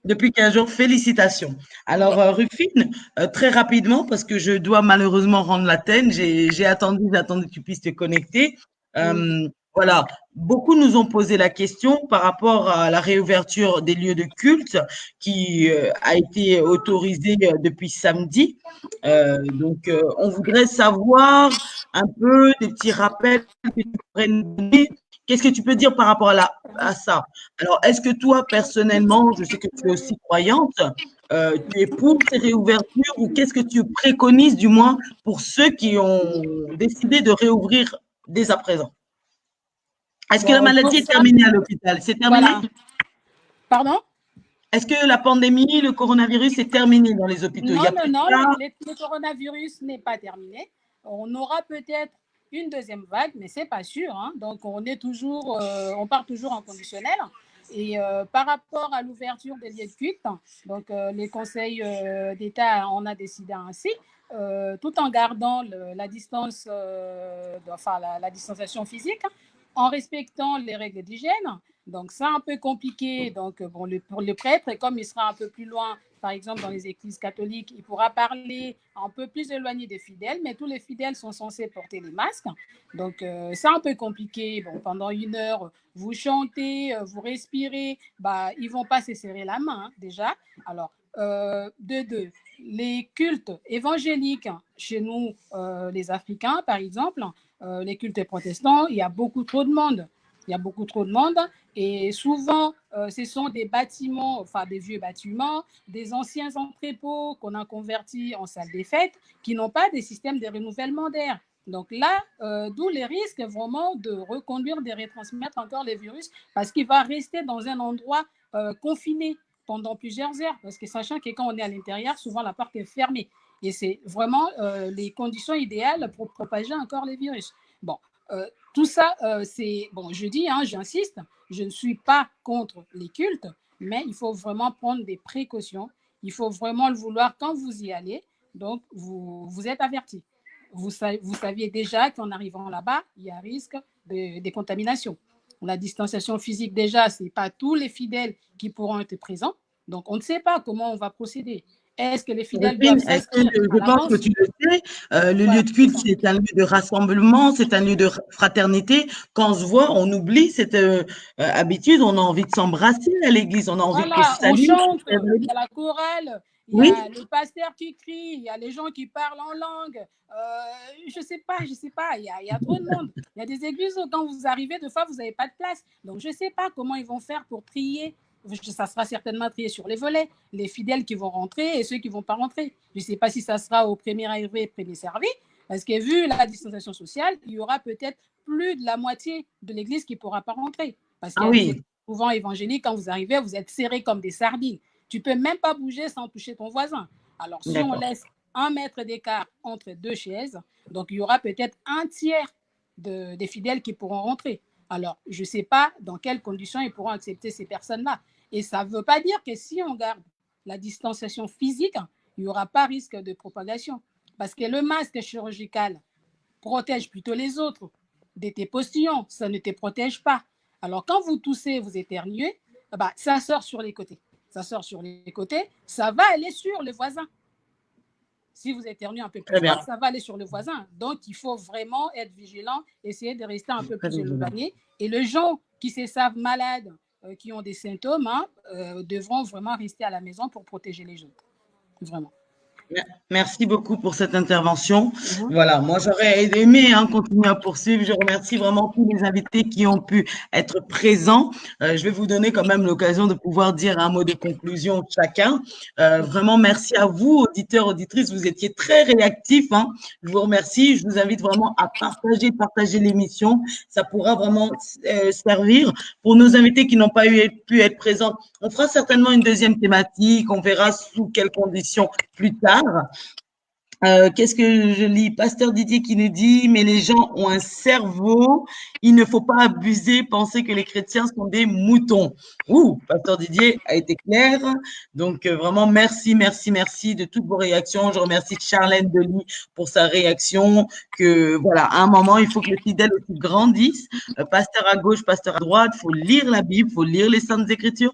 Depuis 15 jours, félicitations. Alors, Rufine, très rapidement, parce que je dois malheureusement rendre l'antenne, j'ai attendu que tu puisses te connecter. Voilà, beaucoup nous ont posé la question par rapport à la réouverture des lieux de culte qui a été autorisée depuis samedi. Donc, on voudrait savoir un peu des petits rappels que tu pourrais nous donner. Qu'est-ce que tu peux dire par rapport à ça? Alors, est-ce que toi, personnellement, je sais que tu es aussi croyante, tu es pour ces réouvertures ou qu'est-ce que tu préconises, du moins, pour ceux qui ont décidé de réouvrir dès à présent? Est-ce que la maladie est terminée à l'hôpital? C'est terminé? Voilà. Pardon? Est-ce que la pandémie, le coronavirus est terminé dans les hôpitaux? Non, le coronavirus n'est pas terminé. On aura peut-être une 2e vague, mais ce n'est pas sûr. Hein. Donc, on part toujours en conditionnel. Et par rapport à l'ouverture des lieux de culte, donc les conseils d'État en a décidé ainsi, tout en gardant la distance, la distanciation physique, en respectant les règles d'hygiène. Donc, c'est un peu compliqué. Donc, bon, pour le prêtre, comme il sera un peu plus loin, par exemple, dans les églises catholiques, il pourra parler un peu plus éloigné des fidèles, mais tous les fidèles sont censés porter les masques. Donc, c'est un peu compliqué. Bon, pendant 1 heure, vous chantez, vous respirez, ils ne vont pas se serrer la main, hein, déjà. Alors, de deux, les cultes évangéliques, chez nous, les Africains, par exemple, les cultes protestants, il y a beaucoup trop de monde. Il y a beaucoup trop de monde et souvent, ce sont des bâtiments, enfin des vieux bâtiments, des anciens entrepôts qu'on a convertis en salles des fêtes qui n'ont pas des systèmes de renouvellement d'air. Donc là, d'où les risques vraiment de reconduire, de retransmettre encore les virus parce qu'il va rester dans un endroit confiné pendant plusieurs heures. Parce que sachant que quand on est à l'intérieur, souvent la porte est fermée. Et c'est vraiment les conditions idéales pour propager encore les virus. Bon, tout ça, c'est, bon, je dis, hein, j'insiste, je ne suis pas contre les cultes, mais il faut vraiment prendre des précautions. Il faut vraiment le vouloir quand vous y allez. Donc, vous êtes avertis. Vous saviez déjà qu'en arrivant là-bas, il y a risque de contamination. La distanciation physique, déjà, ce n'est pas tous les fidèles qui pourront être présents. Donc, on ne sait pas comment on va procéder. Est-ce que les fidèles doivent s'inscrire je pense que tu le sais, le lieu de culte, c'est un lieu de rassemblement, c'est un lieu de fraternité. Quand on se voit, on oublie cette habitude, on a envie de s'embrasser à l'église, on a envie de se saluer. On chante, il y a la chorale, il y a le pasteur qui crie, il y a les gens qui parlent en langue. Je sais pas, il y a trop de monde. Il y a des églises où quand vous arrivez, des fois, vous n'avez pas de place. Donc, je ne sais pas comment ils vont faire pour trier ça sera certainement trié sur les volets, les fidèles qui vont rentrer et ceux qui ne vont pas rentrer. Je ne sais pas si ça sera au premier arrivé, premier servi, parce que vu la distanciation sociale, il y aura peut-être plus de la moitié de l'église qui ne pourra pas rentrer. Parce que vous êtes souvent évangélique, quand vous arrivez, vous êtes serrés comme des sardines. Tu ne peux même pas bouger sans toucher ton voisin. Alors, si on laisse 1 mètre d'écart entre 2 chaises, donc il y aura peut-être un tiers des fidèles qui pourront rentrer. Alors, je ne sais pas dans quelles conditions ils pourront accepter ces personnes-là. Et ça ne veut pas dire que si on garde la distanciation physique, il n'y aura pas risque de propagation. Parce que le masque chirurgical protège plutôt les autres. De tes postillons, ça ne te protège pas. Alors, quand vous toussez, vous éternuez, bah, ça sort sur les côtés. Ça sort sur les côtés, ça va aller sur le voisin. Si vous éternuez un peu plus fort, ça va aller sur le voisin. Donc, il faut vraiment être vigilant, essayer de rester un peu plus éloigné. Et les gens qui se savent malades, qui ont des symptômes, devront vraiment rester à la maison pour protéger les autres. Vraiment. Merci beaucoup pour cette intervention. Voilà, moi j'aurais aimé continuer à poursuivre. Je remercie vraiment tous les invités qui ont pu être présents. Je vais vous donner quand même l'occasion de pouvoir dire un mot de conclusion chacun. Vraiment merci à vous, auditeurs, auditrices. Vous étiez très réactifs. Je vous remercie. Je vous invite vraiment à partager l'émission. Ça pourra vraiment servir pour nos invités qui n'ont pas pu être présents. On fera certainement une deuxième thématique. On verra sous quelles conditions plus tard. Qu'est-ce que je lis? Pasteur Didier qui nous dit, mais les gens ont un cerveau, il ne faut pas abuser, penser que les chrétiens sont des moutons. Pasteur Didier a été clair. Donc, vraiment, merci de toutes vos réactions. Je remercie Charlène Delis pour sa réaction que, voilà, à un moment, il faut que les fidèles aussi grandissent. Pasteur à gauche, pasteur à droite, il faut lire la Bible, il faut lire les Saintes Écritures.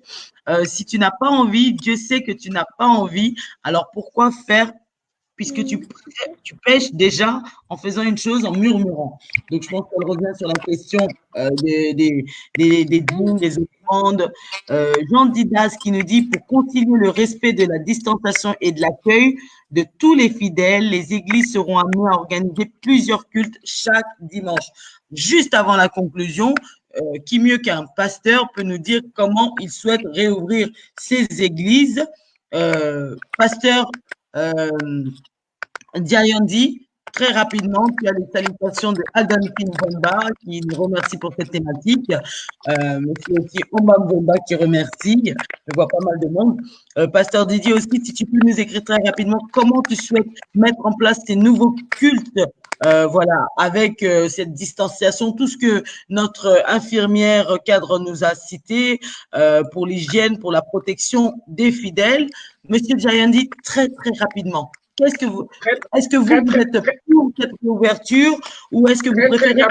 Si tu n'as pas envie, Dieu sait que tu n'as pas envie, alors pourquoi faire puisque tu pêches déjà en faisant une chose, en murmurant. Donc, je pense qu'elle revient sur la question des dîmes, des offrandes. Jean Didas qui nous dit, pour continuer le respect de la distanciation et de l'accueil de tous les fidèles, les églises seront amenées à organiser plusieurs cultes chaque dimanche. Juste avant la conclusion, qui mieux qu'un pasteur peut nous dire comment il souhaite réouvrir ces églises. Pasteur Diayandi, très rapidement, tu as les salutations de Aldan Mbemba qui nous remercie pour cette thématique, mais c'est aussi Omba Mbemba qui remercie, je vois pas mal de monde. Pasteur Didier aussi, si tu peux nous écrire très rapidement comment tu souhaites mettre en place ces nouveaux cultes, voilà, avec cette distanciation, tout ce que notre infirmière cadre nous a cité pour l'hygiène, pour la protection des fidèles. Monsieur Diayandi, très rapidement. Est-ce que vous êtes pour cette ouverture ou est-ce que vous préférez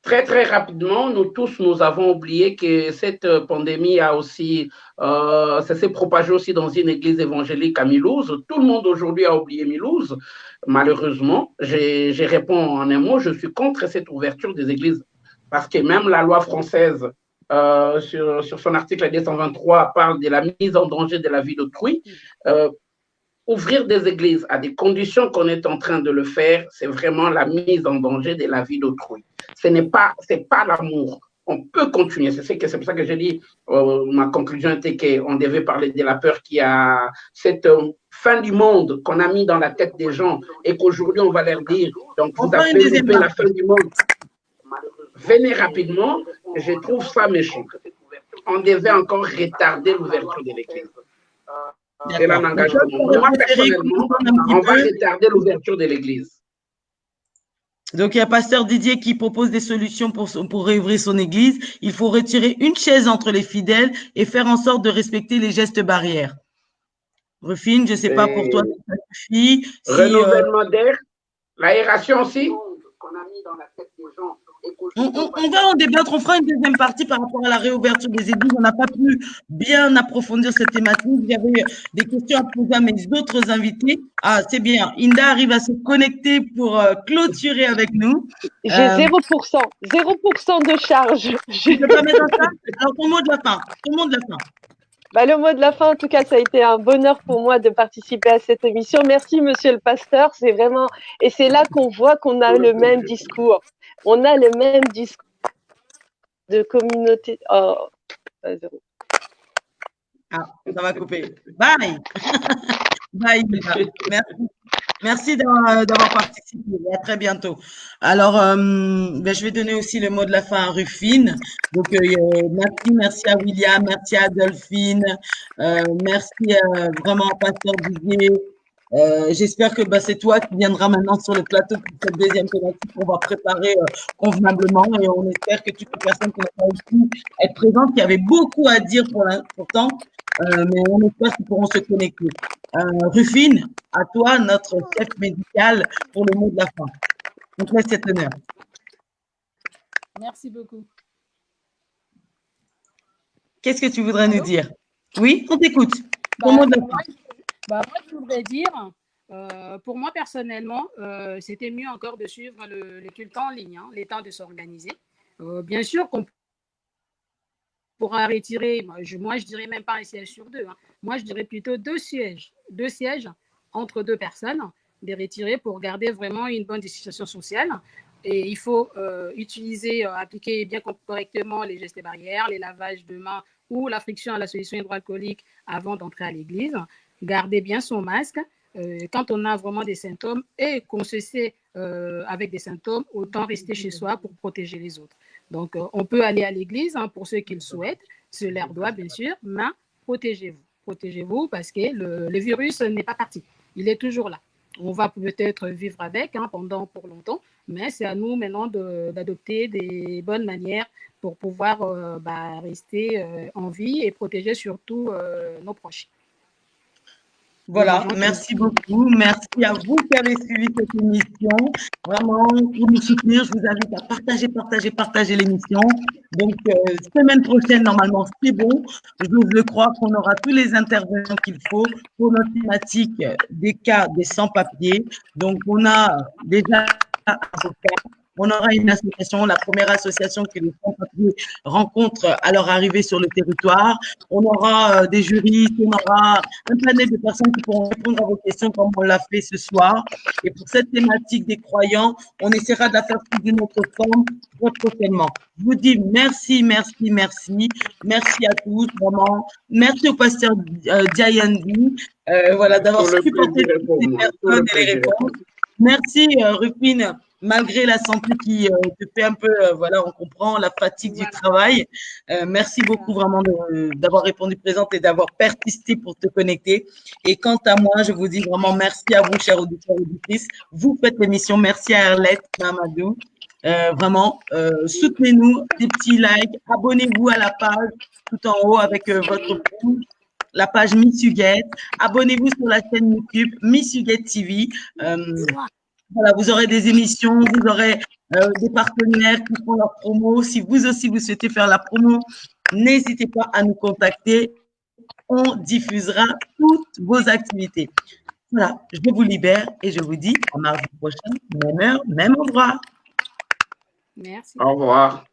Très rapidement, nous tous, nous avons oublié que cette pandémie a aussi, ça s'est propagé aussi dans une église évangélique à Milouze. Tout le monde aujourd'hui a oublié Milouze. Malheureusement, je réponds en un mot, je suis contre cette ouverture des églises parce que même la loi française sur son article 223 parle de la mise en danger de la vie d'autrui. Ouvrir des églises à des conditions qu'on est en train de le faire, c'est vraiment la mise en danger de la vie d'autrui. C'est pas l'amour. On peut continuer. C'est pour ça que j'ai dit, ma conclusion était qu'on devait parler de la peur qui a cette fin du monde qu'on a mis dans la tête des gens et qu'aujourd'hui on va leur dire, donc vous avez loupé la fin du monde. Venez rapidement, je trouve ça méchant. On devait encore retarder l'ouverture de l'église. C'est là l'engagement. Moi, personnellement, on va retarder l'ouverture de l'église. Donc, il y a pasteur Didier qui propose des solutions pour réouvrir son église. Il faut retirer une chaise entre les fidèles et faire en sorte de respecter les gestes barrières. Rufine, je ne sais pas pour toi si ça suffit. Renouvellement d'air, l'aération aussi. Qu'on a mis dans la tête des gens. On va en débattre, on fera une deuxième partie par rapport à la réouverture des églises. On n'a pas pu bien approfondir cette thématique. J'avais des questions à poser à mes autres invités. Ah, c'est bien. Inda arrive à se connecter pour clôturer avec nous. J'ai 0% de charge. Je ne peux pas mettre ça. Alors, ton mot de la fin. Bah, le mot de la fin, en tout cas, ça a été un bonheur pour moi de participer à cette émission. Merci, monsieur le pasteur. C'est vraiment, et c'est là qu'on voit qu'on a le même discours. On a le même discours de communauté. 0. Ah, ça va couper. Bye. Bye, Hilda. Merci. Merci d'avoir participé. À très bientôt. Alors, ben, je vais donner aussi le mot de la fin à Rufine. Donc, merci à William, merci à Adolphine, merci vraiment à Pasteur Didier. J'espère que bah, c'est toi qui viendras maintenant sur le plateau pour cette deuxième thématique qu'on va préparer convenablement et on espère que toutes les personnes qui n'ont pas pu être présentes, qui avaient beaucoup à dire pourtant, mais on espère qu'ils pourront se connecter. Rufine, à toi, notre chef médical, pour le mot de la fin. On te laisse cet honneur. Merci beaucoup. Qu'est-ce que tu voudrais nous dire? Oui, on t'écoute. Ton mot de la fin. Moi, je voudrais dire, pour moi personnellement, c'était mieux encore de suivre le culte en ligne, hein, les temps de s'organiser. Bien sûr qu'on pourra retirer, moi je dirais même pas un siège sur deux, hein. Moi je dirais plutôt deux sièges entre deux personnes, de retirer pour garder vraiment une bonne distanciation sociale. Et il faut appliquer bien correctement les gestes barrières, les lavages de mains ou la friction à la solution hydroalcoolique avant d'entrer à l'église. Garder bien son masque. Quand on a vraiment des symptômes et qu'on se sait avec des symptômes, autant rester chez soi pour protéger les autres. Donc, on peut aller à l'église hein, pour ceux qui le souhaitent, c'est leur droit bien sûr, mais protégez-vous. Protégez-vous parce que le virus n'est pas parti, il est toujours là. On va peut-être vivre avec hein, pour longtemps, mais c'est à nous maintenant d'adopter des bonnes manières pour pouvoir rester en vie et protéger surtout nos proches. Voilà, merci beaucoup. Merci à vous qui avez suivi cette émission. Vraiment, pour nous soutenir, je vous invite à partager l'émission. Donc, semaine prochaine, normalement, c'est bon. Je crois qu'on aura tous les intervenants qu'il faut pour notre thématique des cas des sans-papiers. Donc, on a déjà on aura une association, la première association que les sans-papiers rencontrent à leur arrivée sur le territoire. On aura des juristes, on aura un panel de personnes qui pourront répondre à vos questions comme on l'a fait ce soir. Et pour cette thématique des croyants, on essaiera de la faire sous une autre forme très prochainement. Je vous dis merci. Merci à tous, vraiment. Merci au pasteur Diayandi, voilà, d'avoir supporté toutes ces personnes et les réponses. Merci, Rufine, malgré la santé qui te fait un peu, voilà, on comprend la fatigue du travail. Merci beaucoup vraiment d'avoir répondu présente et d'avoir persisté pour te connecter. Et quant à moi, je vous dis vraiment merci à vous, chers auditeurs et auditrices. Vous faites l'émission. Merci à Arlette, Mamadou. Vraiment, soutenez-nous, des petits likes, abonnez-vous à la page tout en haut avec votre pouce, la page Miss Huguette. Abonnez-vous sur la chaîne YouTube Miss Huguette TV. Voilà, vous aurez des émissions, vous aurez des partenaires qui font leur promo. Si vous aussi, vous souhaitez faire la promo, n'hésitez pas à nous contacter. On diffusera toutes vos activités. Voilà, je vous libère et je vous dis à mardi prochain, même heure, même endroit. Merci. Au revoir.